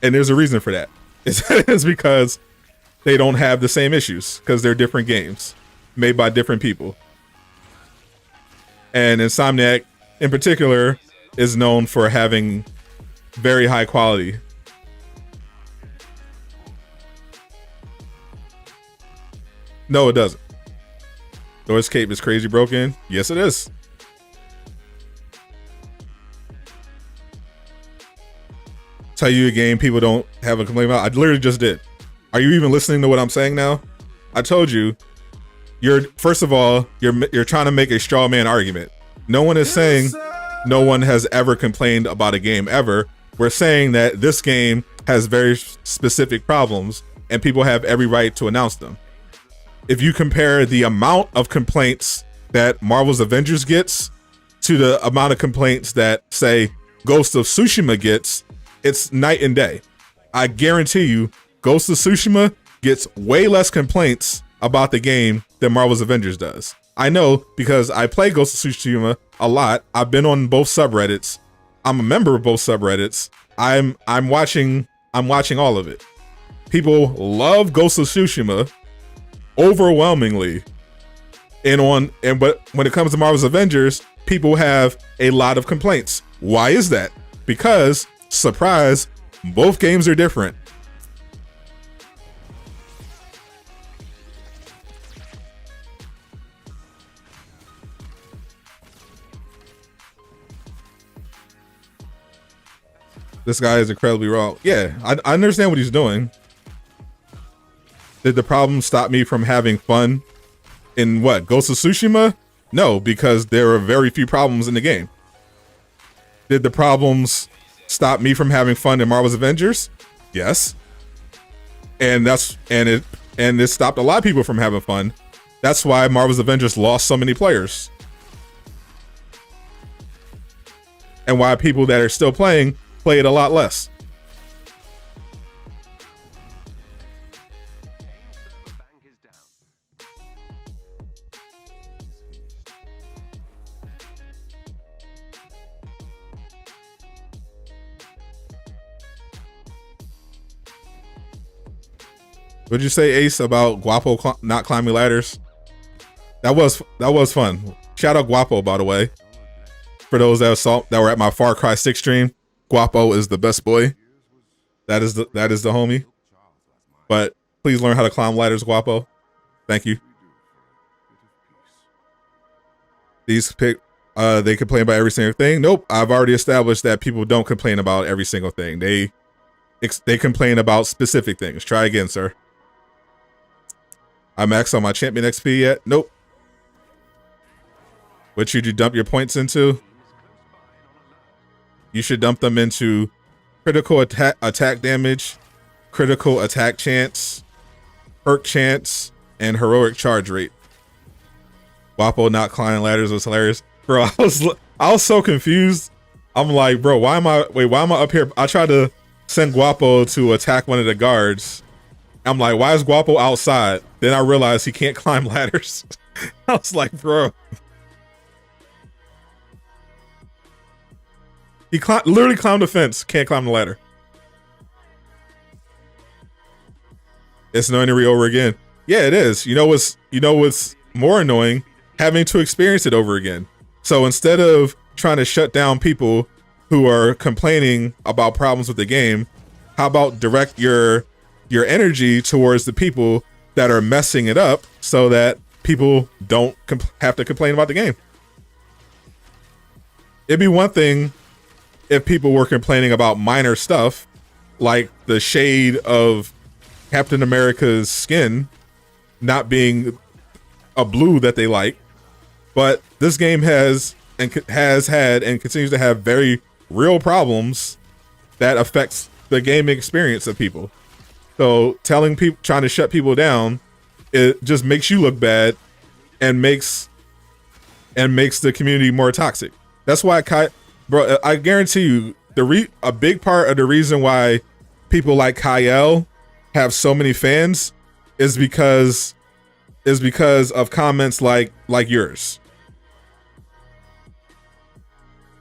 A: And there's a reason for that. It's because they don't have the same issues, because they're different games made by different people. And Insomniac in particular is known for having very high quality. No, it doesn't. Doors Cape is crazy broken. Yes, it is. Tell you a game people don't have a complaint about. I literally just did. Are you even listening to what I'm saying now? I told you. First of all, you're trying to make a straw man argument. No one is saying no one has ever complained about a game ever. We're saying that this game has very specific problems and people have every right to announce them. If you compare the amount of complaints that Marvel's Avengers gets to the amount of complaints that, say, Ghost of Tsushima gets, it's night and day. I guarantee you, Ghost of Tsushima gets way less complaints about the game than Marvel's Avengers does. I know because I play Ghost of Tsushima a lot. I've been on both subreddits. I'm a member of both subreddits. I'm watching all of it. People love Ghost of Tsushima overwhelmingly. But when it comes to Marvel's Avengers, people have a lot of complaints. Why is that? Because, surprise, both games are different. This guy is incredibly wrong. Yeah, I understand what he's doing. Did the problem stop me from having fun in what? Ghost of Tsushima? No, because there are very few problems in the game. Did the problems stop me from having fun in Marvel's Avengers? Yes. And it stopped a lot of people from having fun. That's why Marvel's Avengers lost so many players. And why people that are still playing play it a lot less. What'd you say, Ace, about Guapo not climbing ladders? That was fun. Shout out Guapo, by the way. For those that were at my Far Cry 6 stream, Guapo is the best boy. That is the homie. But please learn how to climb ladders, Guapo. Thank you. They complain about every single thing. Nope, I've already established that people don't complain about every single thing. They complain about specific things. Try again, sir. I maxed on my champion XP yet? Nope. What should you dump your points into? You should dump them into critical attack damage, critical attack chance, perk chance, and heroic charge rate. Guapo not climbing ladders was hilarious. Bro, I was so confused. I'm like, bro, why am I up here? I tried to send Guapo to attack one of the guards. I'm like, why is Guapo outside? Then I realized he can't climb ladders. I was like, bro. He literally climbed the fence, can't climb the ladder. It's annoying to re-over again. Yeah, it is. You know what's more annoying? Having to experience it over again. So instead of trying to shut down people who are complaining about problems with the game, how about direct your energy towards the people that are messing it up so that people don't have to complain about the game. It'd be one thing if people were complaining about minor stuff, like the shade of Captain America's skin not being a blue that they like. But this game has had and continues to have very real problems that affects the gaming experience of people. So trying to shut people down, it just makes you look bad and makes the community more toxic. That's why bro, I guarantee you a big part of the reason why people like Kyle have so many fans is because of comments like yours.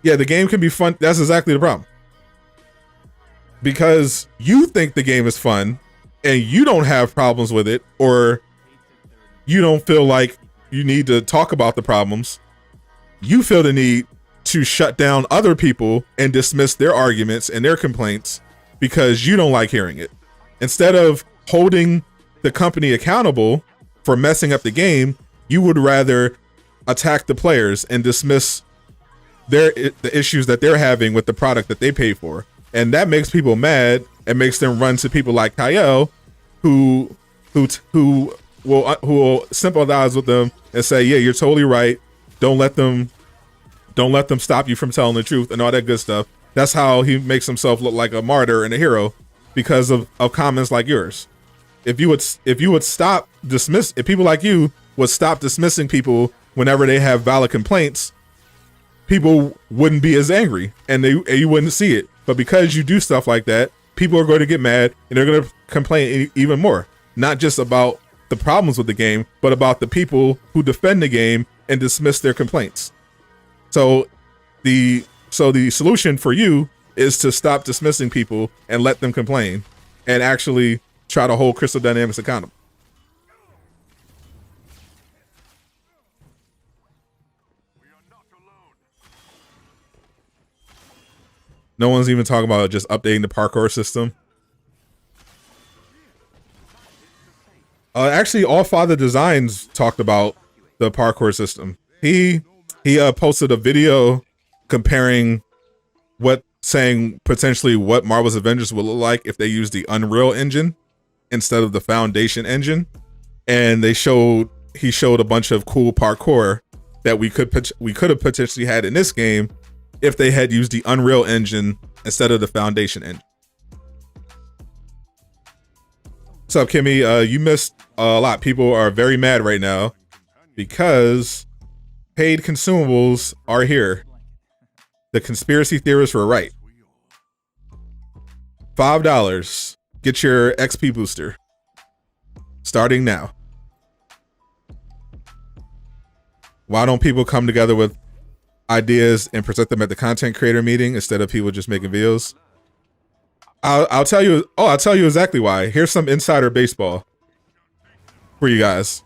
A: Yeah, the game can be fun. That's exactly the problem. Because you think the game is fun and you don't have problems with it, or you don't feel like you need to talk about the problems. You feel the need to shut down other people and dismiss their arguments and their complaints because you don't like hearing it. Instead of holding the company accountable for messing up the game, you would rather attack the players and dismiss the issues that they're having with the product that they pay for. And that makes people mad and makes them run to people like Kyle who will sympathize with them and say, yeah, you're totally right. Don't let them stop you from telling the truth and all that good stuff. That's how he makes himself look like a martyr and a hero, because of comments like yours. If people like you would stop dismissing people whenever they have valid complaints, people wouldn't be as angry and you wouldn't see it. But because you do stuff like that, people are going to get mad and they're going to complain even more. Not just about the problems with the game, but about the people who defend the game and dismiss their complaints. So the solution for you is to stop dismissing people and let them complain and actually try to hold Crystal Dynamics accountable. No one's even talking about just updating the parkour system. Actually, All Father Designs talked about the parkour system. He posted a video comparing saying potentially what Marvel's Avengers would look like if they used the Unreal Engine instead of the Foundation engine, and he showed a bunch of cool parkour that we could have potentially had in this game if they had used the Unreal Engine instead of the Foundation engine. What's up, Kimmy? You missed a lot. People are very mad right now because paid consumables are here. The conspiracy theorists were right. $5. Get your XP booster. Starting now. Why don't people come together with ideas and present them at the content creator meeting instead of people just making videos? I'll tell you. Oh, I'll tell you exactly why. Here's some insider baseball for you guys.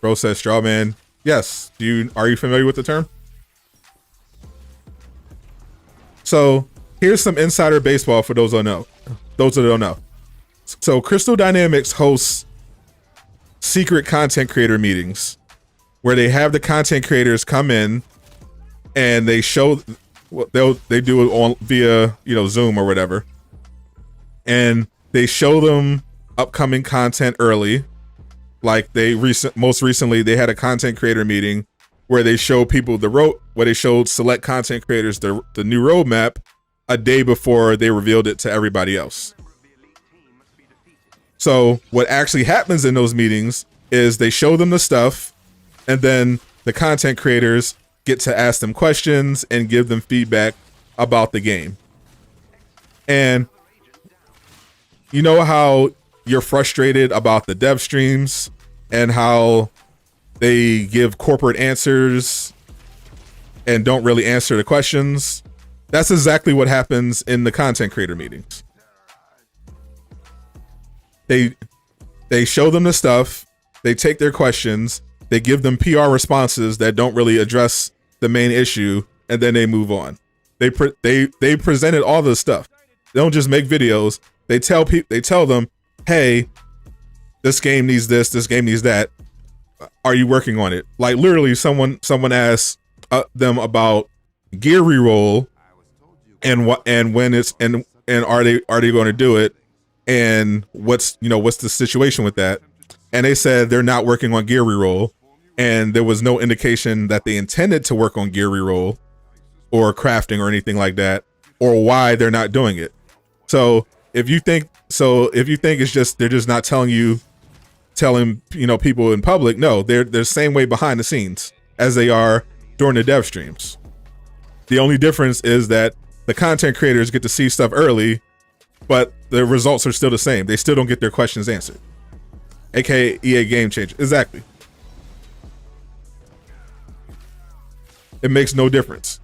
A: Bro says straw man. Yes. Are you familiar with the term? So here's some insider baseball for those who don't know. Those that don't know. So Crystal Dynamics hosts secret content creator meetings where they have the content creators come in and they show they do it on via Zoom or whatever, and they show them upcoming content early. Like most recently they had a content creator meeting where they show people where they showed select content creators the new roadmap a day before they revealed it to everybody else. So what actually happens in those meetings is they show them the stuff, and then the content creators get to ask them questions and give them feedback about the game. And you know how you're frustrated about the dev streams and how they give corporate answers and don't really answer the questions? That's exactly what happens in the content creator meetings. They show them the stuff, they take their questions, they give them PR responses that don't really address the main issue, and then they move on. They presented all the stuff. They don't just make videos. They tell them, hey, this game needs this game needs that. Are you working on it? Like literally, someone asked them about gear reroll and when it's and are they going to do it, and what's the situation with that? And they said they're not working on gear reroll, and there was no indication that they intended to work on gear reroll or crafting or anything like that, or why they're not doing it. So if you think it's just they're just not telling people in public, no, they're the same way behind the scenes as they are during the dev streams. The only difference is that the content creators get to see stuff early, but the results are still the same. They still don't get their questions answered. AKA EA Game Changer. Exactly. It makes no difference.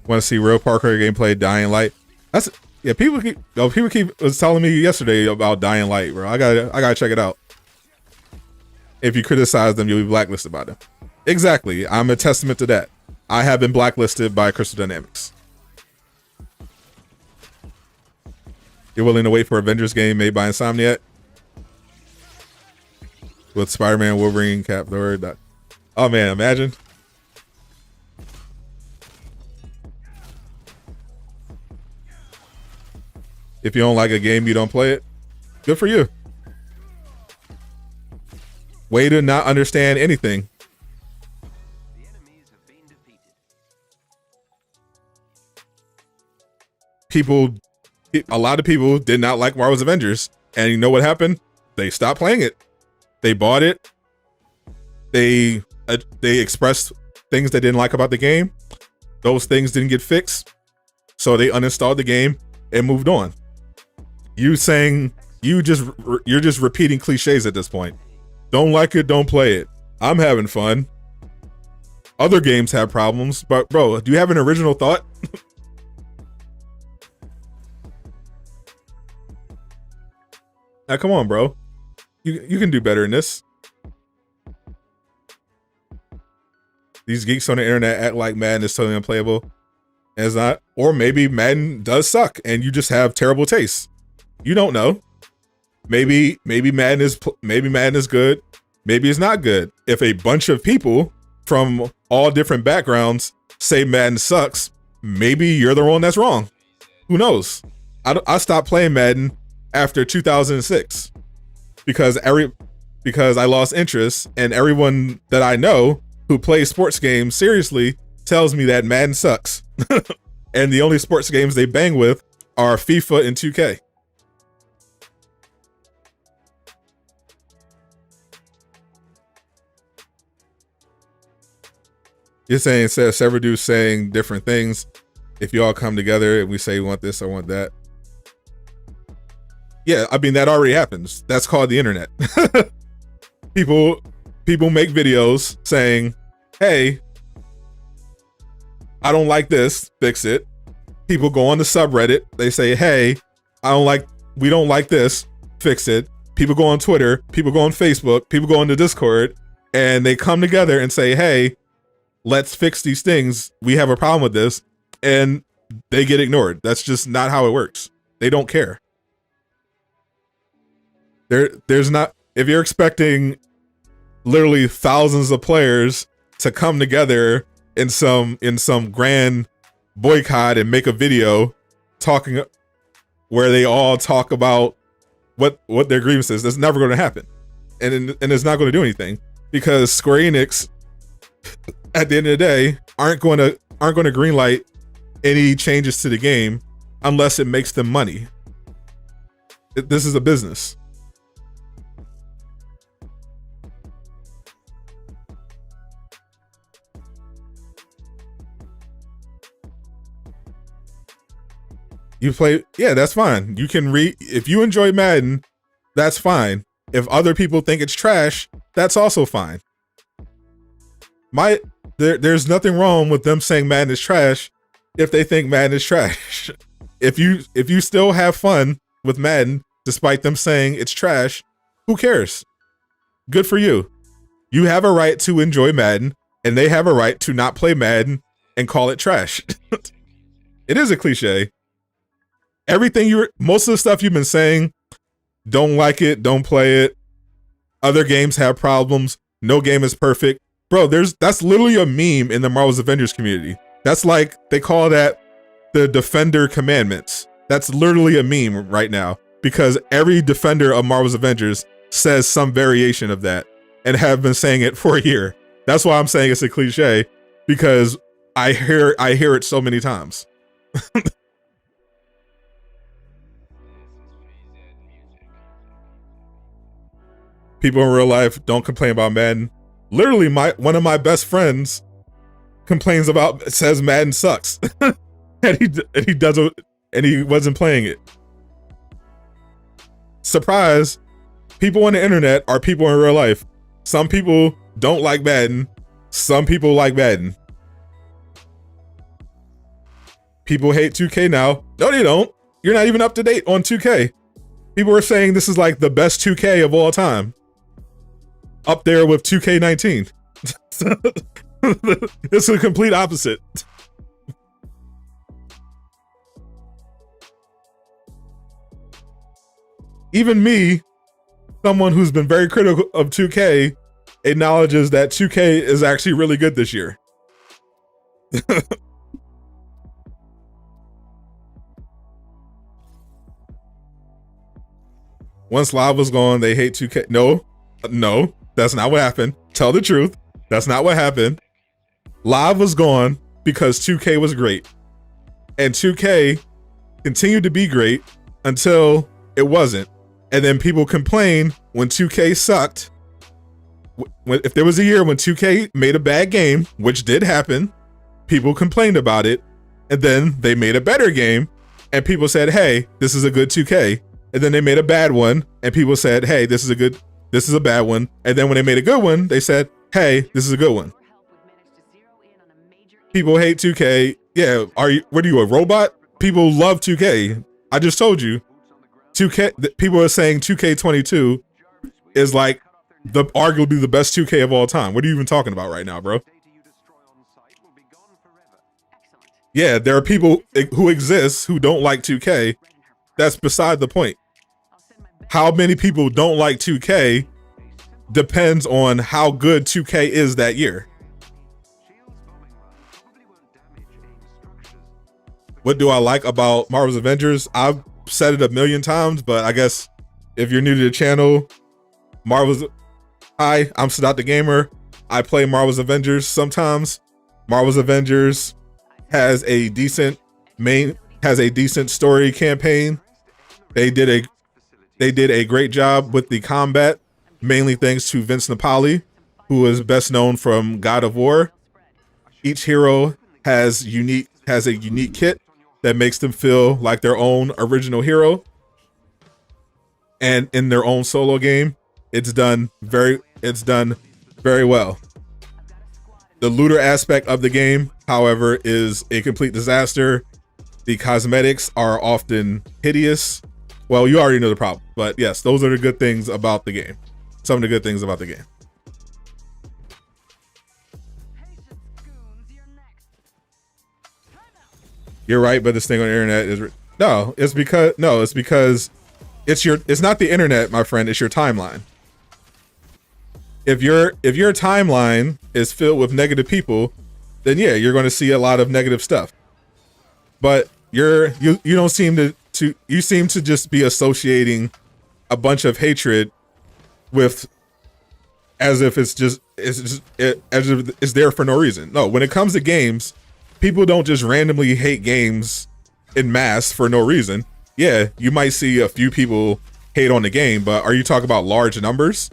A: Want to see real parkour gameplay? Dying Light. People keep was telling me yesterday about Dying Light, bro. I gotta check it out. If you criticize them, you'll be blacklisted by them. Exactly. I'm a testament to that. I have been blacklisted by Crystal Dynamics. You're willing to wait for Avengers game made by Insomniac? With Spider-Man, Wolverine, Cap, Thor. Oh man, imagine. If you don't like a game, you don't play it. Good for you. Way to not understand anything.
B: The enemies have been defeated.
A: A lot of people did not like Marvel's Avengers, and you know what happened? They stopped playing it. They bought it. they expressed things they didn't like about the game. Those things didn't get fixed, so they uninstalled the game and moved on. You're just repeating cliches at this point. Don't like it, don't play it. I'm having fun. Other games have problems, but bro, do you have an original thought? Now, come on, bro. You can do better than this. These geeks on the internet act like Madden is totally unplayable. And it's not. Or maybe Madden does suck and you just have terrible taste. You don't know. Maybe Madden is good. Maybe it's not good. If a bunch of people from all different backgrounds say Madden sucks, maybe you're the one that's wrong. Who knows? I stopped playing Madden after 2006 because I lost interest, and everyone that I know who plays sports games seriously tells me that Madden sucks. And the only sports games they bang with are FIFA and 2K. You're saying instead of several dudes saying different things, if you all come together and we say we want this or want that. Yeah, I mean, that already happens. That's called the internet. People make videos saying, hey, I don't like this, fix it. People go on the subreddit, they say, hey, we don't like this, fix it. People go on Twitter, people go on Facebook, people go on the Discord, and they come together and say, hey, let's fix these things. We have a problem with this. And they get ignored. That's just not how it works. They don't care. There's not, if you're expecting literally thousands of players to come together in some grand boycott and make a video talking where they all talk about what their grievance is, that's never going to happen. And it's not going to do anything, because Square Enix at the end of the day aren't going to greenlight any changes to the game unless it makes them money. This is a business. You play, yeah, that's fine. You can if you enjoy Madden, that's fine. If other people think it's trash, that's also fine. There's nothing wrong with them saying Madden is trash if they think Madden is trash. If you still have fun with Madden despite them saying it's trash, who cares? Good for you. You have a right to enjoy Madden, and they have a right to not play Madden and call it trash. It is a cliche. Most of the stuff you've been saying, don't like it, don't play it. Other games have problems. No game is perfect. Bro, that's literally a meme in the Marvel's Avengers community. That's like, they call that the Defender Commandments. That's literally a meme right now, because every Defender of Marvel's Avengers says some variation of that and have been saying it for a year. That's why I'm saying it's a cliche, because I hear it so many times. People in real life don't complain about Madden. Literally, one of my best friends says Madden sucks, and he wasn't playing it. Surprise! People on the internet are people in real life. Some people don't like Madden. Some people like Madden. People hate 2K now. No, they don't. You're not even up to date on 2K. People are saying this is like the best 2K of all time. Up there with 2K19. It's a complete opposite. Even me, someone who's been very critical of 2K, acknowledges that 2K is actually really good this year. Once Live was gone, they hate 2K. No, that's not what happened. Tell the truth. That's not what happened. Live was gone because 2K was great. And 2K continued to be great until it wasn't. And then people complained when 2K sucked. if there was a year when 2K made a bad game, which did happen, people complained about it, and then they made a better game, and people said, "Hey, this is a good 2K." And then they made a bad one, and people said, "Hey, this is a bad one." And then when they made a good one, they said, "Hey, this is a good one." People hate 2K. Yeah, what are you, a robot? People love 2K. I just told you. 2K, people are saying 2K22 is like arguably the best 2K of all time. What are you even talking about right now, bro? Yeah, there are people who exist who don't like 2K. That's beside the point. How many people don't like 2K depends on how good 2K is that year. What do I like about Marvel's Avengers? I've said it a million times, but I guess if you're new to the channel, hi, I'm Sadat the Gamer. I play Marvel's Avengers sometimes. Marvel's Avengers has a decent story campaign. They did a great job with the combat, mainly thanks to Vince Napoli, who is best known from God of War. Each hero has a unique kit that makes them feel like their own original hero. And in their own solo game, it's done very well. The looter aspect of the game, however, is a complete disaster. The cosmetics are often hideous. Well, you already know the problem, but yes, those are the good things about the game. Some of the good things about the game. You're right, but this thing on the internet is it's because it's not the internet, my friend, it's your timeline. If your timeline is filled with negative people, then yeah, you're going to see a lot of negative stuff. But you don't seem to just be associating a bunch of hatred with as if it's there for no reason. No, when it comes to games, people don't just randomly hate games in mass for no reason. Yeah, you might see a few people hate on the game, but are you talking about large numbers?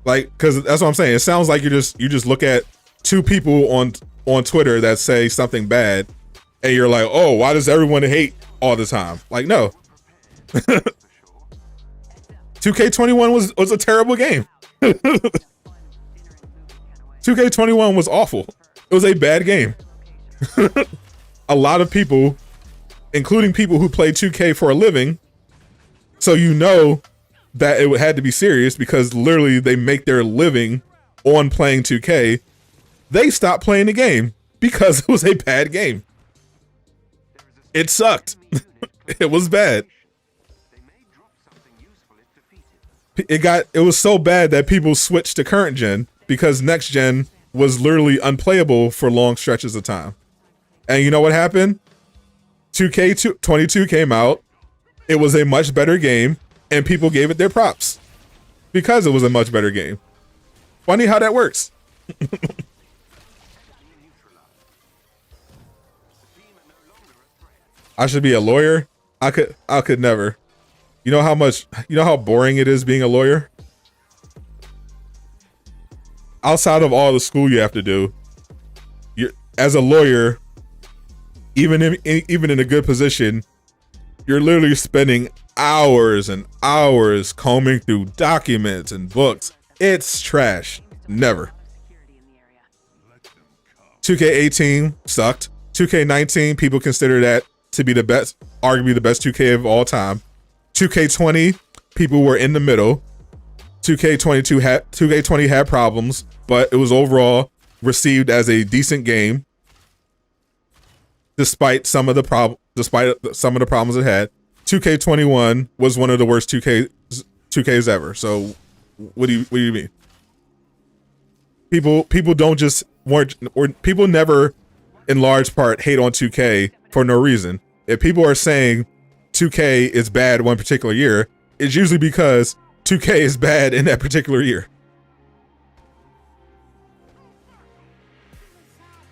A: Like, because that's what I'm saying. It sounds like you just look at two people on Twitter that say something bad, and you're like, oh, why does everyone hate all the time? Like, no. 2K21 was a terrible game. 2K21 was awful. It was a bad game. A lot of people, including people who play 2K for a living, so you know that it had to be serious because literally they make their living on playing 2K. They stopped playing the game because it was a bad game. It sucked. It was bad. It was so bad that people switched to current gen because next gen was literally unplayable for long stretches of time. And you know what happened? 2K22 came out. It was a much better game, and people gave it their props because it was a much better game. Funny how that works. I should be a lawyer. I could never. You know how boring it is being a lawyer? Outside of all the school you have to do, as a lawyer, even in a good position, you're literally spending hours and hours combing through documents and books. It's trash. Never. 2K18 sucked. 2K19, people consider that to be the best, arguably the best 2K of all time. 2K20, people were in the middle. 2K20 had problems, but it was overall received as a decent game, despite some of the problems it had. 2K21 was one of the worst 2Ks ever. So, what do you mean? People don't just people never, in large part, hate on 2K for no reason. If people are saying 2K is bad one particular year, it's usually because 2K is bad in that particular year.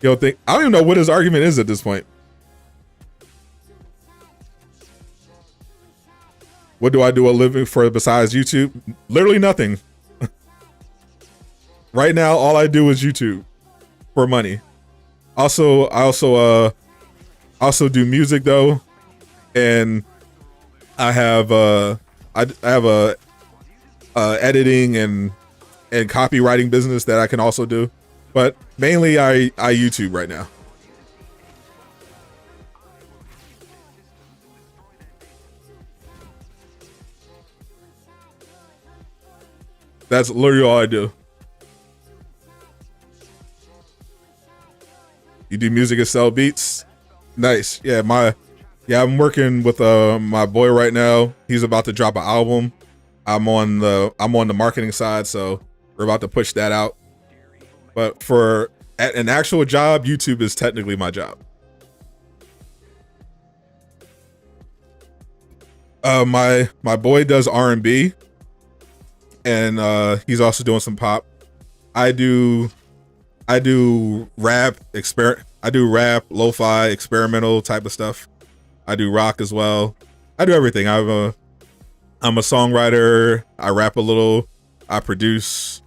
A: I don't even know what his argument is at this point. What do I do a living for besides YouTube? Literally nothing. Right now, all I do is YouTube for money. I also do music though, and I have I have a editing and copywriting business that I can also do, but mainly I YouTube right now. That's literally all I do. You do music and sell beats? Nice. Yeah, I'm working with my boy right now. He's about to drop an album. I'm on the marketing side, so we're about to push that out. But for an actual job, YouTube is technically my job. My boy does R&B, and he's also doing some pop. I do rap, lo-fi, experimental type of stuff. I do rock as well. I do everything. I'm a songwriter. I rap a little. I produce.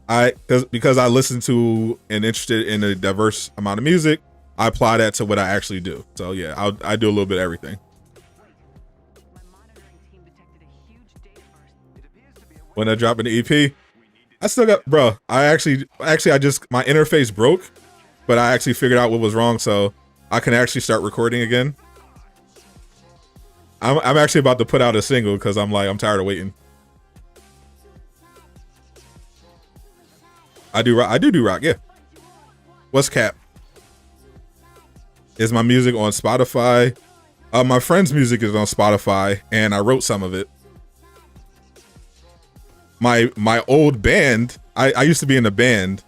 A: Because I listen to and interested in a diverse amount of music, I apply that to what I actually do. So yeah, I do a little bit of everything. When I drop an EP, I still got, bro. I just, my interface broke, but I actually figured out what was wrong, so I can actually start recording again. I'm actually about to put out a single because I'm tired of waiting. I do rock, yeah. What's cap? Is my music on Spotify? My friend's music is on Spotify, and I wrote some of it. My old band, I used to be in a band.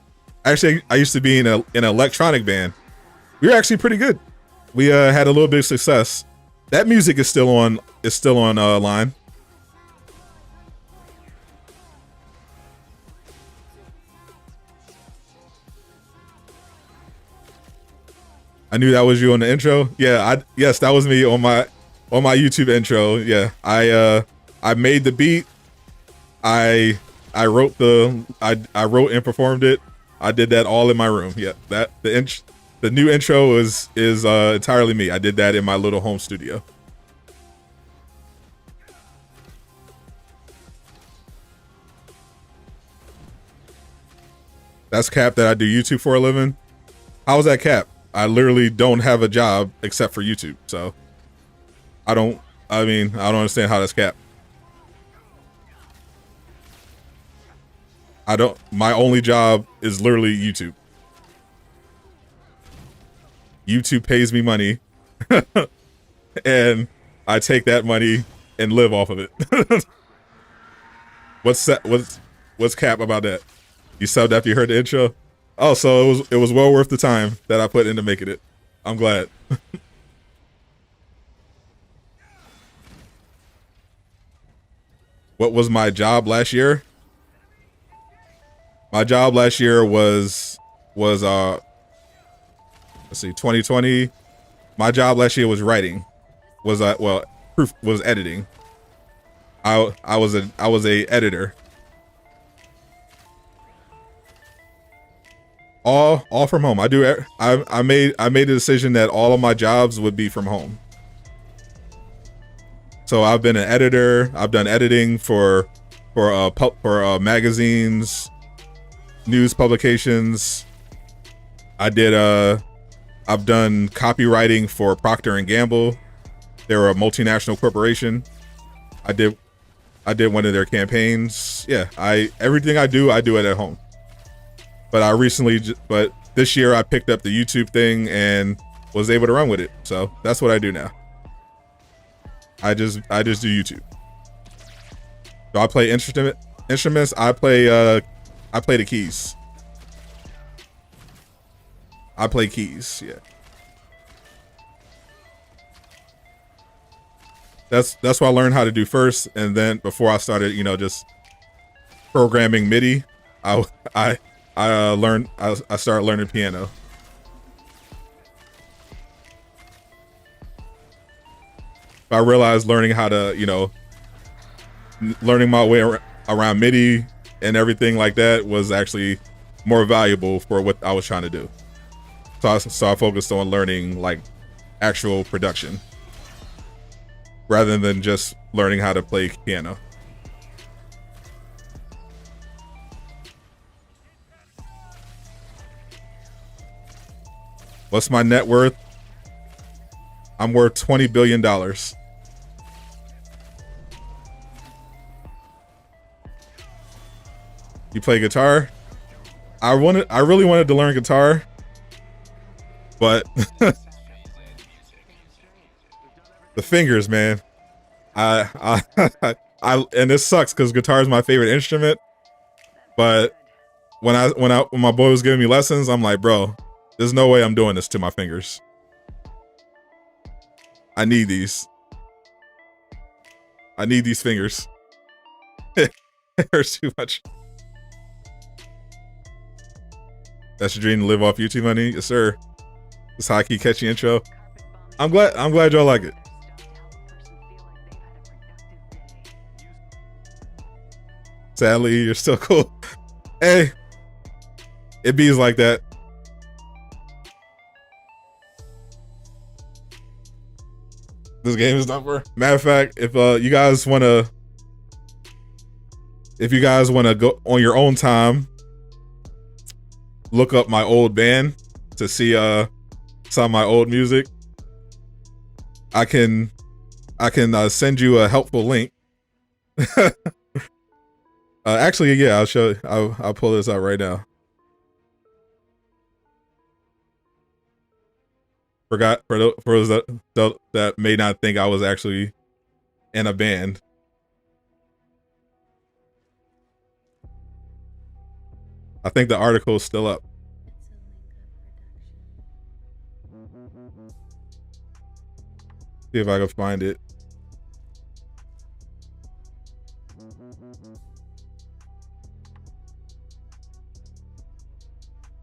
A: Actually, I used to be in an electronic band. We were actually pretty good. We had a little bit of success. That music is still on line. I knew that was you on the intro. Yeah, yes, that was me on my YouTube intro. Yeah, I made the beat. I wrote I wrote and performed it. I did that all in my room. Yeah, the new intro is entirely me. I did that in my little home studio. That's cap that I do YouTube for a living. How is that cap? I literally don't have a job except for YouTube, so I don't understand how that's cap. My only job is literally YouTube. YouTube pays me money and I take that money and live off of it. What's cap about that? You subbed after you heard the intro? Oh, so it was well worth the time that I put into making it. I'm glad. What was my job last year? My job last year was let's see, 2020. My job last year was writing. Was editing. I was a editor. All from home. I made a decision that all of my jobs would be from home. So I've been an editor. I've done editing for magazines, news publications. I've done copywriting for Procter and Gamble. They're a multinational corporation. I did one of their campaigns. Yeah, everything I do it at home. But this year I picked up the YouTube thing and was able to run with it. So that's what I do now. I just do YouTube. Do I play instruments? I play the keys. I play keys, yeah. That's what I learned how to do first, and then before I started, just programming MIDI, I started learning piano. I realized learning how to, learning my way around MIDI and everything like that was actually more valuable for what I was trying to do. So I focused on learning like actual production rather than just learning how to play piano. What's my net worth? I'm worth $20 billion. You play guitar? I really wanted to learn guitar, but the fingers, man. I and this sucks because guitar is my favorite instrument. But when my boy was giving me lessons, I'm like, bro, there's no way I'm doing this to my fingers. I need these. I need these fingers. It hurts too much. That's your dream, to live off YouTube money? Yes, sir. That's how I keep catching intro. I'm glad y'all like it. Sadly, you're still cool. Hey, it bees like that. This game is not for. Matter of fact, if you guys wanna go on your own time, look up my old band to see some of my old music. I can send you a helpful link. Actually, yeah, I'll show. I'll pull this out right now. Forgot for those that may not think I was actually in a band. I think the article is still up. See if I can find it.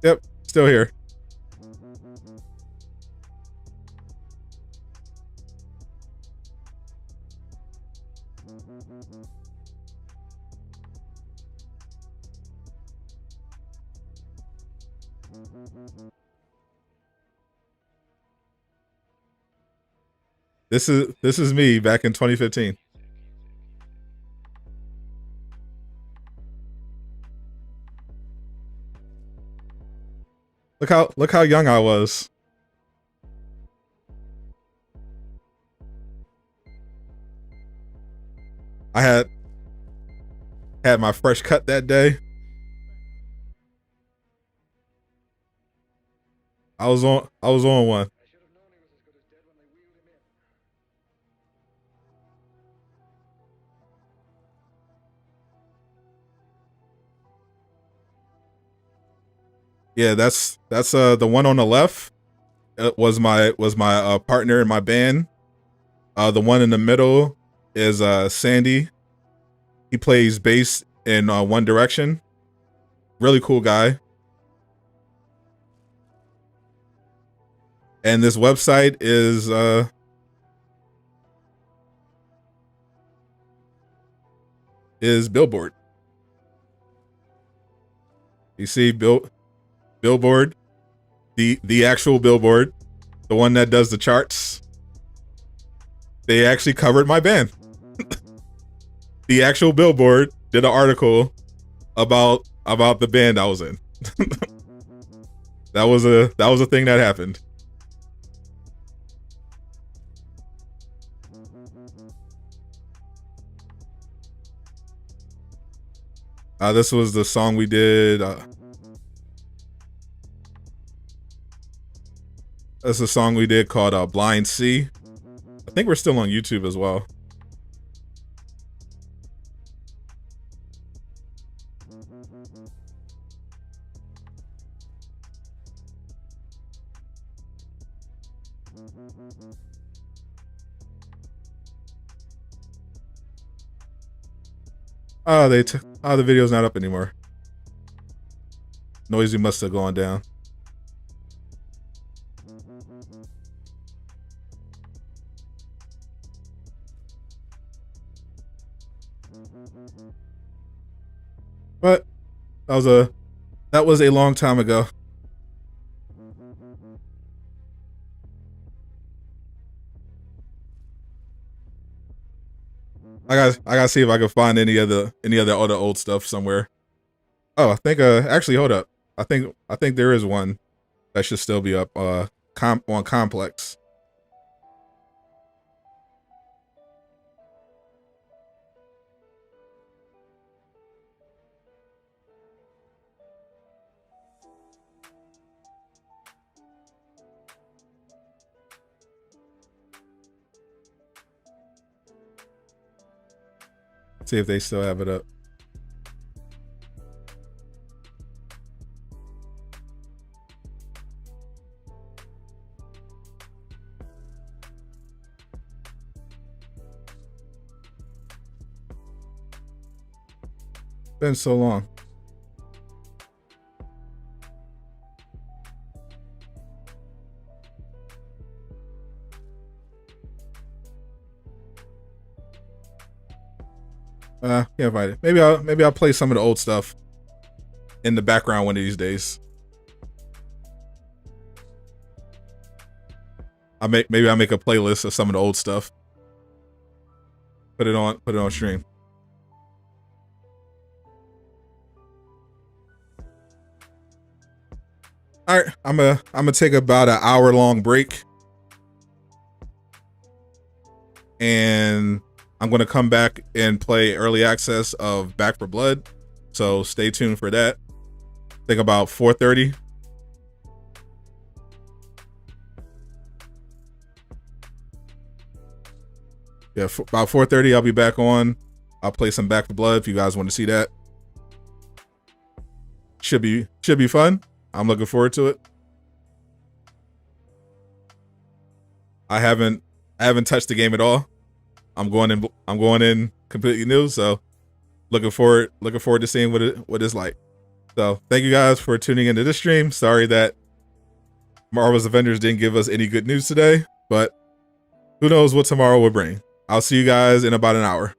A: Yep, still here. This is me back in 2015. Look how young I was. I had my fresh cut that day. I was on one. Yeah, that's the one on the left. Was my partner in my band. The one in the middle is Sandy. He plays bass in One Direction. Really cool guy. And this website is Billboard. You see Billboard, the actual Billboard, the one that does the charts. They actually covered my band. The actual Billboard did an article about the band I was in. That was a thing that happened. This was the song we did. That's a song we did called Blind Sea. I think we're still on YouTube as well. Oh, the video's not up anymore. Noisy must have gone down. But that was a long time ago. I gotta see if I can find any other old stuff somewhere. Oh, I think actually hold up. I think there is one that should still be up on Complex. See if they still have it up. Been so long. Can't find it. Maybe I'll play some of the old stuff in the background one of these days. Maybe I'll make a playlist of some of the old stuff. Put it on stream. All right, I'm gonna take about an hour-long break, and I'm gonna come back and play early access of Back for Blood. So stay tuned for that. I think about 4:30. Yeah, about 4:30, I'll be back on. I'll play some Back for Blood if you guys want to see that. Should be fun. I'm looking forward to it. I haven't touched the game at all. I'm going in completely new, so looking forward to seeing what it's like. So thank you guys for tuning into this stream. Sorry that Marvel's Avengers didn't give us any good news today, but who knows what tomorrow will bring. I'll see you guys in about an hour.